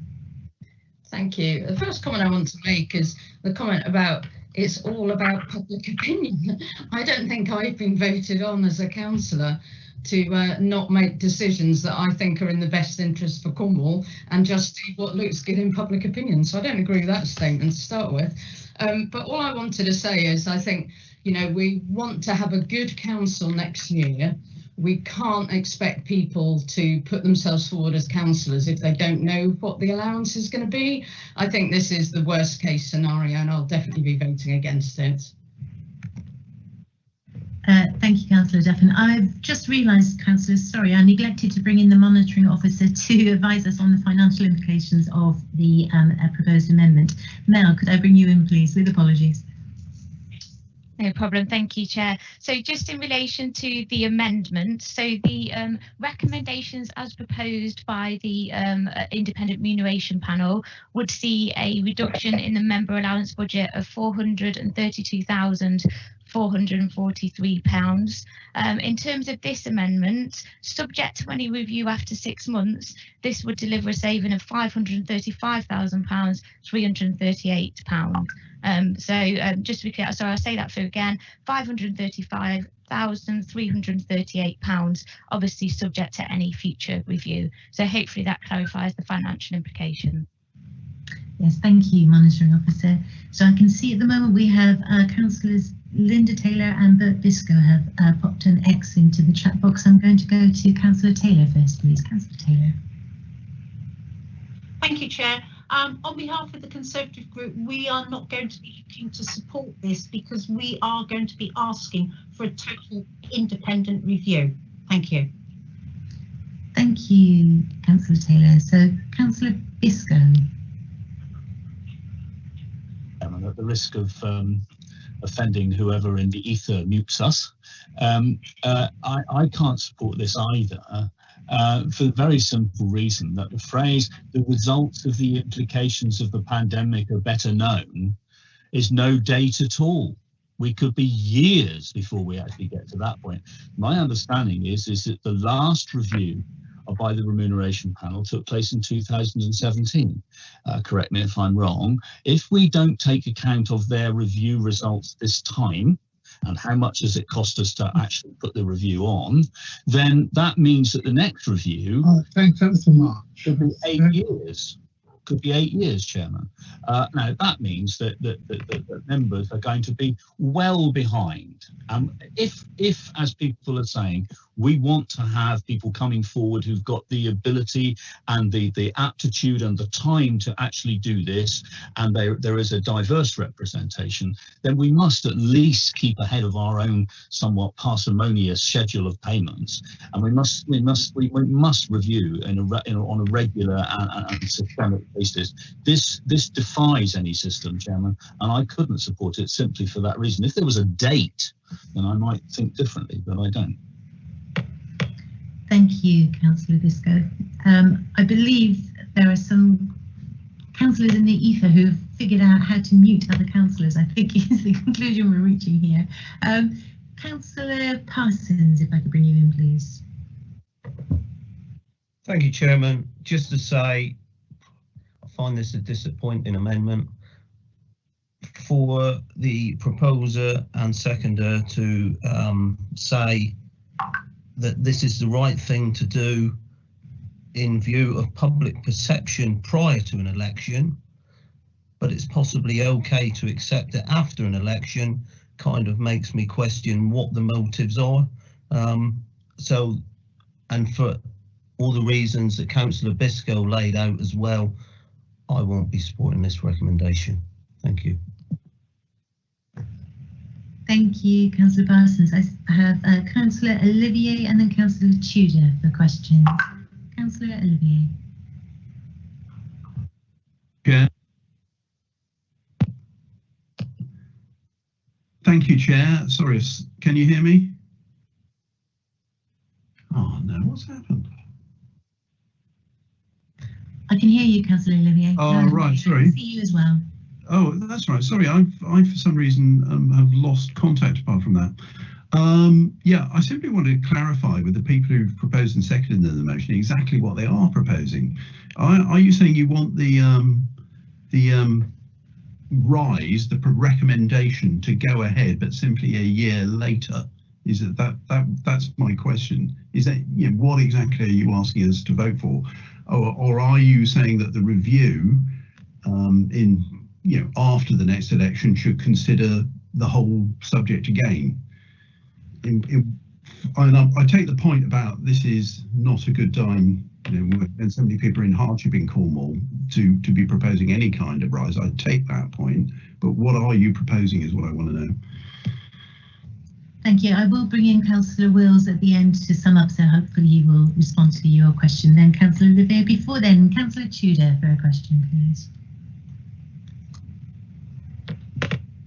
[SPEAKER 6] Thank you. The first comment I want to make is the comment about it's all about public opinion. I don't think I've been voted on as a councillor to not make decisions that I think are in the best interest for Cornwall and just do what looks good in public opinion. So I don't agree with that statement to start with. But all I wanted to say is I think, you know, we want to have a good council next year. we can't expect people to put themselves forward as councillors if they don't know what the allowance is going to be. I think this is the worst case scenario, and I'll definitely be voting against it.
[SPEAKER 3] Thank you, Councillor Duffin. I've just realised, councillors, sorry, I neglected to bring in the monitoring officer to advise us on the financial implications of the proposed amendment. Mel, could I bring you in, please, with apologies?
[SPEAKER 12] No problem. Thank you, Chair. So just in relation to the amendment, so the recommendations as proposed by the independent remuneration panel would see a reduction in the member allowance budget of £432,443. In terms of this amendment, subject to any review after 6 months, this would deliver a saving of £535,338. Just to be clear, sorry, I'll say that through again, £535,338, obviously subject to any future review. So hopefully that clarifies the financial implication.
[SPEAKER 3] Yes, thank you, Monitoring Officer. So I can see at the moment we have Councillors Linda Taylor and Bert Biscoe have popped an X into the chat box. I'm going to go to Councillor Taylor first, please. Councillor Taylor.
[SPEAKER 26] Thank you, Chair. On behalf of the Conservative Group, we are not going to be looking to support this because we are going to be asking for a total independent review. Thank you.
[SPEAKER 3] Thank you, Councillor Taylor. So, Councillor Biscoe.
[SPEAKER 5] At the risk of offending whoever in the ether mutes us, I can't support this either. For the very simple reason that the phrase, the results of the implications of the pandemic are better known, is no date at all. We could be years before we actually get to that point. My understanding is that the last review by the remuneration panel took place in 2017. Correct me if I'm wrong. If we don't take account of their review results this time, and how much does it cost us to actually put the review on, then that means that the next review
[SPEAKER 29] Thanks so much.
[SPEAKER 5] could be 8 years. Could be 8 years, Chairman. Now that means that members are going to be well behind. If, as people are saying, we want to have people coming forward who've got the ability and the aptitude and the time to actually do this, and there is a diverse representation, then we must at least keep ahead of our own somewhat parsimonious schedule of payments, and we must review on a regular and systemic basis. This defies any system, Chairman, and I couldn't support it simply for that reason. If there was a date, then I might think differently, but I don't.
[SPEAKER 3] Thank you, Councillor Biscoe. I believe there are some councillors in the ether who have figured out how to mute other councillors, I think is the conclusion we're reaching here. Councillor Parsons, if I could bring you in, please.
[SPEAKER 8] Thank you, Chairman. Just to say, I find this a disappointing amendment. For the proposer and seconder to say that this is the right thing to do in view of public perception prior to an election, but it's possibly okay to accept it after an election, kind of makes me question what the motives are. And for all the reasons that Councillor Biscoe laid out as well, I won't be supporting this recommendation. Thank you.
[SPEAKER 3] Thank you, Councillor Parsons. I have Councillor Olivier and then Councillor Tudor for questions. Councillor Olivier.
[SPEAKER 24] Chair. Thank you, Chair. Sorry, can you hear me? Oh no, what's happened?
[SPEAKER 3] I can hear you, Councillor Olivier.
[SPEAKER 24] Oh, right, sorry.
[SPEAKER 3] I can see you as well.
[SPEAKER 24] Oh, that's right. Sorry, I for some reason have lost contact apart from that. Yeah, I simply want to clarify with the people who've proposed and seconded the motion exactly what they are proposing. Are you saying you want the recommendation to go ahead, but simply a year later? Is it that's my question? Is that, you know, what exactly are you asking us to vote for, or are you saying that the review after the next election should consider the whole subject again? In I take the point about this is not a good time, when so many people are in hardship in Cornwall to be proposing any kind of rise. I take that point, but what are you proposing is what I want to know.
[SPEAKER 3] Thank you. I will bring in Councillor Wills at the end to sum up, so hopefully he will respond to your question. Then Councillor Olivier. Before then, Councillor Tudor for a question, please.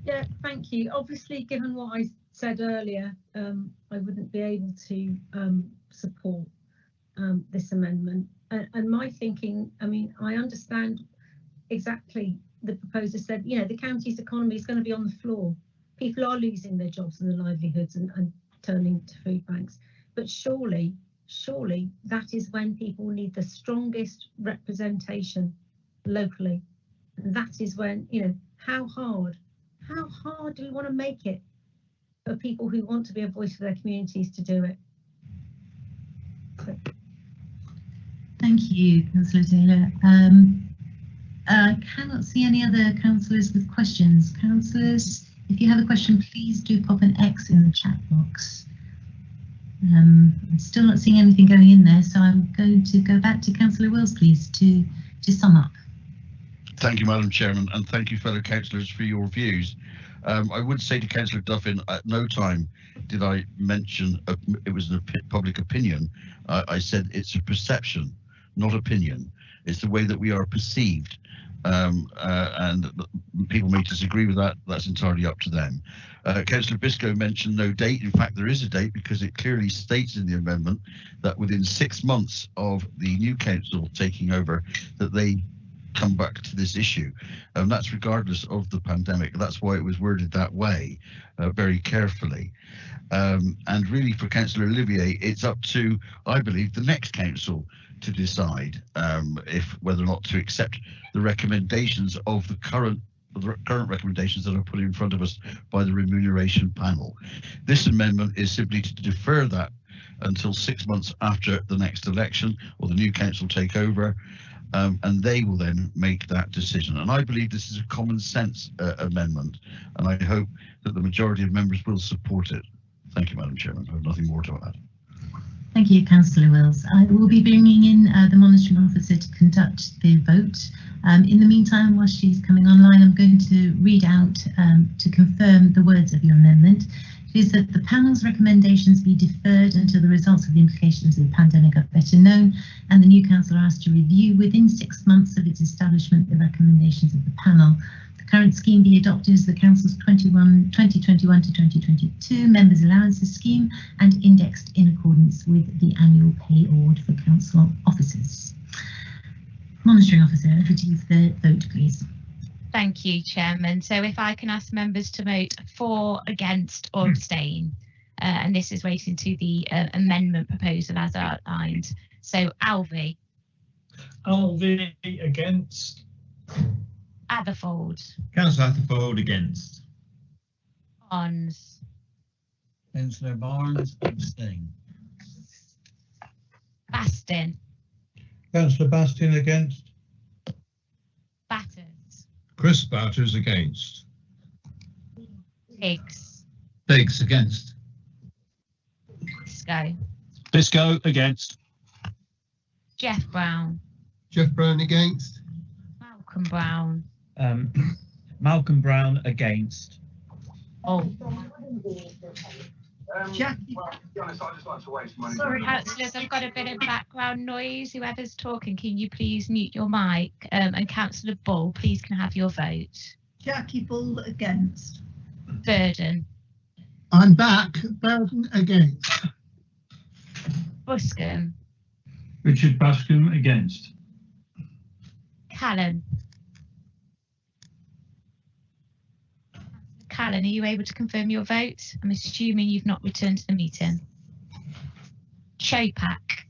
[SPEAKER 7] Yeah, thank you. Obviously, given what I said earlier, I wouldn't be able to support this amendment. And my thinking, I mean, I understand exactly the proposer said, the county's economy is going to be on the floor. People are losing their jobs and their livelihoods and turning to food banks. But surely that is when people need the strongest representation locally. And that is when, how hard do we want to make it for people who want to be a voice for their communities to do it?
[SPEAKER 3] Thank you, Councillor Taylor. I cannot see any other councillors with questions. Councillors, if you have a question, please do pop an X in the chat box. I'm still not seeing anything going in there, so I'm going to go back to Councillor Wills, please, to sum up.
[SPEAKER 18] Thank you, Madam Chairman, and thank you, fellow councillors, for your views. I would say to Councillor Duffin, at no time did I mention it was a public opinion. I said it's a perception, not opinion. It's the way that we are perceived. And people may disagree with that. That's entirely up to them. Councillor Biscoe mentioned no date. In fact, there is a date because it clearly states in the amendment that within 6 months of the new council taking over, that they come back to this issue, and that's regardless of the pandemic. That's why it was worded that way, very carefully. And really, for Councillor Olivier, it's up to, I believe, the next council to decide whether or not to accept the recommendations of the current recommendations that are put in front of us by the remuneration panel. This amendment is simply to defer that until 6 months after the next election or the new council take over, and they will then make that decision. And I believe this is a common sense amendment, and I hope that the majority of members will support it. Thank you, Madam Chairman. I have nothing more to add.
[SPEAKER 3] Thank you, Councillor Wills. I will be bringing in the monitoring officer to conduct the vote. In the meantime, while she's coming online, I'm going to read out to confirm the words of your amendment. It is that the panel's recommendations be deferred until the results of the implications of the pandemic are better known, and the new council are asked to review within 6 months of its establishment the recommendations of the panel. The current scheme be adopted as the council's 2021 to 2022 members' allowances scheme and indexed in accordance with the annual pay award for council officers. Monitoring officer, over to you for the vote, please.
[SPEAKER 12] Thank you, Chairman. So if I can ask members to vote for, against or abstain, and this is relating to the amendment proposal as outlined. So Alvey.
[SPEAKER 9] Alvey against.
[SPEAKER 12] Atherford.
[SPEAKER 22] Councillor Atherford against.
[SPEAKER 12] Barnes.
[SPEAKER 19] Councillor Barnes abstain.
[SPEAKER 12] Bastin.
[SPEAKER 29] Councillor Bastin against.
[SPEAKER 12] Batters.
[SPEAKER 1] Chris Batters against.
[SPEAKER 12] Higgs.
[SPEAKER 27] Biggs against.
[SPEAKER 12] Biscoe.
[SPEAKER 5] Biscoe against.
[SPEAKER 12] Jeff Brown.
[SPEAKER 29] Jeff Brown against.
[SPEAKER 12] Malcolm Brown.
[SPEAKER 22] Malcolm Brown against.
[SPEAKER 12] Oh.
[SPEAKER 11] Jackie.
[SPEAKER 12] Sorry, councillors, I've got a bit of background noise. Whoever's talking, can you please mute your mic? And Councillor Bull, please can I have your vote.
[SPEAKER 11] Jackie Bull against.
[SPEAKER 12] Burden.
[SPEAKER 29] I'm back. Burden against.
[SPEAKER 12] Buscombe.
[SPEAKER 13] Richard Bascombe against.
[SPEAKER 12] Callan. Callan, are you able to confirm your vote? I'm assuming you've not returned to the meeting. Chopak.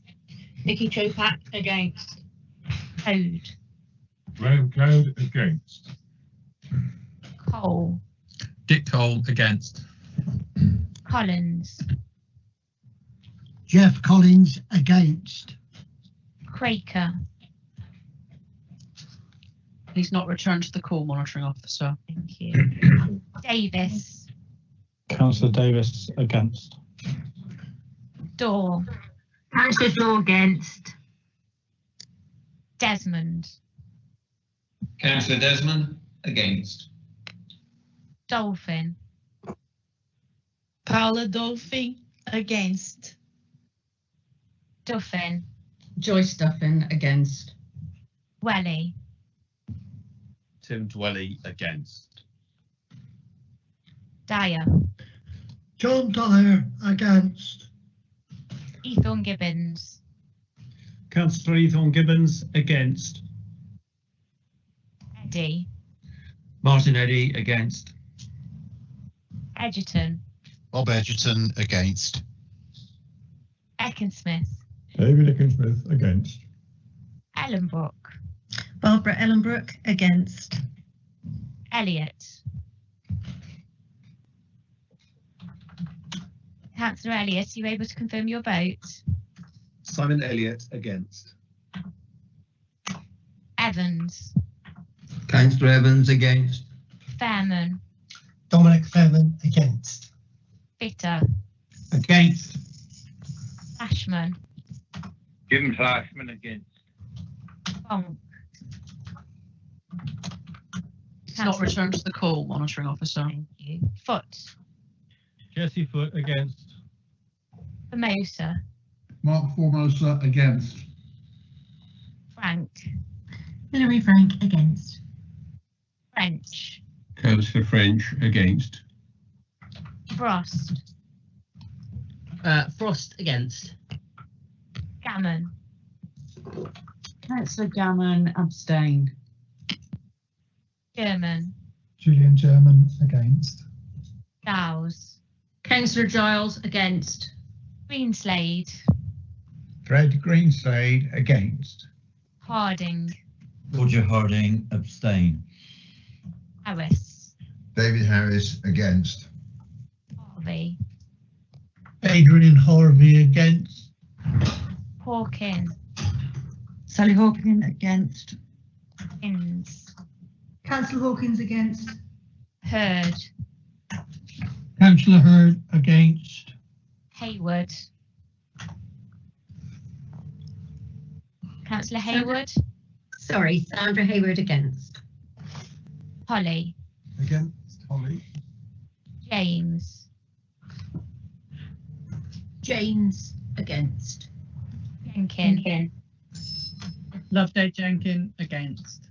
[SPEAKER 11] Vicky Chopak against.
[SPEAKER 12] Code.
[SPEAKER 13] Graham Code against.
[SPEAKER 12] Cole.
[SPEAKER 13] Dick Cole against.
[SPEAKER 12] Collins.
[SPEAKER 29] Jeff Collins against.
[SPEAKER 12] Craker.
[SPEAKER 2] He's not returned to the call, monitoring officer.
[SPEAKER 12] Thank you. Davis.
[SPEAKER 13] Councillor Davis against.
[SPEAKER 12] Daw.
[SPEAKER 3] Councillor Daw against.
[SPEAKER 12] Desmond.
[SPEAKER 27] Councillor Desmond against.
[SPEAKER 12] Dolphin.
[SPEAKER 10] Paula Dolphin against.
[SPEAKER 12] Duffin.
[SPEAKER 6] Joyce Duffin against.
[SPEAKER 12] Welly.
[SPEAKER 14] Tim Dwelly against.
[SPEAKER 12] Dyer.
[SPEAKER 29] John Dyer against.
[SPEAKER 12] Ethorn Gibbons.
[SPEAKER 4] Councillor Ethorn Gibbons against.
[SPEAKER 12] Eddy.
[SPEAKER 13] Martin Eddy against.
[SPEAKER 12] Edgerton.
[SPEAKER 15] Bob Edgerton against.
[SPEAKER 12] Ecclesmith.
[SPEAKER 16] David Ecclesmith against.
[SPEAKER 12] Ellenbrook.
[SPEAKER 3] Barbara Ellenbrook against.
[SPEAKER 12] Elliott. Councillor Elliott, are you able to confirm your vote?
[SPEAKER 27] Simon Elliott against.
[SPEAKER 12] Evans.
[SPEAKER 16] Councillor Evans against.
[SPEAKER 12] Fairman.
[SPEAKER 29] Dominic Fairman against.
[SPEAKER 12] Bitter.
[SPEAKER 16] Against.
[SPEAKER 12] Ashman.
[SPEAKER 27] Jim Flashman against.
[SPEAKER 12] Bonk.
[SPEAKER 2] It's not returned to the call, monitoring officer.
[SPEAKER 12] Thank you. Foot.
[SPEAKER 16] Jesse Foot against.
[SPEAKER 12] Formosa.
[SPEAKER 16] Mark Formosa against.
[SPEAKER 12] Frank.
[SPEAKER 3] Hilary Frank against.
[SPEAKER 12] French.
[SPEAKER 13] Councillor French against.
[SPEAKER 12] Frost.
[SPEAKER 17] Frost against.
[SPEAKER 12] Gammon.
[SPEAKER 6] Councillor Gammon abstain.
[SPEAKER 12] German.
[SPEAKER 29] Julian German against.
[SPEAKER 12] Giles.
[SPEAKER 6] Councillor Giles against.
[SPEAKER 12] Greenslade.
[SPEAKER 16] Fred Greenslade against.
[SPEAKER 12] Harding.
[SPEAKER 15] Roger Harding abstain.
[SPEAKER 12] Harris.
[SPEAKER 16] David Harris against.
[SPEAKER 12] Harvey.
[SPEAKER 29] Adrian Harvey against.
[SPEAKER 12] Hawkin.
[SPEAKER 3] Sally Hawkins against.
[SPEAKER 12] Inns.
[SPEAKER 3] Councillor Hawkins against.
[SPEAKER 12] Hurd.
[SPEAKER 29] Councillor Hurd against.
[SPEAKER 12] Hayward. Councillor Hayward.
[SPEAKER 3] Sorry, Sandra Hayward against.
[SPEAKER 12] Holly.
[SPEAKER 16] Against Holly.
[SPEAKER 12] James.
[SPEAKER 3] James against.
[SPEAKER 12] Jenkin.
[SPEAKER 10] Loveday Jenkin against.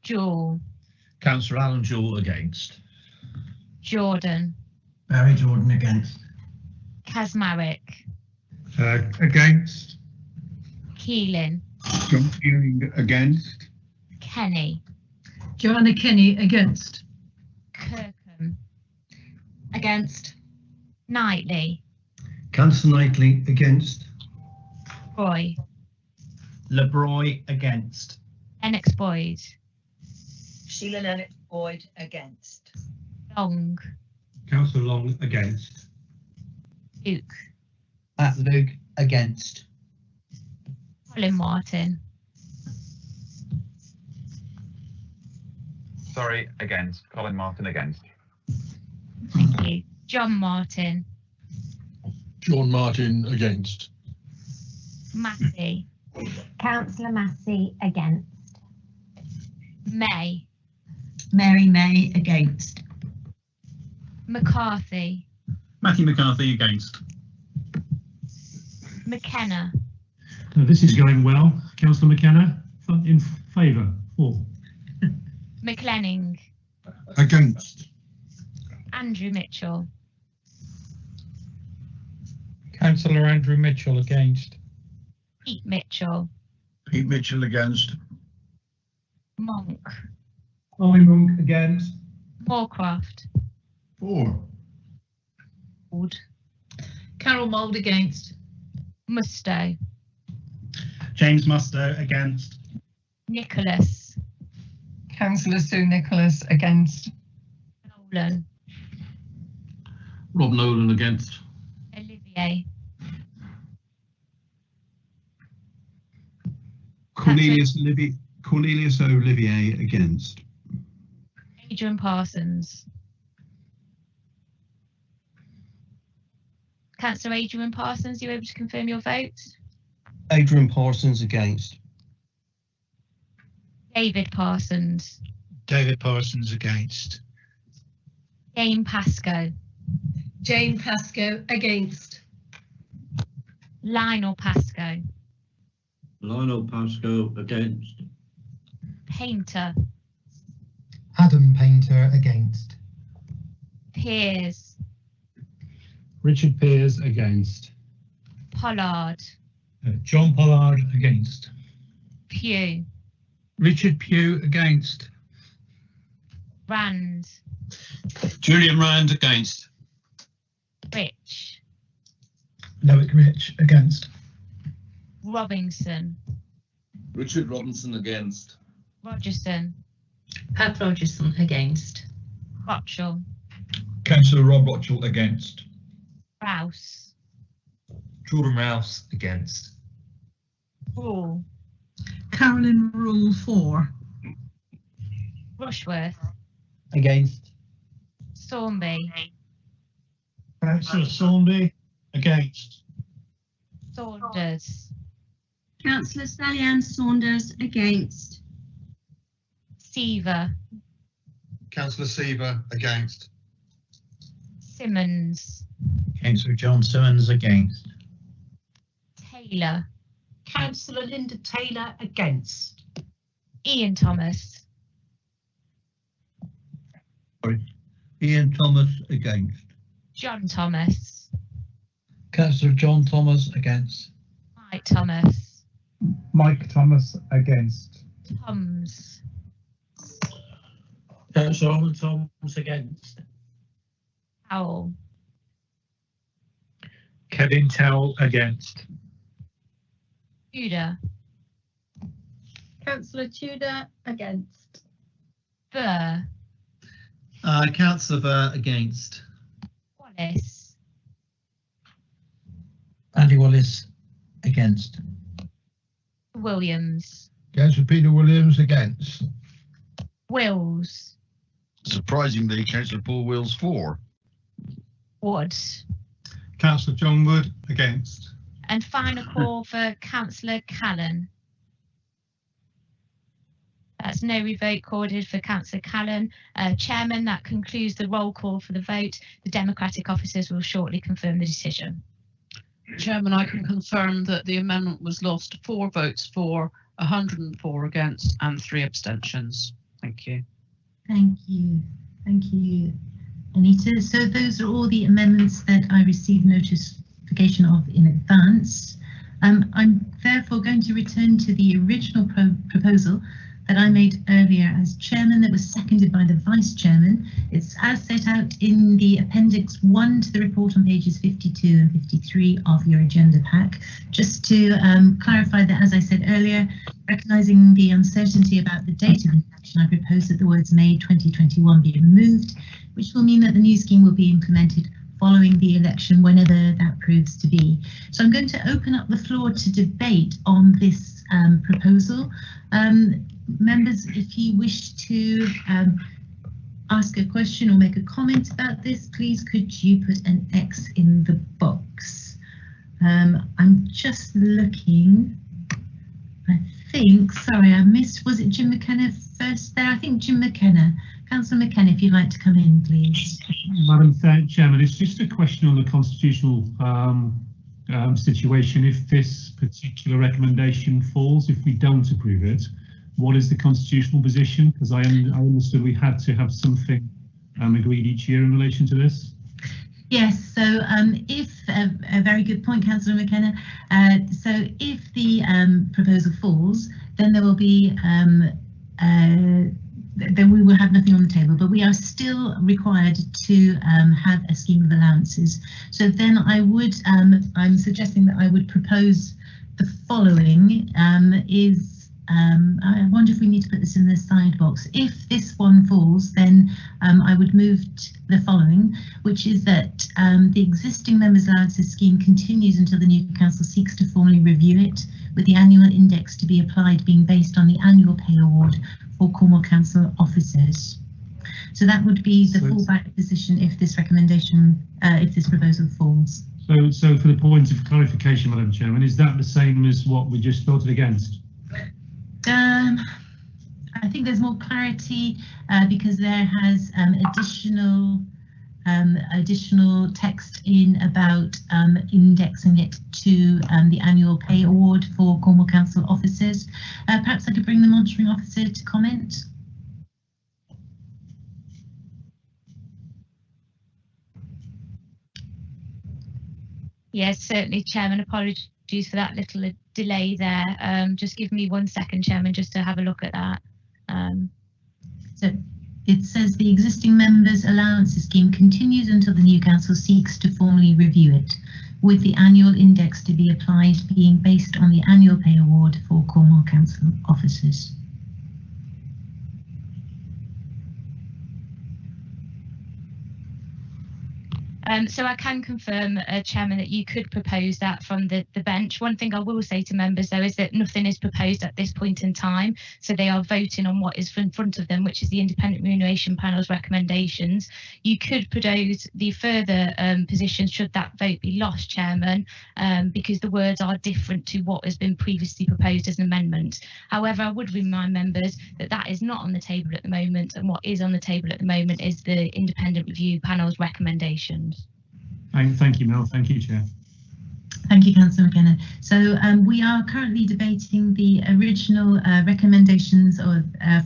[SPEAKER 12] Jewell.
[SPEAKER 1] Councillor Alan Jewell against.
[SPEAKER 12] Jordan.
[SPEAKER 16] Barry Jordan against.
[SPEAKER 12] Kasmarek.
[SPEAKER 16] Against.
[SPEAKER 12] Keeling.
[SPEAKER 16] John Keeling against.
[SPEAKER 12] Kenny.
[SPEAKER 3] Joanna Kenny against.
[SPEAKER 12] Kirkham.
[SPEAKER 6] Against.
[SPEAKER 12] Knightley.
[SPEAKER 16] Councillor Knightley against.
[SPEAKER 12] Roy.
[SPEAKER 15] LeBroy against.
[SPEAKER 12] Lennox Boyd.
[SPEAKER 10] Sheila Lennox Boyd against.
[SPEAKER 12] Long.
[SPEAKER 16] Councillor Long against.
[SPEAKER 12] Duke.
[SPEAKER 15] Matt Luke against.
[SPEAKER 12] Colin Martin.
[SPEAKER 27] Sorry, against. Colin Martin against.
[SPEAKER 12] Thank you. John Martin.
[SPEAKER 16] John Martin against.
[SPEAKER 12] Massey.
[SPEAKER 3] Councillor Massey against.
[SPEAKER 12] May.
[SPEAKER 3] Mary May against.
[SPEAKER 12] McCarthy.
[SPEAKER 5] Matthew McCarthy against.
[SPEAKER 12] McKenna.
[SPEAKER 4] This is going well. Councillor McKenna in favour. 4.
[SPEAKER 12] McLenning.
[SPEAKER 16] Against.
[SPEAKER 12] Andrew Mitchell.
[SPEAKER 16] Councillor Andrew Mitchell against.
[SPEAKER 12] Pete Mitchell.
[SPEAKER 18] Pete Mitchell against.
[SPEAKER 12] Monk.
[SPEAKER 16] Ollie Monk against.
[SPEAKER 12] Moorcroft.
[SPEAKER 18] 4.
[SPEAKER 12] Mould.
[SPEAKER 6] Carol Mould against.
[SPEAKER 12] Musto.
[SPEAKER 15] James Musto against.
[SPEAKER 12] Nicholas.
[SPEAKER 10] Councillor Sue Nicholas against.
[SPEAKER 12] Nolan.
[SPEAKER 27] Rob Nolan against.
[SPEAKER 12] Olivier.
[SPEAKER 24] Cornelius Olivier against.
[SPEAKER 12] Adrian Parsons. Councillor Adrian Parsons, are you able to confirm your vote?
[SPEAKER 7] Adrian Parsons against.
[SPEAKER 12] David Parsons.
[SPEAKER 29] David Parsons against.
[SPEAKER 12] Jane Pascoe.
[SPEAKER 8] Jane Pascoe against.
[SPEAKER 12] Lionel Pascoe.
[SPEAKER 17] Lionel Pascoe against.
[SPEAKER 12] Painter.
[SPEAKER 29] Adam Painter against.
[SPEAKER 12] Pears.
[SPEAKER 4] Richard Pears against.
[SPEAKER 12] Pollard.
[SPEAKER 16] John Pollard against.
[SPEAKER 12] Pugh.
[SPEAKER 16] Richard Pugh against.
[SPEAKER 12] Rand.
[SPEAKER 13] Julian Rand against.
[SPEAKER 12] Rich.
[SPEAKER 29] Loic Rich against.
[SPEAKER 12] Robinson.
[SPEAKER 20] Richard Robinson against.
[SPEAKER 12] Rogerson.
[SPEAKER 6] Pat Rogerson against.
[SPEAKER 12] Rotchell.
[SPEAKER 16] Councillor Rob Rotchell against.
[SPEAKER 12] Rouse.
[SPEAKER 16] Jordan Rouse against.
[SPEAKER 12] Rule.
[SPEAKER 10] Carolyn Rule 4.
[SPEAKER 12] Rushworth.
[SPEAKER 29] Against.
[SPEAKER 12] Sawnby.
[SPEAKER 29] Councillor Sawnby against.
[SPEAKER 12] Saunders.
[SPEAKER 11] Councillor Sally Ann Saunders against.
[SPEAKER 12] Seaver.
[SPEAKER 29] Councillor Seaver against.
[SPEAKER 12] Simmons.
[SPEAKER 29] Councillor John Simmons against.
[SPEAKER 12] Taylor.
[SPEAKER 10] Councillor Linda Taylor against.
[SPEAKER 12] Ian Thomas.
[SPEAKER 29] Ian Thomas against.
[SPEAKER 12] John Thomas.
[SPEAKER 29] Councillor John Thomas against.
[SPEAKER 12] Mike Thomas.
[SPEAKER 29] Mike Thomas against.
[SPEAKER 12] Toms.
[SPEAKER 29] Councillor Owen Thomas against.
[SPEAKER 12] Howell.
[SPEAKER 16] Kevin Towell against.
[SPEAKER 12] Tudor.
[SPEAKER 10] Councillor Tudor against.
[SPEAKER 12] Burr.
[SPEAKER 29] Councillor Burr against.
[SPEAKER 12] Wallace.
[SPEAKER 29] Andy Wallace against.
[SPEAKER 12] Williams.
[SPEAKER 29] Councillor Peter Williams against.
[SPEAKER 12] Wills.
[SPEAKER 18] Surprisingly, Councillor Paul Wills for.
[SPEAKER 12] Wood.
[SPEAKER 29] Councillor John Wood against.
[SPEAKER 12] And final call for Councillor Callan. That's no revote recorded for Councillor Callan. Chairman, that concludes the roll call for the vote. The Democratic officers will shortly confirm the decision.
[SPEAKER 2] Chairman, I can confirm that the amendment was lost 4 votes for, 104 against and 3 abstentions. Thank you.
[SPEAKER 3] Thank you. Thank you, Anita. So those are all the amendments that I received notification of in advance. I'm therefore going to return to the original proposal that I made earlier as chairman, that was seconded by the vice chairman. It's as set out in the appendix 1 to the report on pages 52 and 53 of your agenda pack. Just to clarify that, as I said earlier, recognising the uncertainty about the date of inaction, I propose that the words May 2021 be removed, which will mean that the new scheme will be implemented following the election, whenever that proves to be. So I'm going to open up the floor to debate on this proposal. Members, if you wish to ask a question or make a comment about this, please could you put an X in the box. I'm just looking. I think, sorry, I missed, was it Jim McKenna first there? I think Jim McKenna. Councillor McKenna, if you'd like to come in, please.
[SPEAKER 4] Madam Chairman, it's just a question on the constitutional situation. If this particular recommendation falls, if we don't approve it, what is the constitutional position? Because I understood we had to have something agreed each year in relation to this.
[SPEAKER 3] Yes, so if a very good point, Councillor McKenna. So if the proposal falls, then there will be then we will have nothing on the table, but we are still required to have a scheme of allowances. So then I would, I'm suggesting that I would propose the following I wonder if we need to put this in the side box. If this one falls, then I would move the following, which is that the existing members' allowances scheme continues until the new council seeks to formally review it, with the annual index to be applied being based on the annual pay award for Cornwall Council officers. So that would be the fallback position if this recommendation, if this proposal falls.
[SPEAKER 4] So for the point of clarification, Madam Chairman, is that the same as what we just voted against?
[SPEAKER 3] I think there's more clarity because there has additional text in about indexing it to the annual pay award for Cornwall Council officers. Perhaps I could bring the monitoring officer to comment.
[SPEAKER 12] Yes, certainly, Chairman. Apologies for that little delay there. Just give me 1 second, Chairman, just to have a look at that.
[SPEAKER 3] So it says the existing members' allowances scheme continues until the new council seeks to formally review it, with the annual index to be applied being based on the annual pay award for Cornwall Council officers.
[SPEAKER 12] So I can confirm, Chairman, that you could propose that from the bench. One thing I will say to members, though, is that nothing is proposed at this point in time. So they are voting on what is in front of them, which is the Independent Remuneration Panel's recommendations. You could propose the further positions should that vote be lost, Chairman, because the words are different to what has been previously proposed as an amendment. However, I would remind members that that is not on the table at the moment, and what is on the table at the moment is the Independent Review Panel's recommendations.
[SPEAKER 4] Thank you, Mel. Thank you, Chair.
[SPEAKER 3] Thank you, Councillor McKenna. So we are currently debating the original recommendations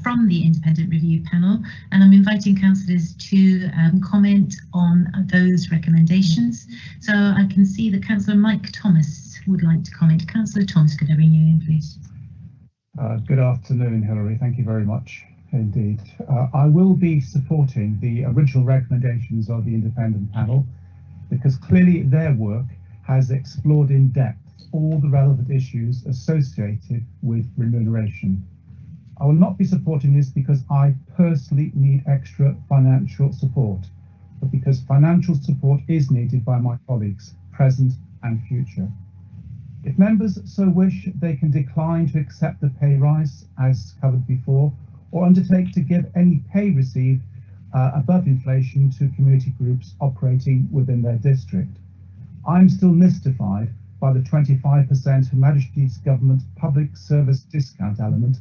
[SPEAKER 3] from the Independent Review Panel, and I'm inviting councillors to comment on those recommendations. So I can see that Councillor Mike Thomas would like to comment. Councillor Thomas, could I bring you in, please?
[SPEAKER 9] Good afternoon, Hilary. Thank you very much indeed. I will be supporting the original recommendations of the Independent Panel, because clearly their work has explored in depth all the relevant issues associated with remuneration. I will not be supporting this because I personally need extra financial support, but because financial support is needed by my colleagues, present and future. If members so wish, they can decline to accept the pay rise as covered before, or undertake to give any pay received above inflation to community groups operating within their district. I'm still mystified by the 25% Her Majesty's Government public service discount element,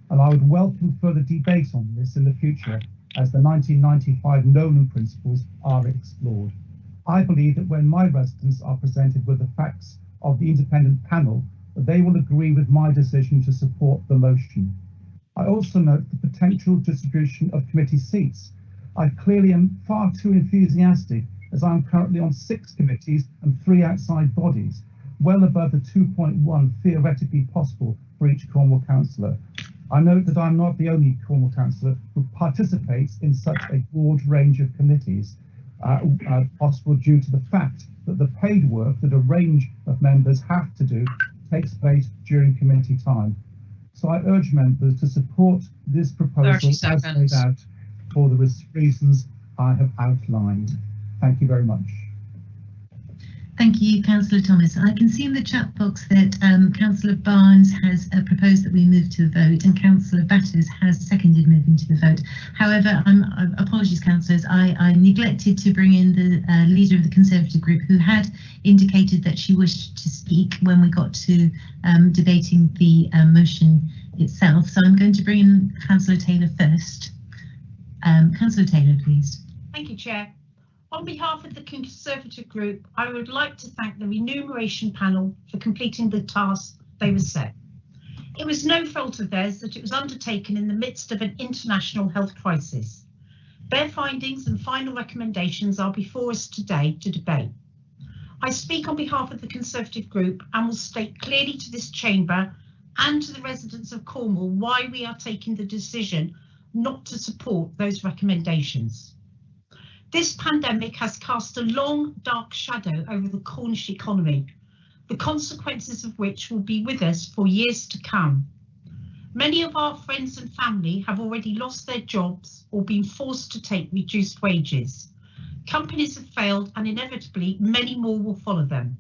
[SPEAKER 9] and I would welcome further debate on this in the future as the 1995 Nolan principles are explored. I believe that when my residents are presented with the facts of the Independent Panel, they will agree with my decision to support the motion. I also note the potential distribution of committee seats. I clearly am far too enthusiastic, as I'm currently on 6 committees and 3 outside bodies, well above the 2.1 theoretically possible for each Cornwall councillor. I note that I'm not the only Cornwall councillor who participates in such a broad range of committees, possible due to the fact that the paid work that a range of members have to do takes place during committee time. So I urge members to support this proposal as laid out for the reasons I have outlined. Thank you very much.
[SPEAKER 3] Thank you, Councillor Thomas. I can see in the chat box that Councillor Barnes has proposed that we move to a vote, and Councillor Batters has seconded moving to the vote. However, apologies, councillors, I neglected to bring in the leader of the Conservative group, who had indicated that she wished to speak when we got to debating the motion itself. So I'm going to bring in Councillor Taylor first. Councillor Taylor, please.
[SPEAKER 10] Thank you, Chair. On behalf of the Conservative group, I would like to thank the Remuneration Panel for completing the task they were set. It was no fault of theirs that it was undertaken in the midst of an international health crisis. Their findings and final recommendations are before us today to debate. I speak on behalf of the Conservative group and will state clearly to this chamber and to the residents of Cornwall why we are taking the decision not to support those recommendations. This pandemic has cast a long, dark shadow over the Cornish economy, the consequences of which will be with us for years to come. Many of our friends and family have already lost their jobs or been forced to take reduced wages. Companies have failed, and inevitably many more will follow them.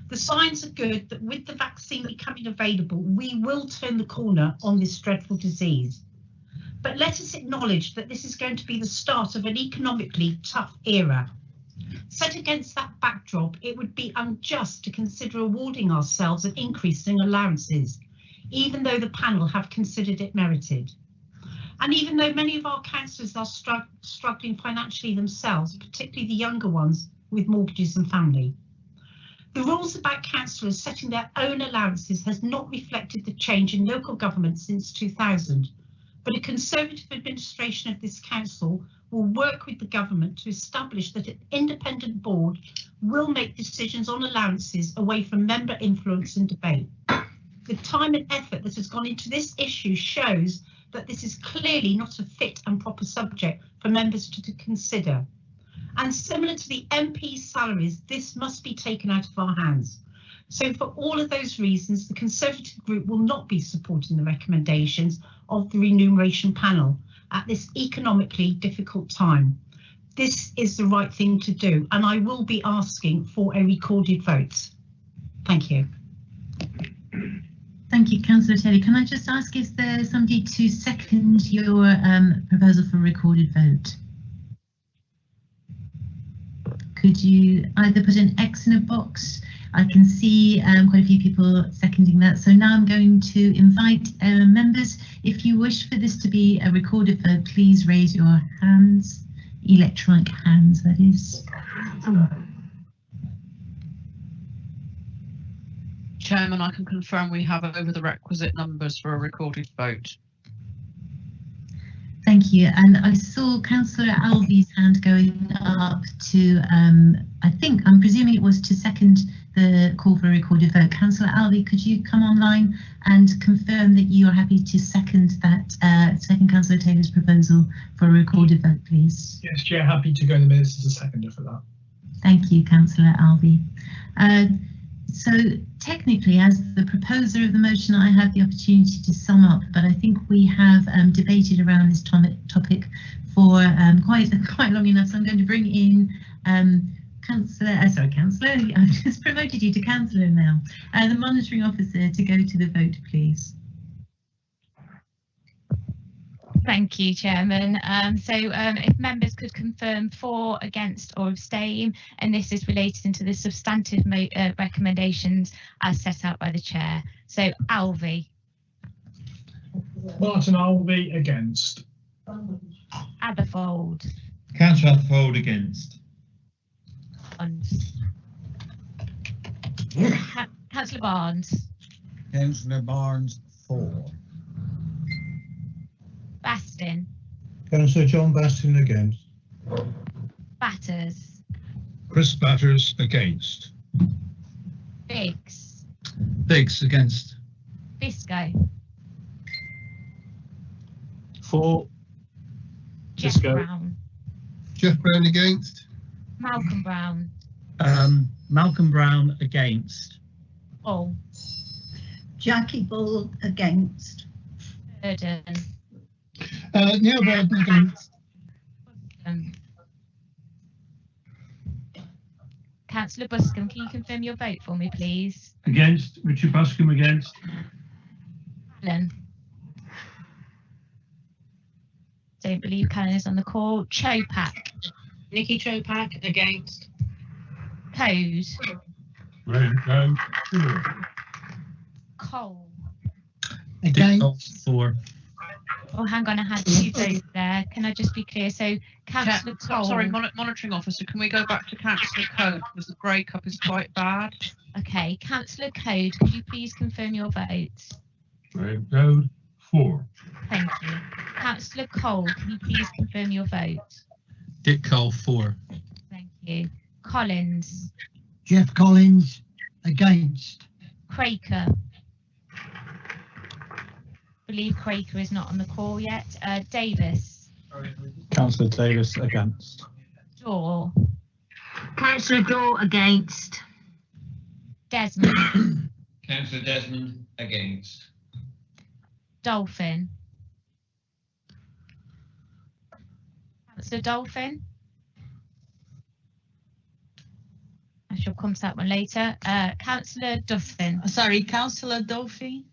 [SPEAKER 10] The signs are good that with the vaccine becoming available, we will turn the corner on this dreadful disease. But let us acknowledge that this is going to be the start of an economically tough era. Set against that backdrop, it would be unjust to consider awarding ourselves an increase in allowances, even though the panel have considered it merited. And even though many of our councillors are struggling financially themselves, particularly the younger ones with mortgages and family. The rules about councillors setting their own allowances has not reflected the change in local government since 2000, but a Conservative administration of this council will work with the government to establish that an independent board will make decisions on allowances away from member influence and debate. The time and effort that has gone into this issue shows that this is clearly not a fit and proper subject for members to consider. And similar to the MP's salaries, this must be taken out of our hands. So for all of those reasons, the Conservative group will not be supporting the recommendations of the remuneration panel at this economically difficult time. This is the right thing to do, and I will be asking for a recorded vote. Thank you.
[SPEAKER 3] Thank you, Councillor Taylor. Can I just ask, is there somebody to second your proposal for a recorded vote? Could you either put an X in a box? I can see quite a few people seconding that. So now I'm going to invite members. If you wish for this to be a recorded vote, please raise your hands, electronic hands, that is.
[SPEAKER 2] Chairman, I can confirm we have over the requisite numbers for a recorded vote.
[SPEAKER 3] Thank you. And I saw Councillor Alvey's hand going up to, I'm presuming it was to second the call for a recorded vote. Councillor Alvey, could you come online and confirm that you are happy to second that, second Councillor Taylor's proposal for a recorded vote, please?
[SPEAKER 1] Yes, Chair, happy to go in the minutes as a seconder for that.
[SPEAKER 3] Thank you, Councillor Alvey. So technically, as the proposer of the motion, I have the opportunity to sum up, but I think we have debated around this topic for quite long enough. So I'm going to bring in Councillor, I've just promoted you to Councillor now, the monitoring officer, to go to the vote, please.
[SPEAKER 12] Thank you, Chairman. If members could confirm for, against or abstain, and this is relating to the substantive recommendations as set out by the Chair. So Alvey.
[SPEAKER 1] Martin Alvey, against.
[SPEAKER 12] Atherfold.
[SPEAKER 29] Councillor Atherfold, against.
[SPEAKER 12] Councillor Barnes.
[SPEAKER 14] Councillor Barnes, for.
[SPEAKER 12] Bastin.
[SPEAKER 29] Councillor John Bastin, against.
[SPEAKER 12] Batters.
[SPEAKER 29] Chris Batters, against.
[SPEAKER 12] Biggs.
[SPEAKER 29] Biggs, against.
[SPEAKER 12] Bisco.
[SPEAKER 29] For.
[SPEAKER 12] Jeff Brown.
[SPEAKER 29] Jeff Brown, against.
[SPEAKER 12] Malcolm Brown.
[SPEAKER 5] Malcolm Brown, against.
[SPEAKER 12] Bull.
[SPEAKER 8] Jackie Bull, against.
[SPEAKER 12] Burden.
[SPEAKER 29] Neil Burden, against.
[SPEAKER 12] Councillor Buscombe, can you confirm your vote for me, please?
[SPEAKER 4] Against. Richard Buscombe, against.
[SPEAKER 12] Alan. Don't believe Callan is on the call. Chopak.
[SPEAKER 8] Nikki Chopak, against.
[SPEAKER 12] Code.
[SPEAKER 29] Graham Code,
[SPEAKER 12] Cole.
[SPEAKER 29] Against. For.
[SPEAKER 12] Oh, hang on, I had two votes there. Can I just be clear? So, Councillor Cole.
[SPEAKER 2] Sorry, monitoring officer, can we go back to Councillor Code because the breakup is quite bad?
[SPEAKER 12] Okay, Councillor Code, could you please confirm your votes?
[SPEAKER 29] Graham Code, for.
[SPEAKER 12] Thank you. Councillor Cole, can you please confirm your vote?
[SPEAKER 29] Dick Cole, for.
[SPEAKER 12] Thank you. Collins.
[SPEAKER 14] Jeff Collins, against.
[SPEAKER 12] Craker. I believe Craker is not on the call yet. Davis.
[SPEAKER 29] Councillor Davis, against.
[SPEAKER 12] Daw.
[SPEAKER 8] Councillor Daw, against.
[SPEAKER 12] Desmond.
[SPEAKER 13] Councillor Desmond, against.
[SPEAKER 12] Dolphin. Councillor Dolphin. I shall come to that one later. Councillor Duffin.
[SPEAKER 19] Sorry, Councillor Dolphin.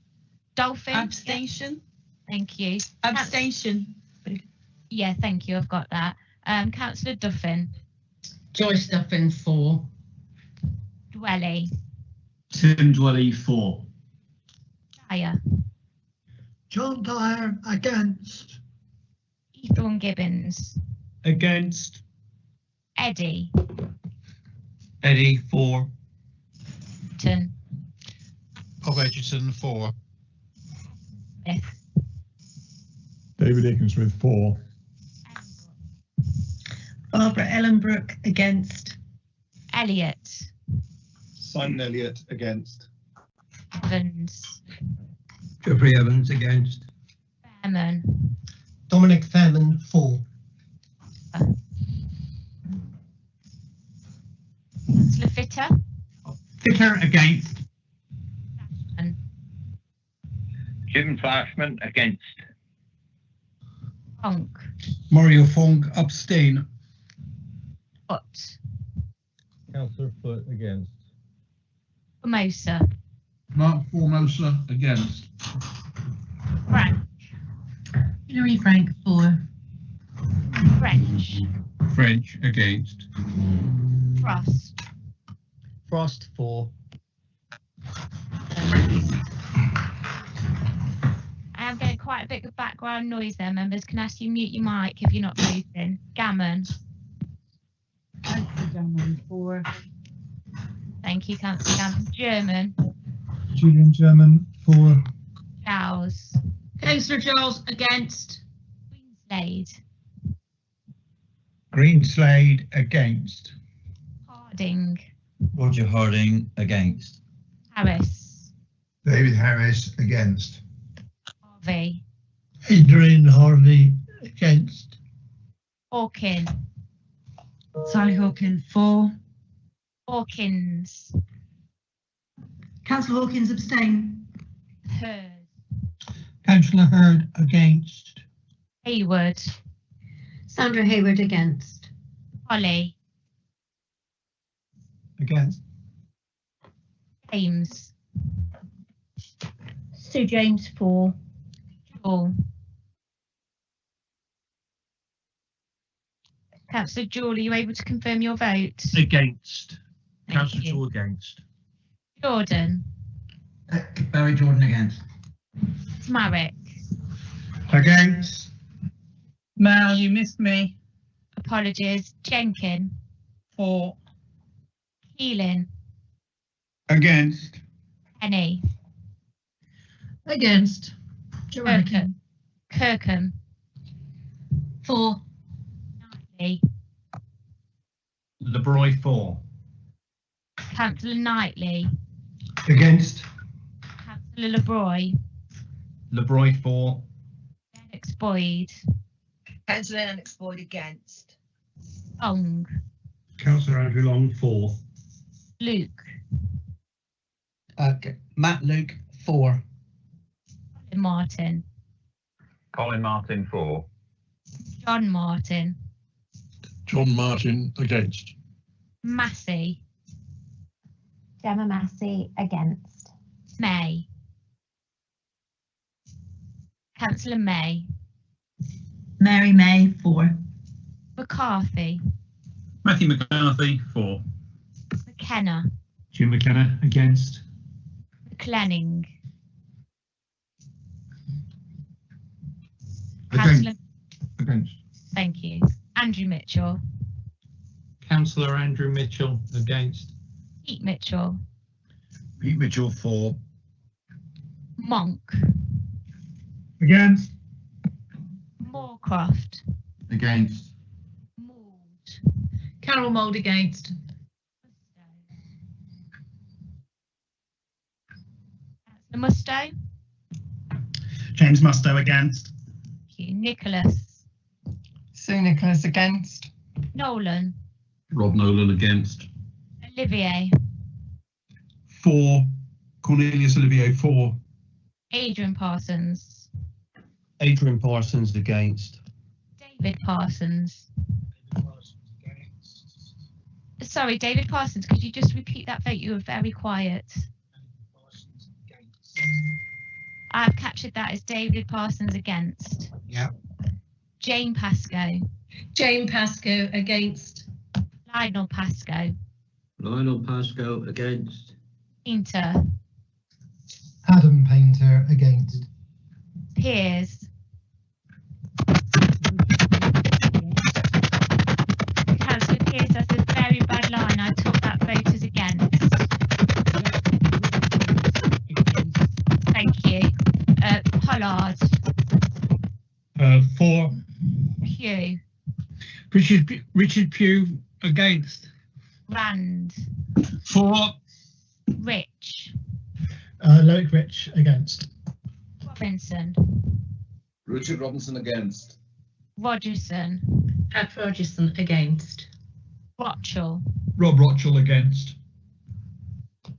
[SPEAKER 12] Dolphin.
[SPEAKER 19] Abstention.
[SPEAKER 12] Yeah. Thank you.
[SPEAKER 19] Abstention.
[SPEAKER 12] Yeah, thank you. I've got that. Councillor Duffin.
[SPEAKER 6] Joyce Duffin 4.
[SPEAKER 12] Dwelly.
[SPEAKER 16] Tim Dwelly 4.
[SPEAKER 12] Dyer.
[SPEAKER 14] John Dyer against.
[SPEAKER 12] Ethorn Gibbons.
[SPEAKER 16] Against.
[SPEAKER 12] Eddie.
[SPEAKER 16] Eddie 4.
[SPEAKER 12] Ton.
[SPEAKER 16] Bob Edgerton 4.
[SPEAKER 12] Smith.
[SPEAKER 9] David Aiken-Smith 4.
[SPEAKER 8] Barbara Ellenbrook against.
[SPEAKER 12] Elliot.
[SPEAKER 7] Simon Elliott against.
[SPEAKER 12] Evans.
[SPEAKER 14] Jeffrey Evans against.
[SPEAKER 12] Fairman.
[SPEAKER 14] Dominic Fairman 4.
[SPEAKER 12] Councillor Fitter.
[SPEAKER 16] Fitter against.
[SPEAKER 13] Jim Flashman against.
[SPEAKER 12] Funk.
[SPEAKER 14] Mario Fong abstain.
[SPEAKER 12] Foot.
[SPEAKER 7] Councillor Foot against.
[SPEAKER 12] Formosa.
[SPEAKER 16] Mark Formosa against.
[SPEAKER 12] Frank.
[SPEAKER 3] Hilary Frank 4.
[SPEAKER 12] French.
[SPEAKER 16] French against.
[SPEAKER 12] Frost.
[SPEAKER 14] Frost 4.
[SPEAKER 12] I am getting quite a bit of background noise there, members. Can I ask you mute your mic if you're not voting? Gammon.
[SPEAKER 8] Councillor Gammon 4.
[SPEAKER 12] Thank you, Councillor Gammon. German.
[SPEAKER 9] Julian German 4.
[SPEAKER 12] Giles.
[SPEAKER 10] Councillor Giles against.
[SPEAKER 12] Slade.
[SPEAKER 16] Greenslade against.
[SPEAKER 12] Harding.
[SPEAKER 15] Roger Harding against.
[SPEAKER 12] Harris.
[SPEAKER 16] David Harris against.
[SPEAKER 12] Harvey.
[SPEAKER 14] Adrian Harvey against.
[SPEAKER 12] Hawkin.
[SPEAKER 8] Sally Hawkins 4.
[SPEAKER 12] Hawkins.
[SPEAKER 8] Councillor Hawkins abstain.
[SPEAKER 12] Hurd.
[SPEAKER 14] Councillor Hurd against.
[SPEAKER 12] Hayward.
[SPEAKER 8] Sandra Hayward against.
[SPEAKER 12] Holly.
[SPEAKER 14] Against.
[SPEAKER 12] James.
[SPEAKER 8] Sue James 4.
[SPEAKER 12] Jewel. Councillor Jewel, are you able to confirm your vote?
[SPEAKER 16] Against.
[SPEAKER 12] Thank
[SPEAKER 16] Councillor
[SPEAKER 12] you.
[SPEAKER 16] Jewel against.
[SPEAKER 12] Jordan.
[SPEAKER 14] Barry Jordan against.
[SPEAKER 12] Marek.
[SPEAKER 16] Against.
[SPEAKER 10] Mal, you missed me.
[SPEAKER 12] Apologies. Jenkin.
[SPEAKER 10] 4.
[SPEAKER 12] Keelan.
[SPEAKER 16] Against.
[SPEAKER 12] Penny.
[SPEAKER 8] Against.
[SPEAKER 12] Kirkham. Kirkham.
[SPEAKER 8] 4.
[SPEAKER 12] Knightley.
[SPEAKER 16] LeBroy 4.
[SPEAKER 12] Councillor Knightley.
[SPEAKER 16] Against.
[SPEAKER 12] Councillor LeBroy.
[SPEAKER 16] LeBroy 4.
[SPEAKER 12] Lennox Boyd.
[SPEAKER 8] Councillor Lennox Boyd against.
[SPEAKER 12] Long.
[SPEAKER 4] Councillor Andrew Long 4.
[SPEAKER 12] Luke.
[SPEAKER 14] Matt Luke 4.
[SPEAKER 12] Colin Martin.
[SPEAKER 13] Colin Martin 4.
[SPEAKER 12] John Martin.
[SPEAKER 16] John Martin against.
[SPEAKER 12] Massey.
[SPEAKER 19] Gemma Massey against.
[SPEAKER 12] May. Councillor May.
[SPEAKER 3] Mary May 4.
[SPEAKER 12] McCarthy.
[SPEAKER 16] Matthew McCarthy 4.
[SPEAKER 12] McKenna.
[SPEAKER 4] Jim McKenna against.
[SPEAKER 12] McLenning. Councillor.
[SPEAKER 16] Against.
[SPEAKER 12] Thank you. Andrew Mitchell.
[SPEAKER 29] Councillor Andrew Mitchell against.
[SPEAKER 12] Pete Mitchell.
[SPEAKER 18] Pete Mitchell 4.
[SPEAKER 12] Monk.
[SPEAKER 16] Against.
[SPEAKER 12] Moorcroft.
[SPEAKER 16] Against.
[SPEAKER 10] Carol Mould against.
[SPEAKER 12] Councillor Musto.
[SPEAKER 16] James Musto against.
[SPEAKER 12] Thank you. Nicholas.
[SPEAKER 8] Sue Nicholas against.
[SPEAKER 12] Nolan.
[SPEAKER 16] Rob Nolan against.
[SPEAKER 12] Olivier.
[SPEAKER 24] 4. Cornelius Olivier 4.
[SPEAKER 12] Adrian Parsons.
[SPEAKER 7] Adrian Parsons against.
[SPEAKER 12] David Parsons. Sorry, David Parsons, could you just repeat that vote? You were very quiet. I've captured that as David Parsons against.
[SPEAKER 14] Yeah.
[SPEAKER 12] Jane Pascoe.
[SPEAKER 6] Jane Pascoe against.
[SPEAKER 12] Lionel Pascoe.
[SPEAKER 17] Lionel Pascoe against.
[SPEAKER 12] Painter.
[SPEAKER 20] Adam Painter against.
[SPEAKER 12] Piers. Councillor Piers, that's a very bad line. I took that vote as against. Thank you. Pollard.
[SPEAKER 14] 4.
[SPEAKER 12] Pugh.
[SPEAKER 14] Richard Pugh against.
[SPEAKER 12] Rand.
[SPEAKER 14] 4.
[SPEAKER 12] Rich.
[SPEAKER 14] Loic Rich against.
[SPEAKER 12] Robinson.
[SPEAKER 16] Richard Robinson against.
[SPEAKER 12] Rogerson.
[SPEAKER 6] Pat Rogerson against.
[SPEAKER 12] Rochel.
[SPEAKER 14] Rob Rochel against.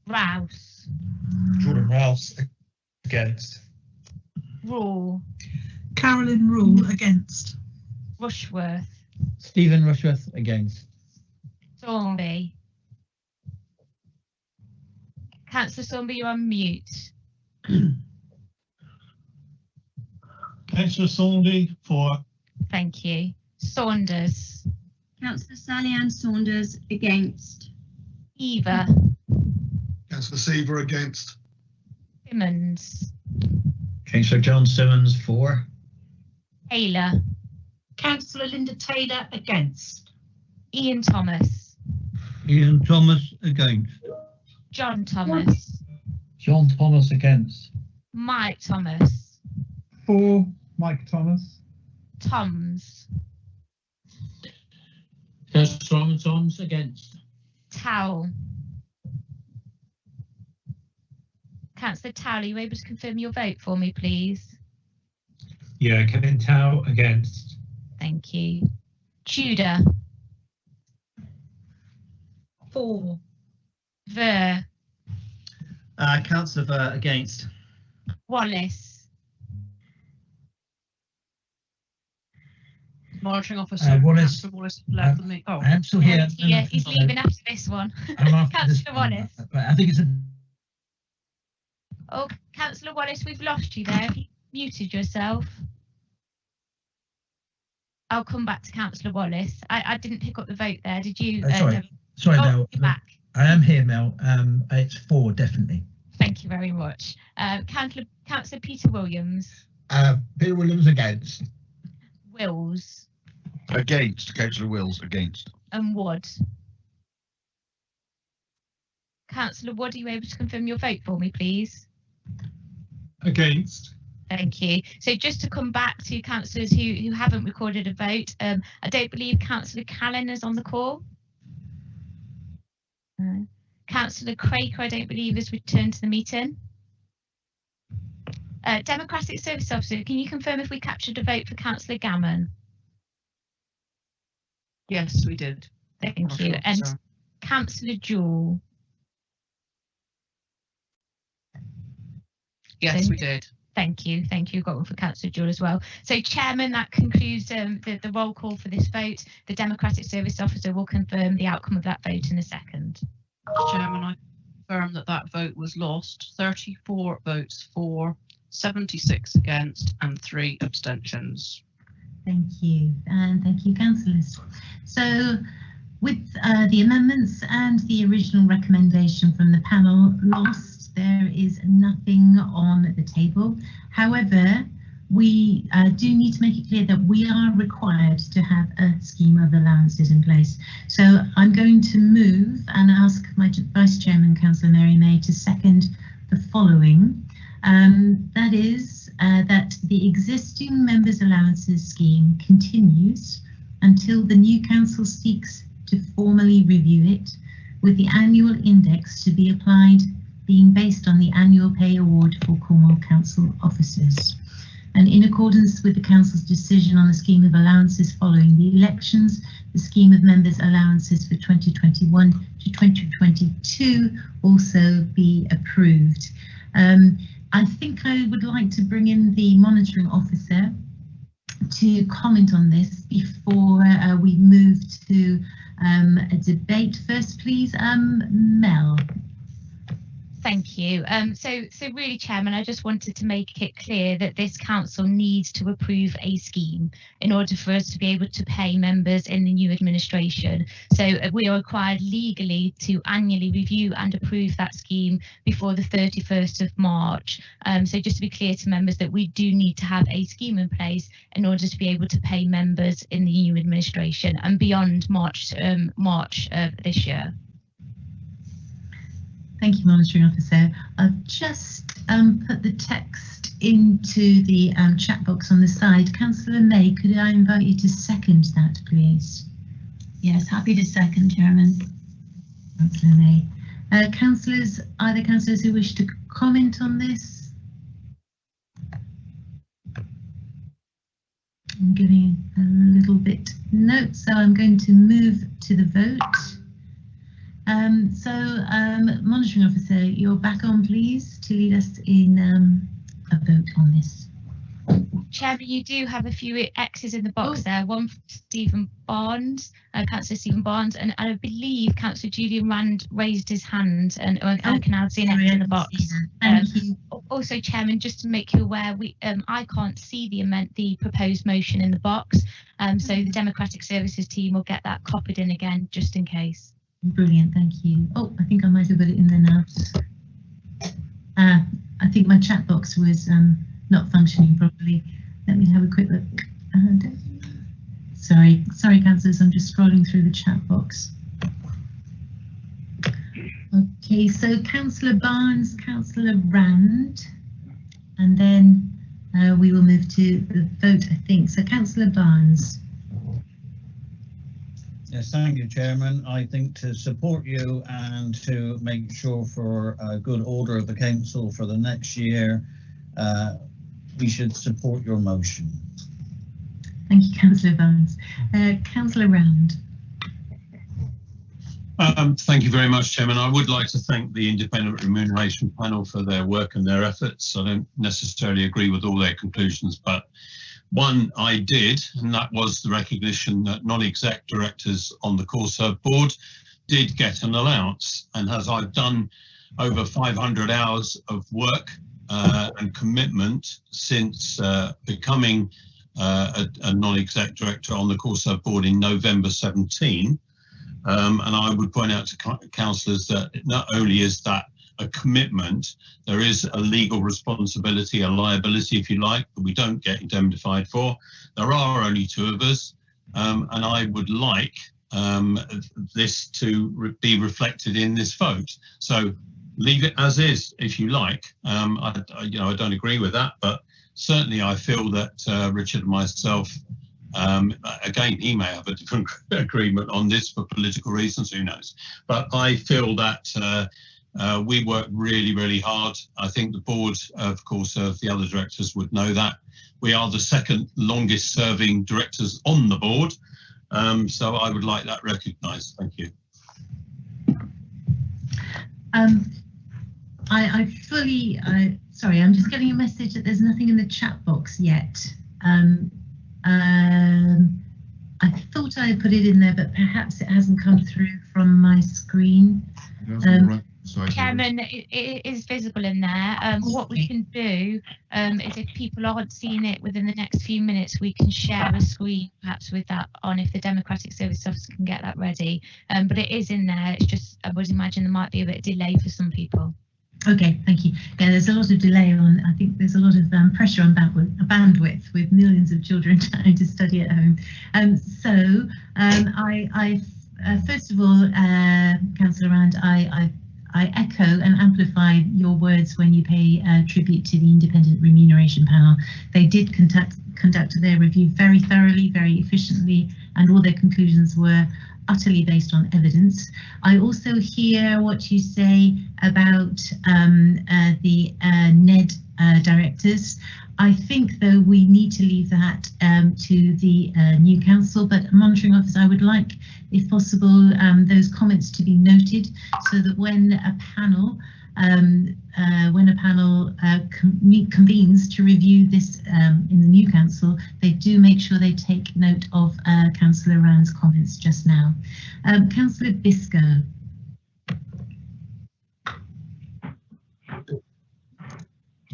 [SPEAKER 12] Rouse.
[SPEAKER 14] Jordan Rouse against.
[SPEAKER 12] Rule.
[SPEAKER 14] Carolyn Rule against.
[SPEAKER 12] Rushworth.
[SPEAKER 14] Stephen Rushworth against.
[SPEAKER 12] Thornby. Councillor Thornby, you're on mute.
[SPEAKER 16] Councillor Saundy, 4.
[SPEAKER 12] Thank you. Saunders.
[SPEAKER 11] Councillor Sally Ann Saunders against.
[SPEAKER 12] Eva.
[SPEAKER 16] Councillor Seaver against.
[SPEAKER 12] Simmons.
[SPEAKER 14] Councillor John Simmons, 4.
[SPEAKER 12] Taylor.
[SPEAKER 10] Councillor Linda Taylor against.
[SPEAKER 12] Ian Thomas.
[SPEAKER 14] Ian Thomas against.
[SPEAKER 12] John Thomas.
[SPEAKER 14] John Thomas against.
[SPEAKER 12] Mike Thomas.
[SPEAKER 9] 4. Mike Thomas.
[SPEAKER 12] Toms.
[SPEAKER 29] Councillor Toms against.
[SPEAKER 12] Towell. Councillor Towell, are you able to confirm your vote for me, please?
[SPEAKER 4] Yeah, Kevin Tao against.
[SPEAKER 12] Thank you. Tudor.
[SPEAKER 10] 4.
[SPEAKER 12] Ver.
[SPEAKER 14] Councillor Ver against.
[SPEAKER 12] Wallace.
[SPEAKER 2] Monitoring officer.
[SPEAKER 14] Wallace.
[SPEAKER 2] Councillor Wallace left the meeting. Oh,
[SPEAKER 14] I am still here.
[SPEAKER 12] Yeah, he's leaving after this one. Councillor Wallace.
[SPEAKER 14] But I think it's a.
[SPEAKER 12] Oh, Councillor Wallace, we've lost you there. Have you muted yourself? I'll come back to Councillor Wallace. I didn't pick up the vote there. Did you?
[SPEAKER 14] Sorry,
[SPEAKER 12] oh,
[SPEAKER 14] Mel.
[SPEAKER 12] you're back.
[SPEAKER 14] I am here, Mel. It's 4, definitely.
[SPEAKER 12] Thank you very much. Councillor Peter Williams.
[SPEAKER 14] Peter Williams against.
[SPEAKER 12] Wills.
[SPEAKER 18] Against. Councillor Wills against.
[SPEAKER 12] And Wood. Councillor Wood, are you able to confirm your vote for me, please?
[SPEAKER 1] Against.
[SPEAKER 12] Thank you. So just to come back to councillors who haven't recorded a vote, I don't believe Councillor Callan is on the call. Councillor Craker, I don't believe, has returned to the meeting. Democratic Service Officer, can you confirm if we captured a vote for Councillor Gammon?
[SPEAKER 2] yes, we did.
[SPEAKER 12] Thank you. And Councillor Jewell.
[SPEAKER 2] Yes, we did.
[SPEAKER 12] Thank you. Thank you. Got one for Councillor Jewell as well. So, Chairman, that concludes the roll call for this vote. The Democratic Service Officer will confirm the outcome of that vote in a second.
[SPEAKER 2] Chairman, I confirm that that vote was lost. 34 votes for, 76 against, and 3 abstentions.
[SPEAKER 3] Thank you, and thank you, councillors. So, with the amendments and the original recommendation from the panel lost, there is nothing on the table. However, we do need to make it clear that we are required to have a scheme of allowances in place. So I'm going to move and ask my Vice Chairman, Councillor Mary May, to second the following. That is that the existing members' allowances scheme continues until the new council seeks to formally review it, with the annual index to be applied being based on the annual pay award for Cornwall Council officers. And in accordance with the council's decision on the scheme of allowances following the elections, the scheme of members' allowances for 2021 to 2022 also be approved. I think I would like to bring in the monitoring officer to comment on this before we move to a debate. First, please, Mel.
[SPEAKER 12] Thank you. So really, Chairman, I just wanted to make it clear that this council needs to approve a scheme in order for us to be able to pay members in the new administration. So we are required legally to annually review and approve that scheme before the 31st of March. So just to be clear to members that we do need to have a scheme in place in order to be able to pay members in the new administration and beyond March this year.
[SPEAKER 3] Thank you, Monitoring Officer. I've just put the text into the chat box on the side. Councillor May, could I invite you to second that, please?
[SPEAKER 11] Yes, happy to second, Chairman.
[SPEAKER 3] Councillor May. Councillors, are there councillors who wish to comment on this? I'm giving a little bit note, so I'm going to move to the vote. Monitoring Officer, you're back on, please, to lead us in a vote on this.
[SPEAKER 12] Chairman, you do have a few X's in the box there. One from Stephen Barnes, Councillor Stephen Barnes, and I believe Councillor Julian Rand raised his hand, and I can now see an X in the box.
[SPEAKER 3] Thank you.
[SPEAKER 12] Also, Chairman, just to make you aware, I can't see the proposed motion in the box, so the Democratic Services team will get that copied in again, just in case.
[SPEAKER 3] Brilliant, thank you. Oh, I think I might have got it in there now. I think my chat box was not functioning properly. Let me have a quick look. Sorry, councillors, I'm just scrolling through the chat box. Okay, so Councillor Barnes, Councillor Rand, and then we will move to the vote, I think. So Councillor Barnes.
[SPEAKER 14] Yes, thank you, Chairman. I think to support you and to make sure for a good order of the council for the next year, we should support your motion.
[SPEAKER 3] Thank you, Councillor Barnes. Councillor Rand.
[SPEAKER 5] Thank you very much, Chairman. I would like to thank the Independent Remuneration Panel for their work and their efforts. I don't necessarily agree with all their conclusions, but one I did, and that was the recognition that non-exec directors on the Corserve board did get an allowance. And as I've done over 500 hours of work and commitment since becoming a non-exec director on the Corserve board in November 17, and I would point out to councillors that not only is that a commitment, there is a legal responsibility, a liability, if you like, that we don't get indemnified for. There are only two of us, and I would like this to be reflected in this vote. So leave it as is, if you like. I don't agree with that, but certainly I feel that Richard and myself, again, he may have a different agreement on this for political reasons, who knows. But I feel that we work really, really hard. I think the board, of course, the other directors would know that. We are the second longest serving directors on the board. So I would like that recognised. Thank you.
[SPEAKER 3] I fully, sorry, I'm just getting a message that there's nothing in the chat box yet. I thought I put it in there, but perhaps it hasn't come through from my screen.
[SPEAKER 12] Chairman, it is visible in there. What we can do is, if people aren't seeing it within the next few minutes, we can share a screen perhaps with that on, if the Democratic Service Officer can get that ready. But it is in there. It's just, I would imagine there might be a bit of delay for some people.
[SPEAKER 3] Okay, thank you. Yeah, there's a lot of delay on, I think there's a lot of pressure on bandwidth with millions of children trying to study at home. First of all, Councillor Rand, I echo and amplify your words when you pay tribute to the Independent Remuneration Panel. They did conduct their review very thoroughly, very efficiently, and all their conclusions were utterly based on evidence. I also hear what you say about the NED directors. I think, though, we need to leave that to the new council, but Monitoring Officer, I would like, if possible, those comments to be noted so that when a panel convenes to review this in the new council, they do make sure they take note of Councillor Rand's comments just now. Councillor Biscoe.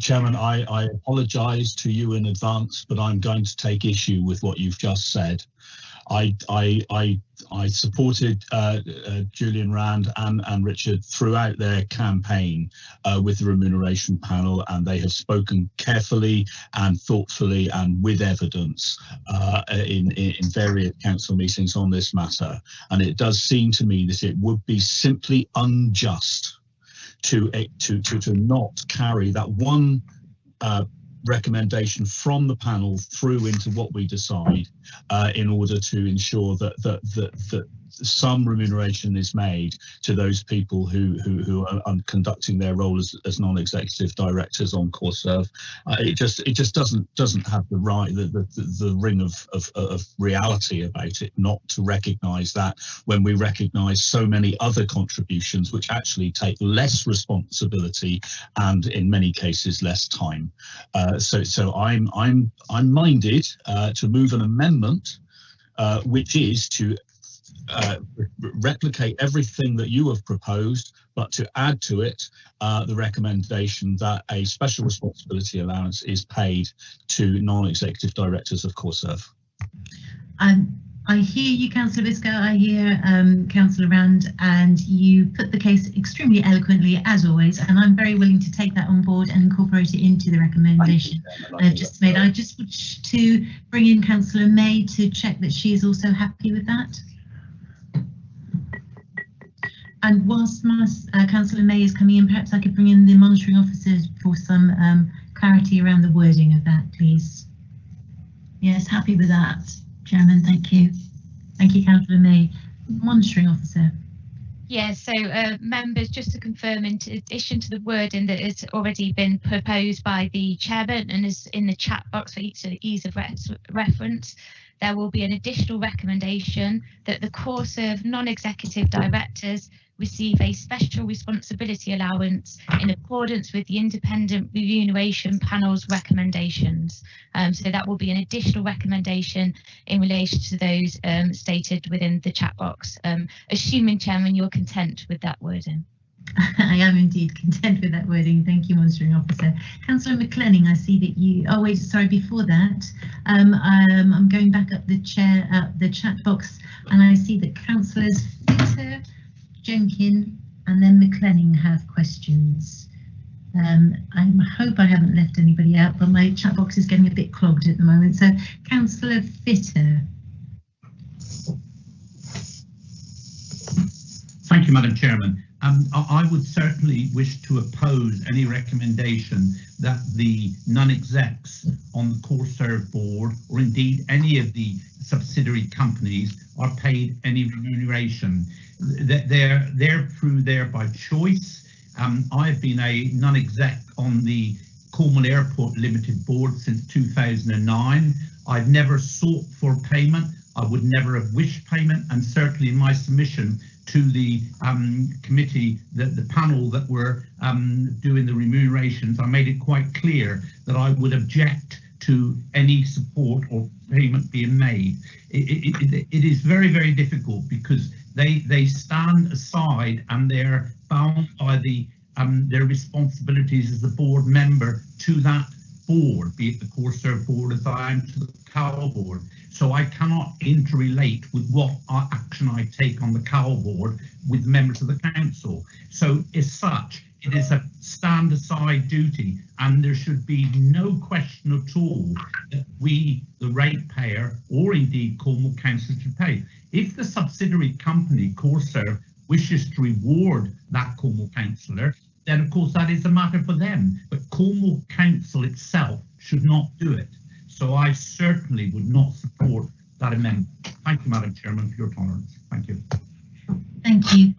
[SPEAKER 13] Chairman, I apologise to you in advance, but I'm going to take issue with what you've just said. I supported Julian Rand and Richard throughout their campaign with the remuneration panel, and they have spoken carefully and thoughtfully and with evidence in various council meetings on this matter. And it does seem to me that it would be simply unjust to not carry that one recommendation from the panel through into what we decide in order to ensure that some remuneration is made to those people who are conducting their role as non-executive directors on Corserve. It just doesn't have the ring of reality about it not to recognise that, when we recognise so many other contributions which actually take less responsibility and in many cases less time. So I'm minded to move an amendment which is to replicate everything that you have proposed, but to add to it the recommendation that a special responsibility allowance is paid to non-executive directors of Corserve.
[SPEAKER 3] I hear you, Councillor Biscoe, I hear Councillor Rand, and you put the case extremely eloquently, as always, and I'm very willing to take that on board and incorporate it into the recommendation I've just made. I just wish to bring in Councillor May to check that she is also happy with that. And whilst Councillor May is coming in, perhaps I could bring in the monitoring officer for some clarity around the wording of that, please.
[SPEAKER 15] Yes, happy with that, Chairman, thank you.
[SPEAKER 3] Thank you, Councillor May. Monitoring officer.
[SPEAKER 12] Yeah, so members, just to confirm, in addition to the wording that has already been proposed by the chairman and is in the chat box for ease of reference, there will be an additional recommendation that the Corserve non-executive directors receive a special responsibility allowance in accordance with the independent remuneration panel's recommendations. So that will be an additional recommendation in relation to those stated within the chat box. Assuming, Chairman, you're content with that wording.
[SPEAKER 3] I am indeed content with that wording. Thank you, Monitoring Officer. Councillor McClenning, I see that you. Oh wait, sorry. Before that, I'm going back up the chat box, and I see that Councillors Fitter, Jenkin, and then McClenning have questions. I hope I haven't left anybody out, but my chat box is getting a bit clogged at the moment. So, Councillor Fitter.
[SPEAKER 21] Thank you, Madam Chairman. I would certainly wish to oppose any recommendation that the non-execs on the Corserve board, or indeed any of the subsidiary companies, are paid any remuneration. They're through there by choice. I've been a non-exec on the Cornwall Airport Limited board since 2009. I've never sought for payment. I would never have wished payment, and certainly in my submission to the committee, the panel that were doing the remunerations, I made it quite clear that I would object to any support or payment being made. It is very, very difficult because they stand aside and they're bound by their responsibilities as a board member to that board, be it the Corserve board as I am to the Cowell board. So I cannot interrelate with what action I take on the Cowell board with members of the council. So as such, it is a stand aside duty, and there should be no question at all that we, the ratepayer, or indeed Cornwall Council, should pay. If the subsidiary company, Corserve, wishes to reward that Cornwall councillor, then of course that is a matter for them. But Cornwall Council itself should not do it. So I certainly would not support that amendment. Thank you, Madam Chairman, for your tolerance. Thank you.
[SPEAKER 3] Thank you.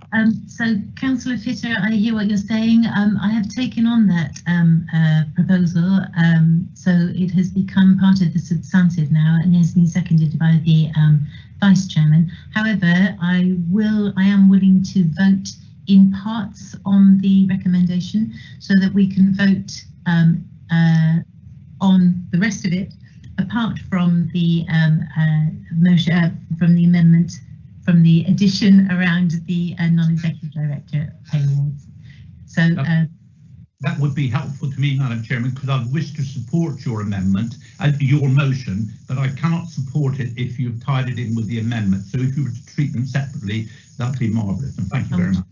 [SPEAKER 3] So, Councillor Fitter, I hear what you're saying. I have taken on that proposal, so it has become part of the substantive now and has been seconded by the Vice Chairman. However, I am willing to vote in parts on the recommendation so that we can vote on the rest of it, apart from the motion, from the amendment, from the addition around the non-executive director pay awards. So
[SPEAKER 21] That would be helpful to me, Madam Chairman, because I wish to support your amendment, your motion, but I cannot support it if you've tied it in with the amendment. So if you were to treat them separately, that would be marvellous. And thank you very much.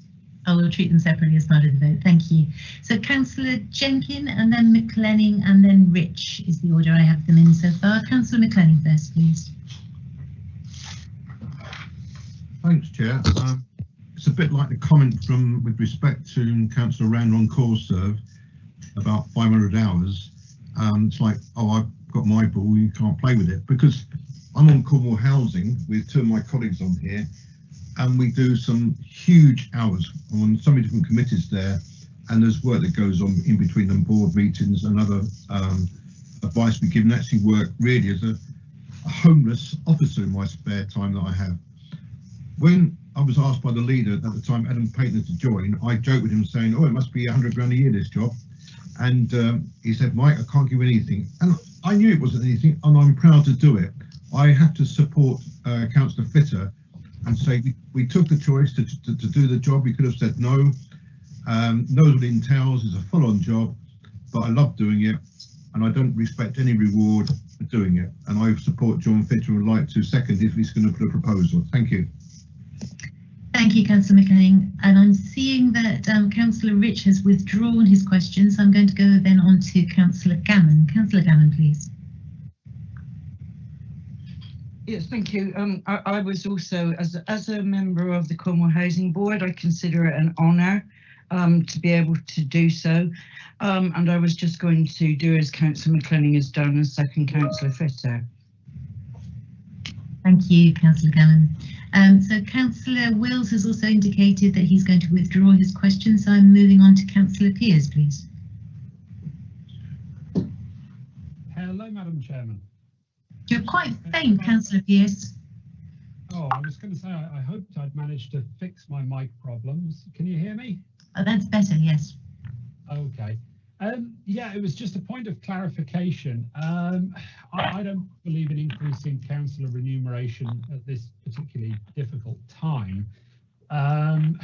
[SPEAKER 3] I will treat them separately as part of the vote. Thank you. So Councillor Jenkin, and then McLennan, and then Rich is the order I have them in so far. Councillor McLennan first, please.
[SPEAKER 8] Thanks, Chair. It's a bit like the comment with respect to Councillor Rand on CoreServe about 500 hours. It's like, oh, I've got my ball, you can't play with it, because I'm on Cornwall Housing with two of my colleagues on here, and we do some huge hours on so many different committees there, and there's work that goes on in between them, board meetings and other advice we give, and actually work really as a homeless officer in my spare time that I have. When I was asked by the leader at the time, Adam Payton, to join, I joked with him saying, oh, it must be 100 grand a year, this job. And he said, Mike, I can't give you anything. And I knew it wasn't anything, and I'm proud to do it. I have to support Councillor Fitter and say we took the choice to do the job. We could have said no. Knows what it entails, is a full-on job, but I love doing it, and I don't expect any reward for doing it. And I support John Fitter and would like to second if he's going to put a proposal. Thank you.
[SPEAKER 3] Thank you, Councillor McLennan. And I'm seeing that Councillor Rich has withdrawn his question, so I'm going to go then on to Councillor Gammon. Councillor Gammon, please.
[SPEAKER 19] Yes, thank you. I was also, as a member of the Cornwall Housing Board, I consider it an honour to be able to do so. And I was just going to do as Councillor McLennan has done and second Councillor Fitter.
[SPEAKER 3] Thank you, Councillor Gammon. So Councillor Wills has also indicated that he's going to withdraw his question, so I'm moving on to Councillor Pearce, please.
[SPEAKER 1] Hello, Madam Chairman.
[SPEAKER 3] You're quite faint, Councillor Pearce.
[SPEAKER 1] Oh, I was going to say, I hoped I'd managed to fix my mic problems. Can you hear me?
[SPEAKER 3] Oh, that's better, yes.
[SPEAKER 1] Okay. Yeah, it was just a point of clarification. I don't believe in increasing councillor remuneration at this particularly difficult time. And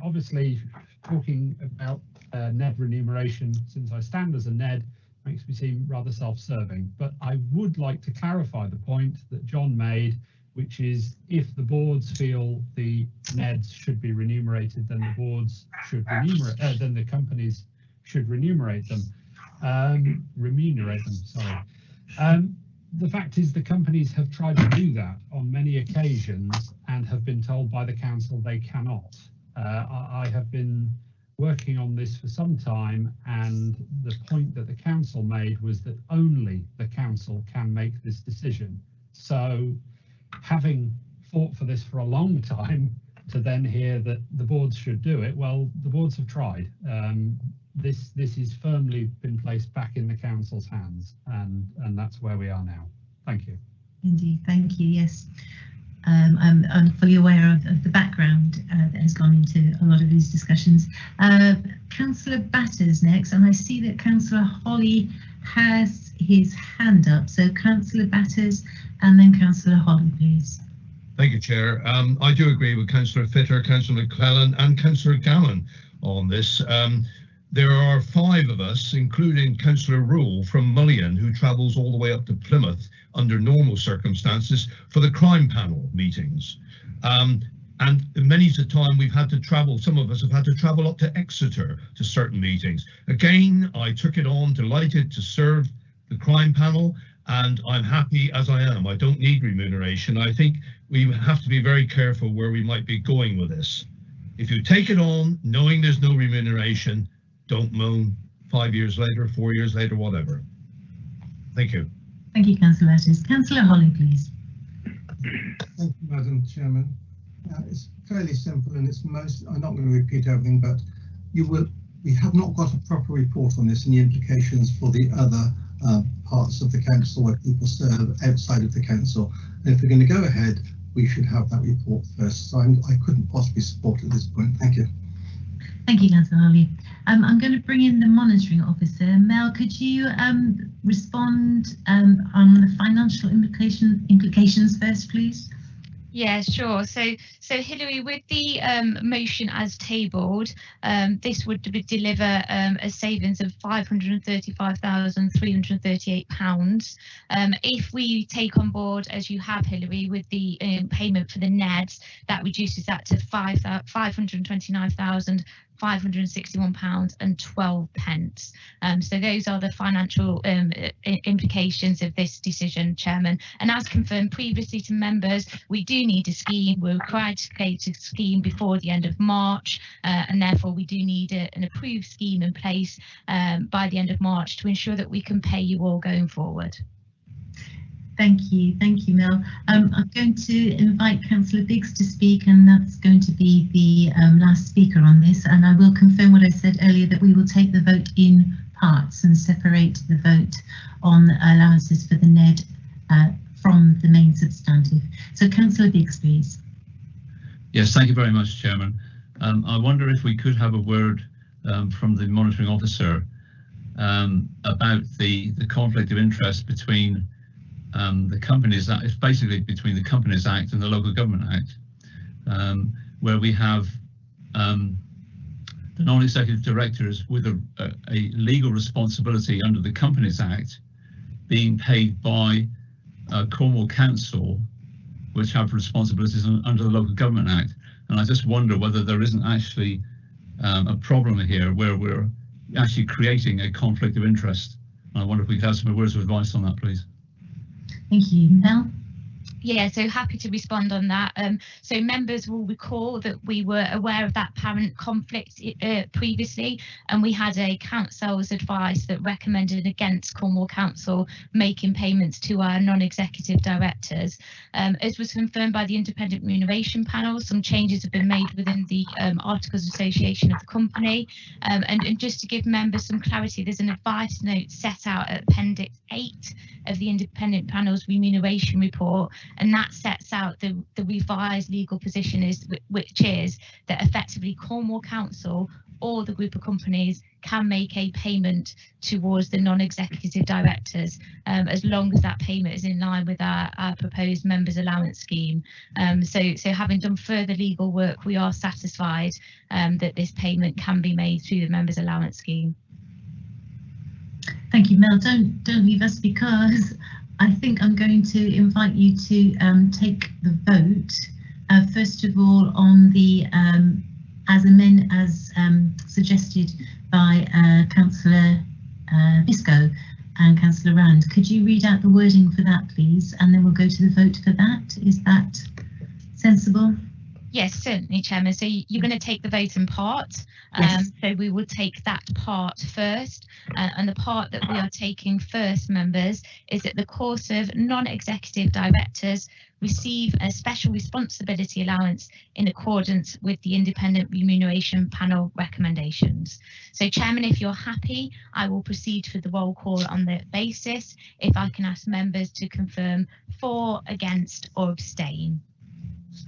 [SPEAKER 1] obviously, talking about NED remuneration, since I stand as a NED, makes me seem rather self-serving. But I would like to clarify the point that John made, which is if the boards feel the NEDs should be remunerated, then the boards should remunerate, then the companies should remunerate them. The fact is the companies have tried to do that on many occasions and have been told by the council they cannot. I have been working on this for some time, and the point that the council made was that only the council can make this decision. So having fought for this for a long time, to then hear that the boards should do it, well, the boards have tried. This is firmly been placed back in the council's hands, and that's where we are now. Thank you.
[SPEAKER 3] Indeed, thank you. Yes, I'm fully aware of the background that has gone into a lot of these discussions. Councillor Batters next, and I see that Councillor Holly has his hand up. So Councillor Batters and then Councillor Holly, please.
[SPEAKER 22] Thank you, Chair. I do agree with Councillor Fitter, Councillor McClellan and Councillor Gammon on this. There are 5 of us, including Councillor Rule from Mullion, who travels all the way up to Plymouth under normal circumstances for the crime panel meetings. And many a time we've had to travel, some of us have had to travel up to Exeter to certain meetings. Again, I took it on, delighted to serve the crime panel, and I'm happy as I am. I don't need remuneration. I think we have to be very careful where we might be going with this. If you take it on knowing there's no remuneration, don't moan 5 years later, 4 years later, whatever. Thank you.
[SPEAKER 3] Thank you, Councillor Batters. Councillor Holly, please.
[SPEAKER 23] Thank you, Madam Chairman. It's fairly simple, and it's I'm not going to repeat everything, but we have not got a proper report on this and the implications for the other parts of the council where people serve outside of the council. And if we're going to go ahead, we should have that report first. So I couldn't possibly support it at this point. Thank you.
[SPEAKER 3] Thank you, Councillor Holly. I'm going to bring in the monitoring officer. Mel, could you respond on the financial implications first, please?
[SPEAKER 12] Yeah, sure. So Hilary, with the motion as tabled, this would deliver a savings of £535,338. If we take on board, as you have, Hilary, with the payment for the NEDs, that reduces that to £529,561.12. So those are the financial implications of this decision, Chairman. And as confirmed previously to members, we do need a scheme. We're required to create a scheme before the end of March, and therefore we do need an approved scheme in place by the end of March to ensure that we can pay you all going forward.
[SPEAKER 3] Thank you, Mel. I'm going to invite Councillor Biggs to speak, and that's going to be the last speaker on this. And I will confirm what I said earlier, that we will take the vote in parts and separate the vote on allowances for the NED from the main substantive. So Councillor Biggs, please.
[SPEAKER 6] Yes, thank you very much, Chairman. I wonder if we could have a word from the monitoring officer about the conflict of interest between the Companies Act. It's basically between the Companies Act and the Local Government Act, where we have the non-executive directors with a legal responsibility under the Companies Act being paid by Cornwall Council, which have responsibilities under the Local Government Act. And I just wonder whether there isn't actually a problem here where we're actually creating a conflict of interest. And I wonder if we could have some words of advice on that, please.
[SPEAKER 3] Thank you. Mel?
[SPEAKER 12] Yeah, so happy to respond on that. So members will recall that we were aware of that apparent conflict previously, and we had a council's advice that recommended against Cornwall Council making payments to our non-executive directors. As was confirmed by the Independent Remuneration Panel, some changes have been made within the Articles of Association of the company. And just to give members some clarity, there's an advice note set out at Appendix 8 of the Independent Panel's remuneration report, and that sets out the revised legal position, which is that effectively Cornwall Council or the group of companies can make a payment towards the non-executive directors, as long as that payment is in line with our proposed members allowance scheme. So having done further legal work, we are satisfied that this payment can be made through the members allowance scheme.
[SPEAKER 3] Thank you, Mel. Don't leave us, because I think I'm going to invite you to take the vote. First of all, on the as suggested by Councillor Biscoe and Councillor Rand. Could you read out the wording for that, please? And then we'll go to the vote for that. Is that sensible?
[SPEAKER 12] Yes, certainly, Chairman. So you're going to take the vote in part.
[SPEAKER 3] Yes.
[SPEAKER 12] So we will take that part first. And the part that we are taking first, members, is that the course of non-executive directors receive a special responsibility allowance in accordance with the Independent Remuneration Panel recommendations. So, Chairman, if you're happy, I will proceed for the roll call on that basis. If I can ask members to confirm for, against or abstain.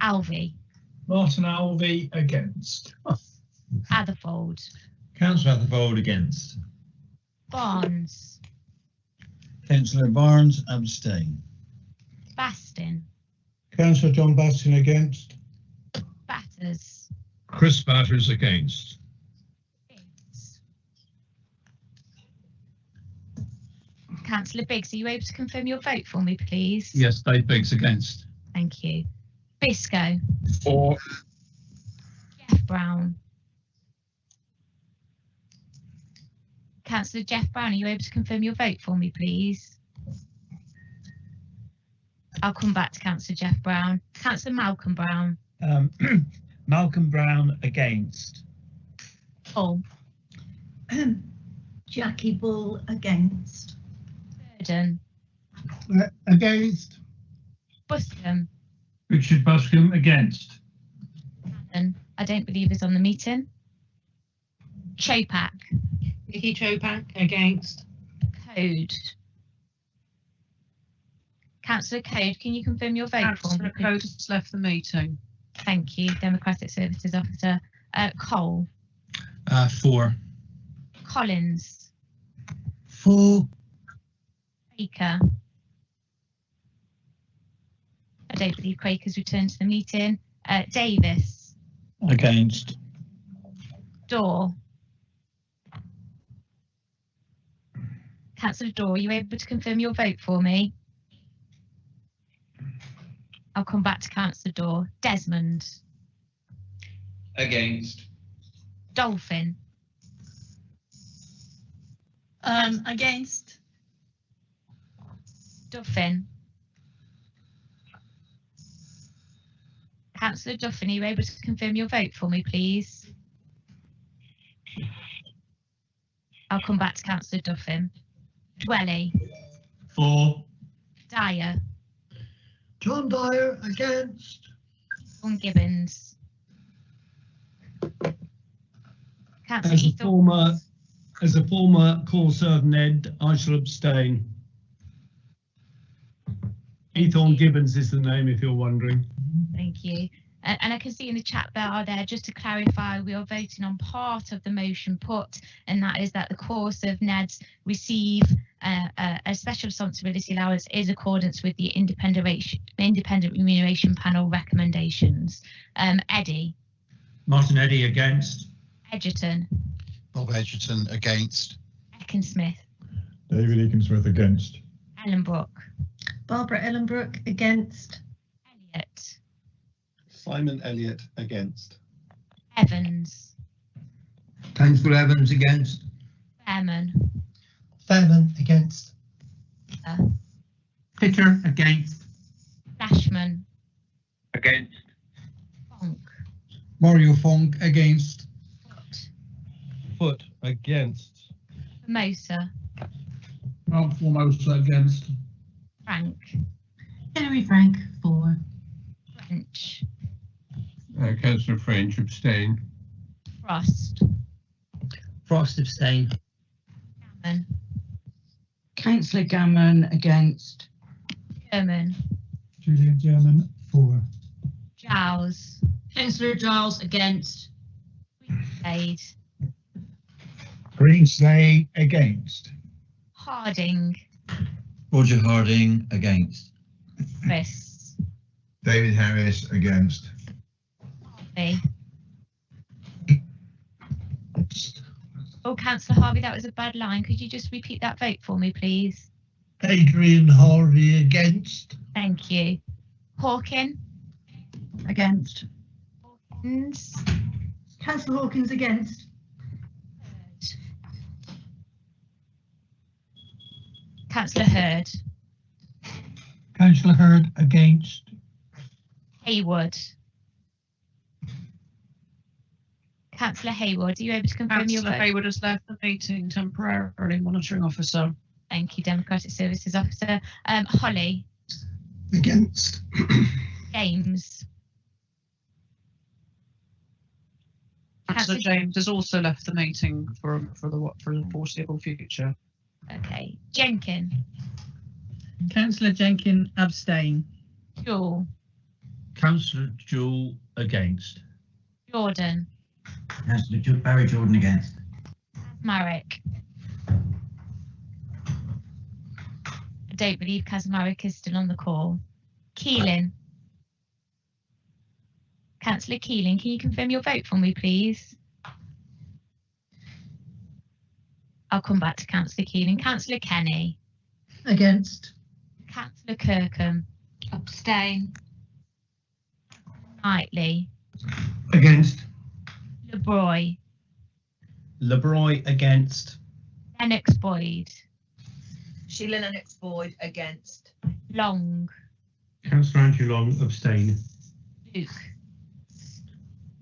[SPEAKER 12] Alvey.
[SPEAKER 21] Martin Alvey against.
[SPEAKER 12] Atherfold.
[SPEAKER 21] Councillor Atherfold against.
[SPEAKER 12] Barnes.
[SPEAKER 14] Councillor Barnes abstain.
[SPEAKER 12] Bastin.
[SPEAKER 21] Councillor John Bastin against.
[SPEAKER 12] Batters.
[SPEAKER 22] Chris Batters against.
[SPEAKER 12] Biggs. Councillor Biggs, are you able to confirm your vote for me, please?
[SPEAKER 6] Yes, Dave Biggs against.
[SPEAKER 12] Thank you. Biscoe.
[SPEAKER 22] For.
[SPEAKER 12] Jeff Brown. Councillor Jeff Brown, are you able to confirm your vote for me, please? I'll come back to Councillor Jeff Brown. Councillor Malcolm Brown.
[SPEAKER 21] Malcolm Brown against.
[SPEAKER 12] Bull.
[SPEAKER 10] Jackie Bull against.
[SPEAKER 12] Burden.
[SPEAKER 21] Against.
[SPEAKER 12] Buscombe.
[SPEAKER 21] Richard Buscombe against.
[SPEAKER 12] Allen, I don't believe is on the meeting. Chopak.
[SPEAKER 2] Vicky Chopak against.
[SPEAKER 12] Code. Councillor Code, can you confirm your vote for me?
[SPEAKER 2] Councillor Code has left the meeting.
[SPEAKER 12] Thank you, Democratic Services Officer. Cole.
[SPEAKER 6] For.
[SPEAKER 12] Collins.
[SPEAKER 21] For.
[SPEAKER 12] Baker. I don't believe Craig has returned to the meeting. Davis.
[SPEAKER 14] Against.
[SPEAKER 12] Daw. Councillor Daw, are you able to confirm your vote for me? I'll come back to Councillor Daw. Desmond.
[SPEAKER 7] Against.
[SPEAKER 12] Dolphin.
[SPEAKER 15] Against.
[SPEAKER 12] Duffin. Councillor Duffin, are you able to confirm your vote for me, please? I'll come back to Councillor Duffin. Dwelly.
[SPEAKER 29] For.
[SPEAKER 12] Dyer.
[SPEAKER 29] John Dyer. Against.
[SPEAKER 12] John Gibbons. Councillor
[SPEAKER 16] As a former Corsair Ned, I shall abstain. Ethorn Gibbons is the name, if you're wondering.
[SPEAKER 12] Thank you. And I can see in the chat bar there, just to clarify, we are voting on part of the motion put, and that is that the Corsair Neds receive a special responsibility allowance in accordance with the independent remuneration panel recommendations. Eddie.
[SPEAKER 21] Martin Eddy against.
[SPEAKER 12] Edgerton.
[SPEAKER 17] Bob Edgerton against.
[SPEAKER 12] Ecclesmith.
[SPEAKER 20] David Eakin-Smith against.
[SPEAKER 12] Ellenbrook.
[SPEAKER 15] Barbara Ellenbrook against.
[SPEAKER 12] Elliott.
[SPEAKER 24] Simon Elliott against.
[SPEAKER 12] Evans.
[SPEAKER 29] Councillor Evans against.
[SPEAKER 12] Fairman.
[SPEAKER 29] Fairman against.
[SPEAKER 21] Pitter against.
[SPEAKER 12] Flashman.
[SPEAKER 24] Against.
[SPEAKER 12] Fonk.
[SPEAKER 29] Mario Funk against.
[SPEAKER 24] Foot against.
[SPEAKER 12] Formosa.
[SPEAKER 29] Mark Formosa against.
[SPEAKER 12] Frank.
[SPEAKER 3] Hilary Frank, for.
[SPEAKER 12] French.
[SPEAKER 5] Councillor French, abstain.
[SPEAKER 12] Frost.
[SPEAKER 29] Frost abstain.
[SPEAKER 12] Gammon.
[SPEAKER 19] Councillor Gammon against.
[SPEAKER 12] German.
[SPEAKER 20] Julian German, for.
[SPEAKER 12] Giles.
[SPEAKER 10] Councillor Giles against.
[SPEAKER 12] Aid.
[SPEAKER 20] Greenslade against.
[SPEAKER 12] Harding.
[SPEAKER 20] Roger Harding against.
[SPEAKER 12] Chris.
[SPEAKER 20] David Harris against.
[SPEAKER 12] Harvey. Oh, Councillor Harvey, that was a bad line. Could you just repeat that vote for me, please?
[SPEAKER 29] Adrian Harvey against.
[SPEAKER 12] Thank you. Hawkin.
[SPEAKER 19] Against.
[SPEAKER 12] Hawkins.
[SPEAKER 15] Councillor Hawkins against.
[SPEAKER 12] Councillor Hurd.
[SPEAKER 29] Councillor Hurd against.
[SPEAKER 12] Haywood. Councillor Haywood, are you able to confirm your
[SPEAKER 2] Councillor
[SPEAKER 12] vote?
[SPEAKER 2] Haywood has left the meeting temporarily, monitoring officer.
[SPEAKER 12] Thank you, Democratic Services Officer. Holly.
[SPEAKER 29] Against.
[SPEAKER 12] James.
[SPEAKER 2] Councillor James has also left the meeting for the foreseeable future.
[SPEAKER 12] Okay. Jenkin.
[SPEAKER 25] Councillor Jenkin, abstain.
[SPEAKER 12] Jewell.
[SPEAKER 6] Councillor Jewell against.
[SPEAKER 12] Jordan.
[SPEAKER 20] Councillor Barry Jordan against.
[SPEAKER 12] Marek. I don't believe Kazmarek is still on the call. Keeling. Councillor Keeling, can you confirm your vote for me, please? I'll come back to Councillor Keeling. Councillor Kenny.
[SPEAKER 19] Against.
[SPEAKER 12] Councillor Kirkham.
[SPEAKER 10] Abstain.
[SPEAKER 12] Knightley.
[SPEAKER 29] Against.
[SPEAKER 12] LeBroy.
[SPEAKER 21] LeBroy against.
[SPEAKER 12] Lennox Boyd.
[SPEAKER 15] Sheila Lennox Boyd against.
[SPEAKER 12] Long.
[SPEAKER 4] Councillor Andrew Long, abstain.
[SPEAKER 12] Luke.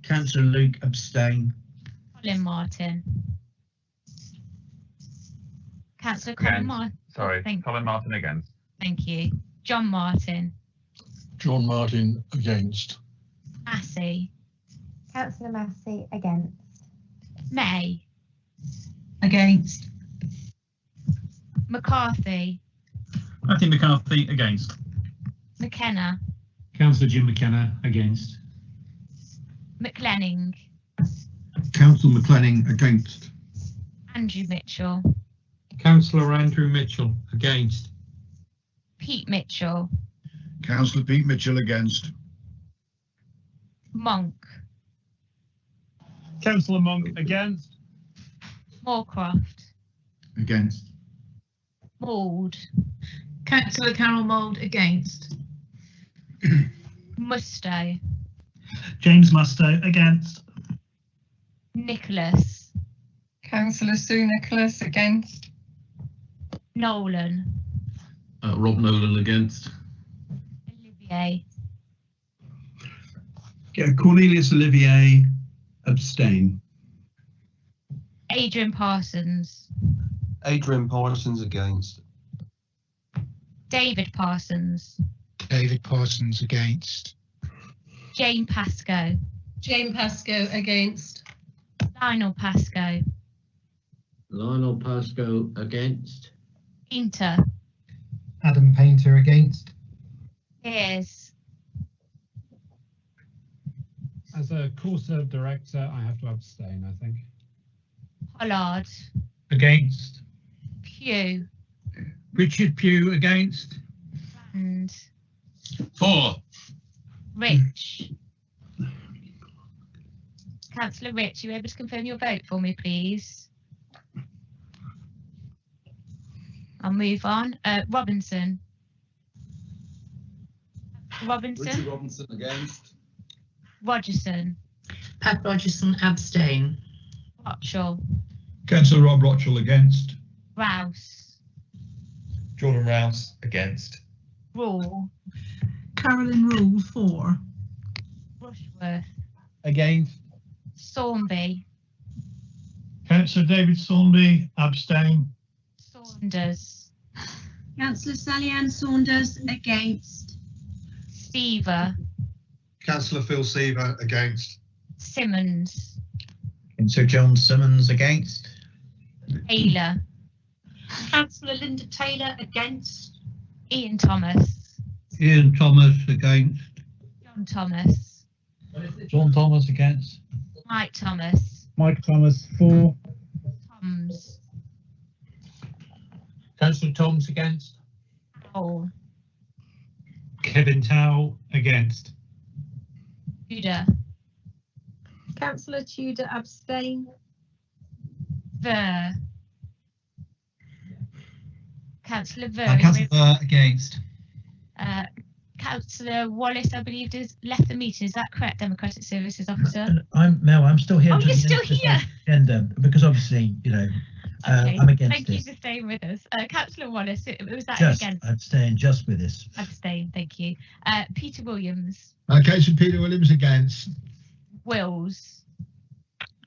[SPEAKER 21] Councillor Luke, abstain.
[SPEAKER 12] Colin Martin. Councillor Colin Martin.
[SPEAKER 26] Sorry, Colin Martin against.
[SPEAKER 12] Thank you. John Martin.
[SPEAKER 20] John Martin against.
[SPEAKER 12] Massey.
[SPEAKER 27] Councillor Massey against.
[SPEAKER 12] May.
[SPEAKER 19] Against.
[SPEAKER 12] McCarthy.
[SPEAKER 21] Matthew McCarthy against.
[SPEAKER 12] McKenna.
[SPEAKER 4] Councillor Jim McKenna, against.
[SPEAKER 12] McLenning.
[SPEAKER 8] Councillor McLenning against.
[SPEAKER 12] Andrew Mitchell.
[SPEAKER 16] Councillor Andrew Mitchell, against.
[SPEAKER 12] Pete Mitchell.
[SPEAKER 1] Councillor Pete Mitchell against.
[SPEAKER 12] Monk.
[SPEAKER 24] Councillor Monk against.
[SPEAKER 12] Moorcroft.
[SPEAKER 8] Against.
[SPEAKER 12] Mould.
[SPEAKER 25] Councillor Carol Mould against.
[SPEAKER 12] Musto.
[SPEAKER 29] James Musto against.
[SPEAKER 12] Nicholas.
[SPEAKER 7] Councillor Sue Nicholas against.
[SPEAKER 12] Nolan.
[SPEAKER 6] Rob Nolan against.
[SPEAKER 12] Olivier.
[SPEAKER 29] Cornelius Olivier abstain.
[SPEAKER 12] Adrian Parsons.
[SPEAKER 9] Adrian Parsons against.
[SPEAKER 12] David Parsons.
[SPEAKER 29] David Parsons against.
[SPEAKER 12] Jane Pascoe.
[SPEAKER 25] Jane Pascoe against.
[SPEAKER 12] Lionel Pascoe.
[SPEAKER 11] Lionel Pascoe against.
[SPEAKER 12] Inter.
[SPEAKER 29] Adam Painter against.
[SPEAKER 12] Pears.
[SPEAKER 24] As a CoreServe director, I have to abstain, I think.
[SPEAKER 12] Pollard.
[SPEAKER 29] Against.
[SPEAKER 12] Pugh.
[SPEAKER 21] Richard Pugh against.
[SPEAKER 12] And
[SPEAKER 5] 4.
[SPEAKER 12] Rich. Councillor Rich, are you able to confirm your vote for me, please? I'll move on. Robinson. Robinson.
[SPEAKER 9] Richard Robinson against.
[SPEAKER 12] Rogerson.
[SPEAKER 25] Pat Rogerson abstain.
[SPEAKER 12] Rotchell.
[SPEAKER 21] Councillor Rob Rotchell against.
[SPEAKER 12] Rouse.
[SPEAKER 24] Jordan Rouse against.
[SPEAKER 12] Rule.
[SPEAKER 25] Carolyn Rule 4.
[SPEAKER 12] Rushworth.
[SPEAKER 21] Against.
[SPEAKER 12] Sawnby.
[SPEAKER 29] Councillor David Sawnby abstain.
[SPEAKER 12] Saunders.
[SPEAKER 10] Councillor Sally Ann Saunders against.
[SPEAKER 12] Seaver.
[SPEAKER 1] Councillor Phil Seaver against.
[SPEAKER 12] Simmons.
[SPEAKER 21] Councillor John Simmons against.
[SPEAKER 12] Taylor.
[SPEAKER 10] Councillor Linda Taylor against.
[SPEAKER 12] Ian Thomas.
[SPEAKER 21] Ian Thomas against.
[SPEAKER 12] John Thomas.
[SPEAKER 21] John Thomas against.
[SPEAKER 12] Mike Thomas.
[SPEAKER 29] Mike Thomas 4.
[SPEAKER 12] Toms.
[SPEAKER 21] Councillor Toms against.
[SPEAKER 12] Howell.
[SPEAKER 29] Kevin Towell against.
[SPEAKER 12] Tudor.
[SPEAKER 10] Councillor Tudor abstain.
[SPEAKER 12] Ver. Councillor Ver.
[SPEAKER 21] Councillor against.
[SPEAKER 12] Councillor Wallace, I believe, has left the meeting. Is that correct, Democratic Services Officer?
[SPEAKER 21] I'm still here.
[SPEAKER 12] Oh, you're still here.
[SPEAKER 21] Agenda, because obviously,
[SPEAKER 12] Okay.
[SPEAKER 21] I'm against
[SPEAKER 12] Thank you for staying with us. Councillor Wallace, was that
[SPEAKER 21] Just
[SPEAKER 12] against?
[SPEAKER 21] abstain just with this.
[SPEAKER 12] Abstain, thank you. Peter Williams.
[SPEAKER 29] Councillor Peter Williams against.
[SPEAKER 12] Wills.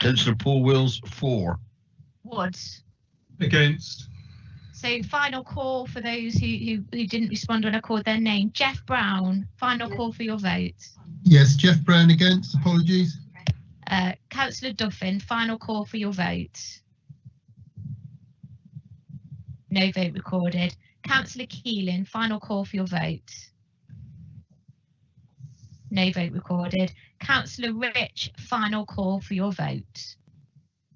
[SPEAKER 11] Councillor Paul Wills 4.
[SPEAKER 12] Wood.
[SPEAKER 24] Against.
[SPEAKER 12] So final call for those who didn't respond when I called their name. Jeff Brown, final call for your vote.
[SPEAKER 29] Yes, Jeff Brown against. Apologies.
[SPEAKER 12] Councillor Duffin, final call for your vote. No vote recorded. Councillor Keelan, final call for your vote. No vote recorded. Councillor Rich, final call for your vote.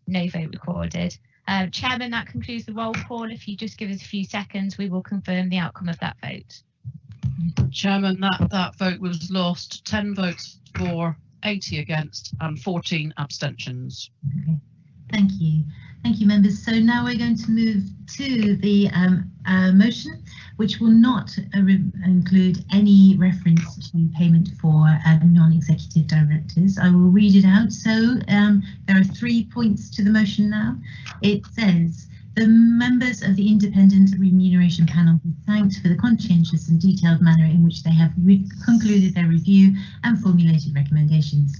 [SPEAKER 12] No vote recorded. Chairman, that concludes the roll call. If you just give us a few seconds, we will confirm the outcome of that vote.
[SPEAKER 2] Chairman, that vote was lost. 10 votes for, 80 against, and 14 abstentions.
[SPEAKER 3] Okay. Thank you. Thank you, members. So now we're going to move to the motion, which will not include any reference to payment for non-executive directors. I will read it out. So there are 3 points to the motion now. It says, the members of the Independent Remuneration Panel be thanked for the conscientious and detailed manner in which they have concluded their review and formulated recommendations.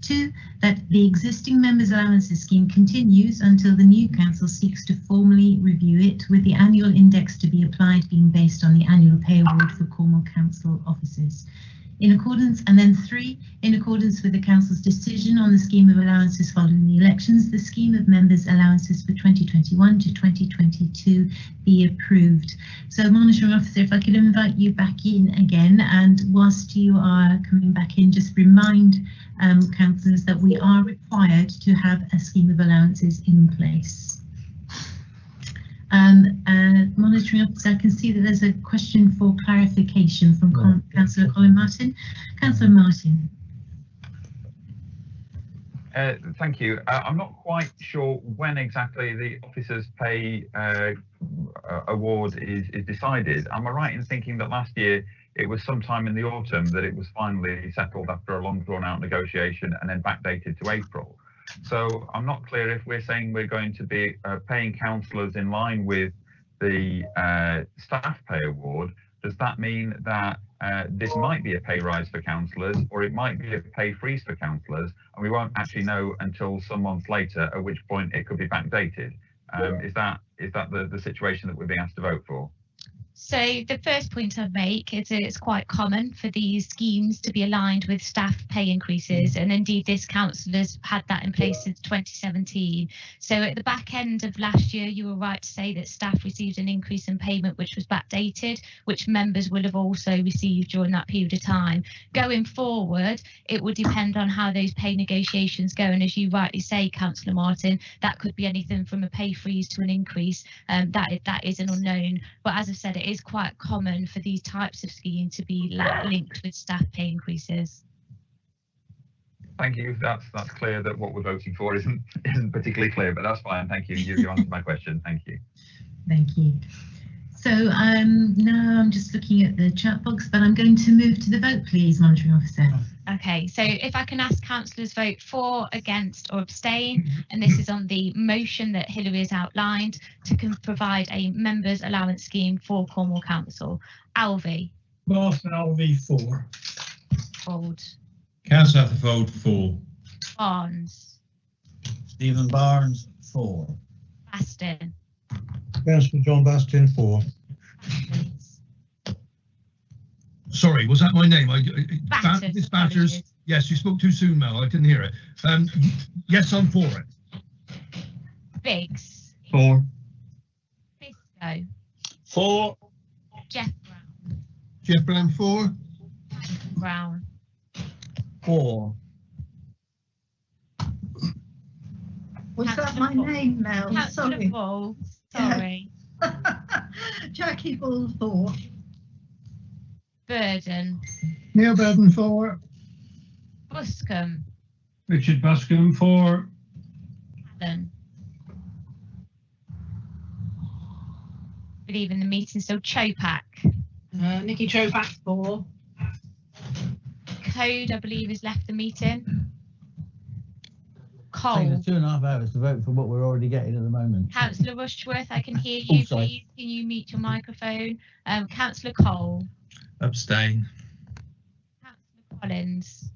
[SPEAKER 3] 2, that the existing members' allowances scheme continues until the new council seeks to formally review it, with the annual index to be applied being based on the annual pay award for Cornwall Council officers. In accordance, and then 3, in accordance with the council's decision on the scheme of allowances following the elections, the scheme of members' allowances for 2021 to 2022 be approved. So, monitoring officer, if I could invite you back in again, and whilst you are coming back in, just remind councillors that we are required to have a scheme of allowances in place. Monitoring officer, I can see that there's a question for clarification from Councillor Colin Martin. Councillor Martin.
[SPEAKER 13] Thank you. I'm not quite sure when exactly the officers' pay award is decided. Am I right in thinking that last year it was sometime in the autumn that it was finally settled after a long drawn out negotiation and then backdated to April? So I'm not clear if we're saying we're going to be paying councillors in line with the staff pay award. Does that mean that this might be a pay rise for councillors, or it might be a pay freeze for councillors, and we won't actually know until some months later, at which point it could be backdated? Is that the situation that we're being asked to vote for?
[SPEAKER 12] So the first point I'd make is that it's quite common for these schemes to be aligned with staff pay increases, and indeed this council has had that in place since 2017. So at the back end of last year, you were right to say that staff received an increase in payment which was backdated, which members will have also received during that period of time. Going forward, it will depend on how those pay negotiations go, and as you rightly say, Councillor Martin, that could be anything from a pay freeze to an increase. That is an unknown, but as I've said, it is quite common for these types of schemes to be linked with staff pay increases.
[SPEAKER 13] Thank you. That's clear that what we're voting for isn't particularly clear, but that's fine. Thank you. You answered my question. Thank you.
[SPEAKER 3] Thank you. So now I'm just looking at the chat box, but I'm going to move to the vote, please, Monitoring Officer.
[SPEAKER 12] Okay, so if I can ask councillors vote for, against or abstain, and this is on the motion that Hilary has outlined to provide a members allowance scheme for Cornwall Council. Alvey.
[SPEAKER 29] Martin Alvey, 4.
[SPEAKER 12] Fold.
[SPEAKER 21] Councillor Hatherfold, 4.
[SPEAKER 12] Barnes.
[SPEAKER 20] Stephen Barnes, 4.
[SPEAKER 12] Baston.
[SPEAKER 29] Councillor John Bastin, 4.
[SPEAKER 1] Sorry, was that my name?
[SPEAKER 12] Batters,
[SPEAKER 1] Batters. Yes, you spoke too soon, Mel. I didn't hear it. Yes, I'm for it.
[SPEAKER 12] Biggs.
[SPEAKER 29] 4.
[SPEAKER 12] Bisco.
[SPEAKER 29] 4.
[SPEAKER 12] Jeff Brown.
[SPEAKER 29] Jeff Brown, 4.
[SPEAKER 12] Brown.
[SPEAKER 20] 4.
[SPEAKER 10] Was that my name, Mel?
[SPEAKER 12] Councillor
[SPEAKER 10] Sorry.
[SPEAKER 12] Ball. Sorry.
[SPEAKER 10] Jackie Ball, 4.
[SPEAKER 12] Burden.
[SPEAKER 29] Neil Burden, 4.
[SPEAKER 12] Buscombe.
[SPEAKER 16] Richard Buscombe, 4.
[SPEAKER 12] Allen. Leaving the meeting, so Chopak.
[SPEAKER 25] Nikki Chopak, 4.
[SPEAKER 12] Code, I believe, has left the meeting.
[SPEAKER 20] Takes
[SPEAKER 12] Cole.
[SPEAKER 20] us 2.5 hours to vote for what we're already getting at the moment.
[SPEAKER 12] Councillor Rushworth, I can hear you,
[SPEAKER 20] sorry.
[SPEAKER 12] please. Can you mute your microphone? Councillor Cole.
[SPEAKER 6] Abstain.
[SPEAKER 12] Councillor Collins.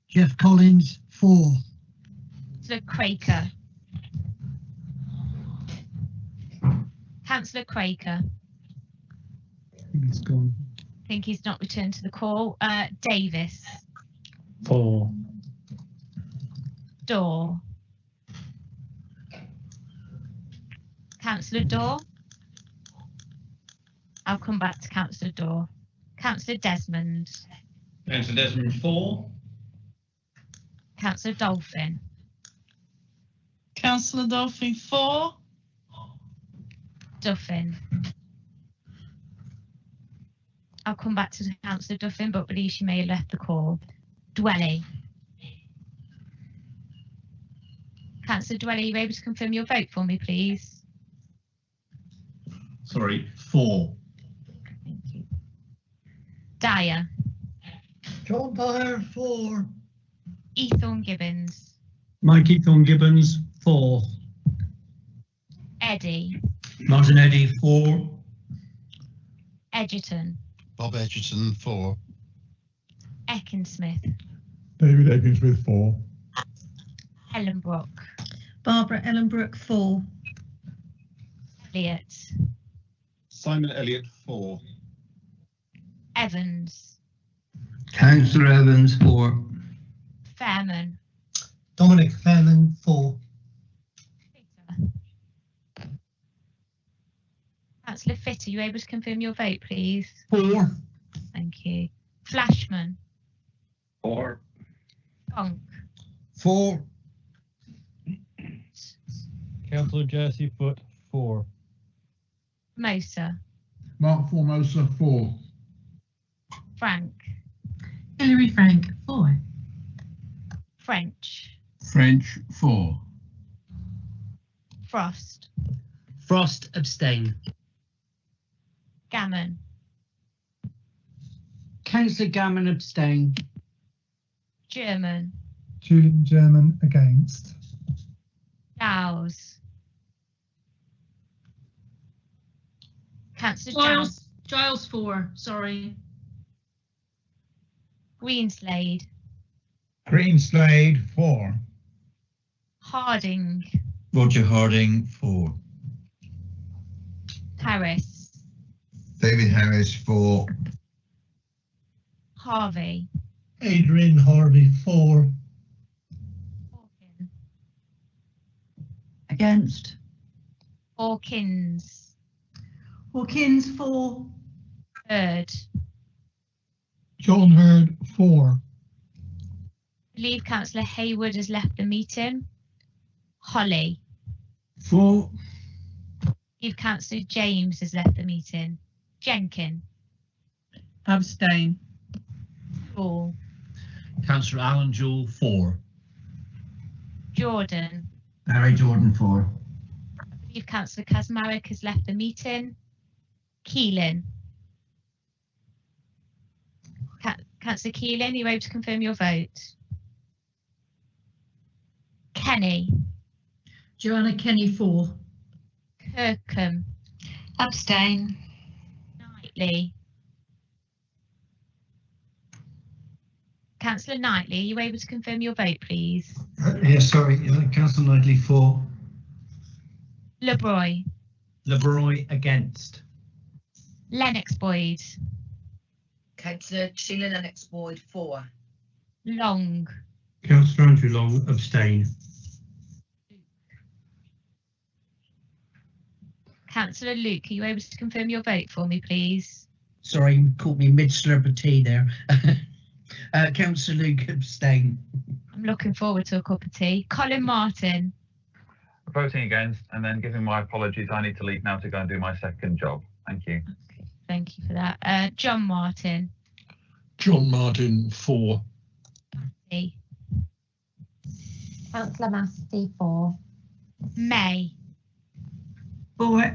[SPEAKER 29] Jeff Collins, 4.
[SPEAKER 12] Councillor Craker. Councillor Craker.
[SPEAKER 29] He's gone.
[SPEAKER 12] I think he's not returned to the call. Davis.
[SPEAKER 29] 4.
[SPEAKER 12] Dorr. Councillor Dorr. I'll come back to Councillor Dorr. Councillor Desmond.
[SPEAKER 6] Councillor Desmond, 4.
[SPEAKER 12] Councillor Dolphin.
[SPEAKER 25] Councillor Dolphin, 4.
[SPEAKER 12] Duffin. I'll come back to Councillor Duffin, but believe she may have left the call. Dwelly. Councillor Dwelly, are you able to confirm your vote for me, please?
[SPEAKER 21] Sorry, 4.
[SPEAKER 12] Thank you. Dyer.
[SPEAKER 29] John Dyer, 4.
[SPEAKER 12] Ethorn Gibbons.
[SPEAKER 16] Mike Ethorn Gibbons, 4.
[SPEAKER 12] Eddie.
[SPEAKER 21] Martin Eddy, 4.
[SPEAKER 12] Edgerton.
[SPEAKER 29] Bob Edgerton, 4.
[SPEAKER 12] Ekinsmith.
[SPEAKER 29] David Ekinsmith, 4.
[SPEAKER 12] Ellenbrook.
[SPEAKER 10] Barbara Ellenbrook, 4.
[SPEAKER 12] Elliott.
[SPEAKER 1] Simon Elliott, 4.
[SPEAKER 12] Evans.
[SPEAKER 21] Councillor Evans, 4.
[SPEAKER 12] Fairman.
[SPEAKER 29] Dominic Fairman, 4.
[SPEAKER 12] Councillor Fitter, are you able to confirm your vote, please?
[SPEAKER 29] 4.
[SPEAKER 12] Thank you. Flashman.
[SPEAKER 21] 4.
[SPEAKER 12] Funk.
[SPEAKER 29] 4.
[SPEAKER 24] Councillor Jersey Foot, 4.
[SPEAKER 12] Moser.
[SPEAKER 8] Mark Formosa 4.
[SPEAKER 12] Frank.
[SPEAKER 3] Hilary Frank 4.
[SPEAKER 12] French.
[SPEAKER 6] French 4.
[SPEAKER 12] Frost.
[SPEAKER 14] Frost abstain.
[SPEAKER 12] Gammon.
[SPEAKER 19] Councillor Gammon abstain.
[SPEAKER 12] German.
[SPEAKER 29] Julian German against.
[SPEAKER 12] Giles. Councillor Giles.
[SPEAKER 25] Giles 4, sorry.
[SPEAKER 12] Greenslade.
[SPEAKER 29] Greenslade 4.
[SPEAKER 12] Harding.
[SPEAKER 11] Roger Harding 4.
[SPEAKER 12] Harris.
[SPEAKER 29] David Harris 4.
[SPEAKER 12] Harvey.
[SPEAKER 29] Adrian Harvey 4.
[SPEAKER 19] Against.
[SPEAKER 12] Hawkins.
[SPEAKER 29] Hawkins 4.
[SPEAKER 12] Hurd.
[SPEAKER 29] John Hurd 4.
[SPEAKER 12] Believe Councillor Hayward has left the meeting. Holly.
[SPEAKER 8] 4.
[SPEAKER 12] Believe Councillor James has left the meeting. Jenkin.
[SPEAKER 14] Abstain.
[SPEAKER 12] Ball.
[SPEAKER 11] Councillor Alan Jewell 4.
[SPEAKER 12] Jordan.
[SPEAKER 29] Barry Jordan 4.
[SPEAKER 12] Believe Councillor Kazmarek has left the meeting. Keelan. Councillor Keelan, are you able to confirm your vote? Kenny.
[SPEAKER 25] Joanna Kenny 4.
[SPEAKER 12] Kirkham.
[SPEAKER 3] Abstain.
[SPEAKER 12] Knightley. Councillor Knightley, are you able to confirm your vote, please?
[SPEAKER 29] Yes, sorry, Councillor Knightley 4.
[SPEAKER 12] LeBroy.
[SPEAKER 14] LeBroy against.
[SPEAKER 12] Lennox Boyd.
[SPEAKER 15] Councillor Sheila Lennox Boyd 4.
[SPEAKER 12] Long.
[SPEAKER 4] Councillor Andrew Long abstain.
[SPEAKER 12] Councillor Luke, are you able to confirm your vote for me, please?
[SPEAKER 14] Sorry, you caught me mid-slurp of tea there. Councillor Luke abstain.
[SPEAKER 12] I'm looking forward to a cup of tea. Colin Martin.
[SPEAKER 13] Voting against, and then giving my apologies. I need to leave now to go and do my second job. Thank you.
[SPEAKER 12] Okay, thank you for that. John Martin.
[SPEAKER 29] John Martin 4.
[SPEAKER 12] Massey.
[SPEAKER 3] Councillor Massey 4.
[SPEAKER 12] May.
[SPEAKER 19] 4.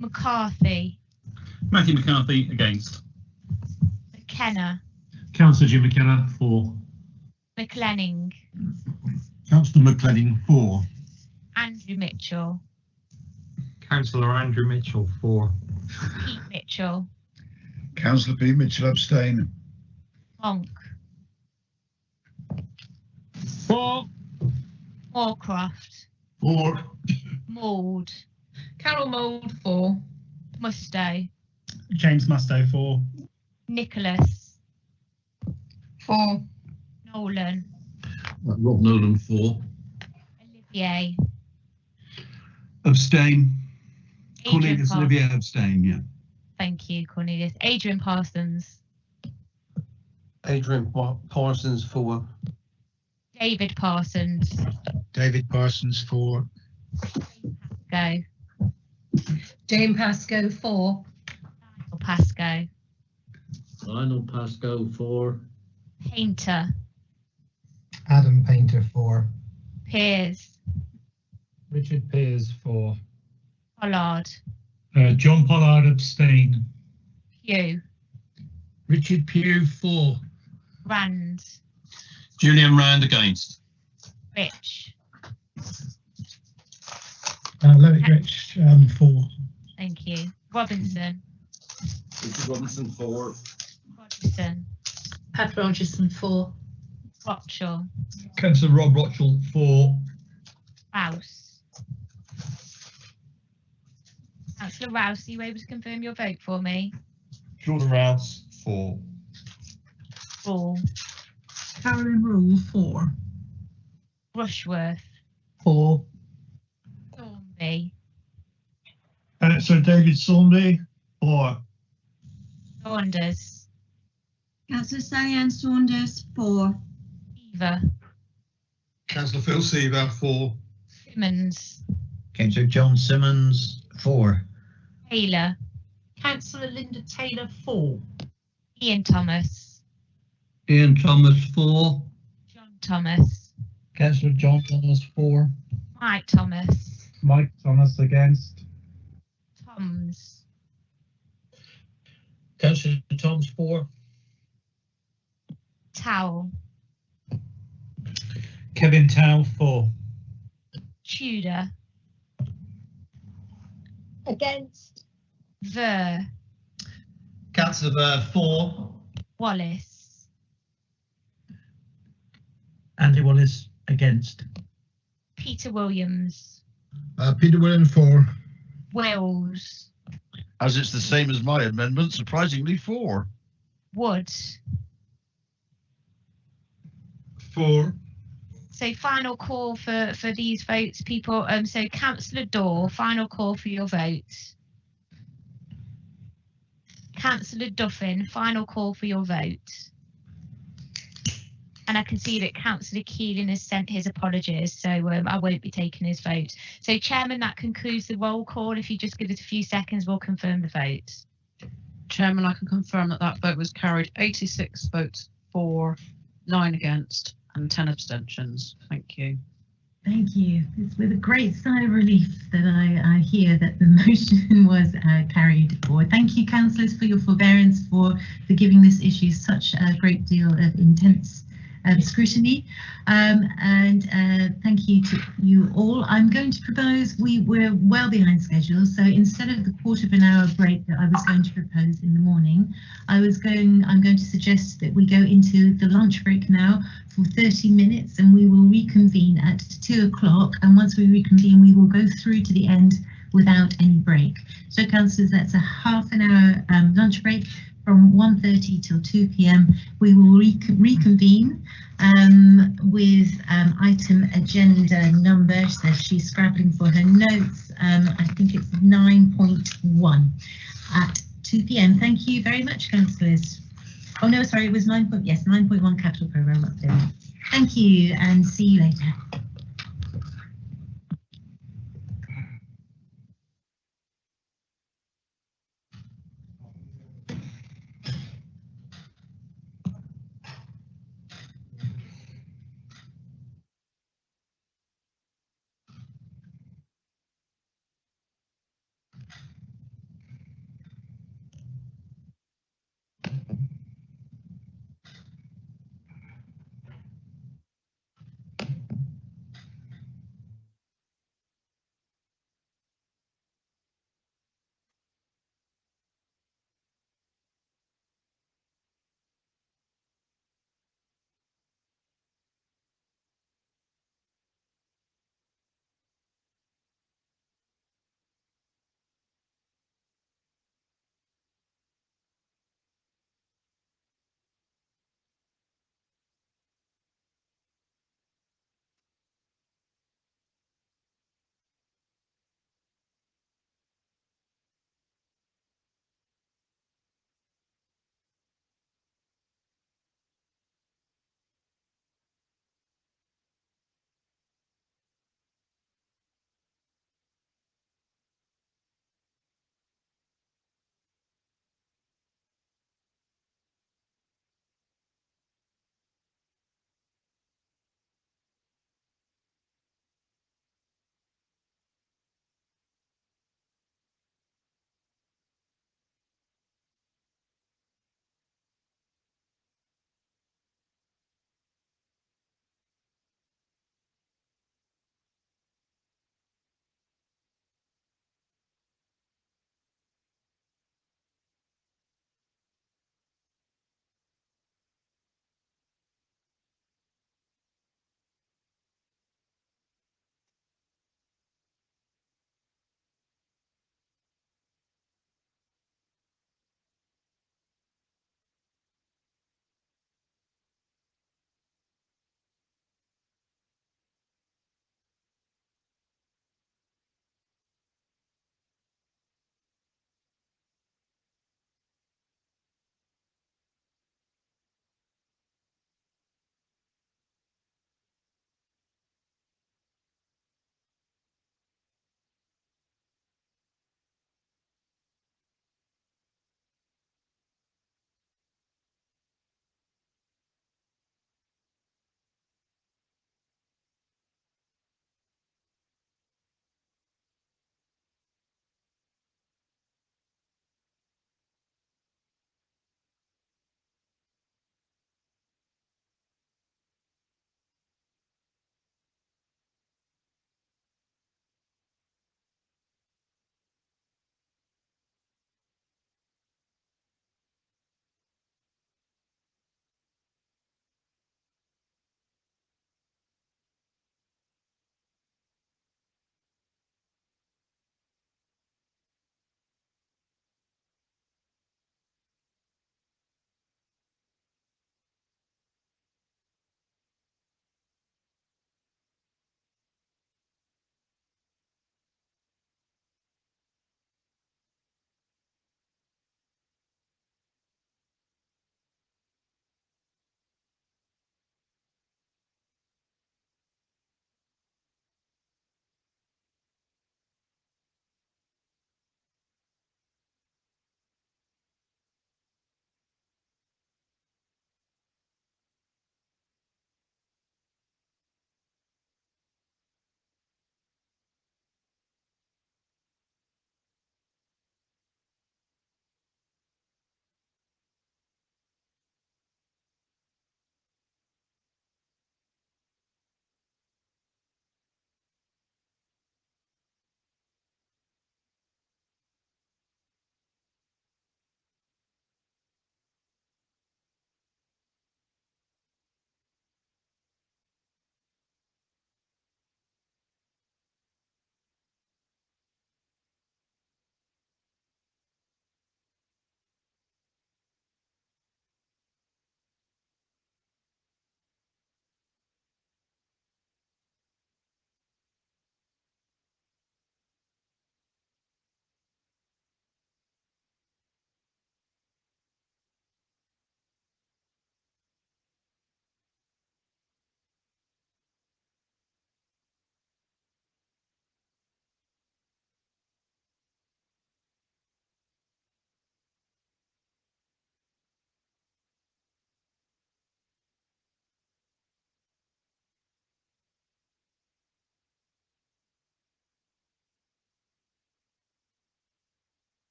[SPEAKER 12] McCarthy.
[SPEAKER 6] Matthew McCarthy against.
[SPEAKER 12] McKenna.
[SPEAKER 4] Councillor Jim McKenna 4.
[SPEAKER 12] McLenning.
[SPEAKER 8] Councillor McLenning 4.
[SPEAKER 12] Andrew Mitchell.
[SPEAKER 4] Councillor Andrew Mitchell 4.
[SPEAKER 12] Pete Mitchell.
[SPEAKER 29] Councillor Pete Mitchell abstain.
[SPEAKER 12] Monk.
[SPEAKER 16] 4.
[SPEAKER 12] Moorcroft.
[SPEAKER 8] 4.
[SPEAKER 12] Mould.
[SPEAKER 25] Carol Mould 4.
[SPEAKER 12] Musto.
[SPEAKER 16] James Musto 4.
[SPEAKER 12] Nicholas.
[SPEAKER 7] 4.
[SPEAKER 12] Nolan.
[SPEAKER 11] Rob Nolan 4.
[SPEAKER 12] Olivier.
[SPEAKER 29] Abstain.
[SPEAKER 12] Adrian
[SPEAKER 29] Cornelius
[SPEAKER 12] Parsons.
[SPEAKER 29] Olivier abstain, yeah.
[SPEAKER 12] Thank you, Cornelius. Adrian Parsons.
[SPEAKER 9] Adrian Parsons 4.
[SPEAKER 12] David Parsons.
[SPEAKER 29] David Parsons 4.
[SPEAKER 12] Go.
[SPEAKER 10] Jane Pascoe 4.
[SPEAKER 12] Pascoe.
[SPEAKER 11] Lionel Pascoe 4.
[SPEAKER 12] Painter.
[SPEAKER 29] Adam Painter 4.
[SPEAKER 12] Piers.
[SPEAKER 24] Richard Pears 4.
[SPEAKER 12] Pollard.
[SPEAKER 16] John Pollard abstain.
[SPEAKER 12] Pugh.
[SPEAKER 29] Richard Pugh 4.
[SPEAKER 12] Rand.
[SPEAKER 5] Julian Rand against.
[SPEAKER 12] Rich.
[SPEAKER 29] Levitt Rich 4.
[SPEAKER 12] Thank you. Robinson.
[SPEAKER 11] Richard Robinson 4.
[SPEAKER 12] Rogerson.
[SPEAKER 25] Pat Rogerson 4.
[SPEAKER 12] Rotchell.
[SPEAKER 1] Councillor Rob Rotchell 4.
[SPEAKER 12] Rouse. Councillor Rouse, are you able to confirm your vote for me?
[SPEAKER 29] Jordan Rouse 4.
[SPEAKER 12] Ball.
[SPEAKER 29] Carolyn Rule 4.
[SPEAKER 12] Rushworth.
[SPEAKER 29] 4.
[SPEAKER 12] Thornby.
[SPEAKER 29] Sir David Saundy 4.
[SPEAKER 12] Saunders.
[SPEAKER 3] Councillor Sally-Ann Saunders 4.
[SPEAKER 12] Seaver.
[SPEAKER 29] Councillor Phil Seaver 4.
[SPEAKER 12] Simmons.
[SPEAKER 20] Councillor John Simmons 4.
[SPEAKER 12] Taylor.
[SPEAKER 10] Councillor Linda Taylor 4.
[SPEAKER 12] Ian Thomas.
[SPEAKER 11] Ian Thomas 4.
[SPEAKER 12] John Thomas.
[SPEAKER 20] Councillor John Thomas 4.
[SPEAKER 12] Mike Thomas.
[SPEAKER 24] Mike Thomas against.
[SPEAKER 12] Toms.
[SPEAKER 11] Councillor Toms 4.
[SPEAKER 12] Towell.
[SPEAKER 24] Kevin Tow 4.
[SPEAKER 12] Tudor.
[SPEAKER 15] Against.
[SPEAKER 12] Ver.
[SPEAKER 11] Councillor Ver 4.
[SPEAKER 12] Wallace.
[SPEAKER 20] Andy Wallace against.
[SPEAKER 12] Peter Williams.
[SPEAKER 29] Peter Williams 4.
[SPEAKER 12] Wills.
[SPEAKER 11] As it's the same as my amendment, surprisingly 4.
[SPEAKER 12] Wood.
[SPEAKER 29] 4.
[SPEAKER 12] So final call for these votes, people. So Councillor Dorr, final call for your vote. Councillor Duffin, final call for your vote. And I can see that Councillor Keeling has sent his apologies, so I won't be taking his vote. So Chairman, that concludes the roll call. If you just give it a few seconds, we'll confirm the vote.
[SPEAKER 2] Chairman, I can confirm that that vote was carried 86 votes for, 9 against and 10 abstentions. Thank you.
[SPEAKER 3] Thank you. It's with a great sigh of relief that I hear that the motion was carried forward. Thank you, councillors, for your forbearance, for giving this issue such a great deal of intense scrutiny, and thank you to you all. I'm going to propose, we're well behind schedule, so instead of the quarter of an hour break that I was going to propose in the morning, I'm going to suggest that we go into the lunch break now for 30 minutes, and we will reconvene at 2 o'clock, and once we reconvene we will go through to the end without any break. So councillors, that's a half an hour lunch break from 1:30 till 2 p.m. We will reconvene with item agenda number, so she's scrabbling for her notes. I think it's 9.1 at 2 p.m. Thank you very much, councillors. Oh no, sorry, it was 9.1 capital programme update. Thank you and see you later.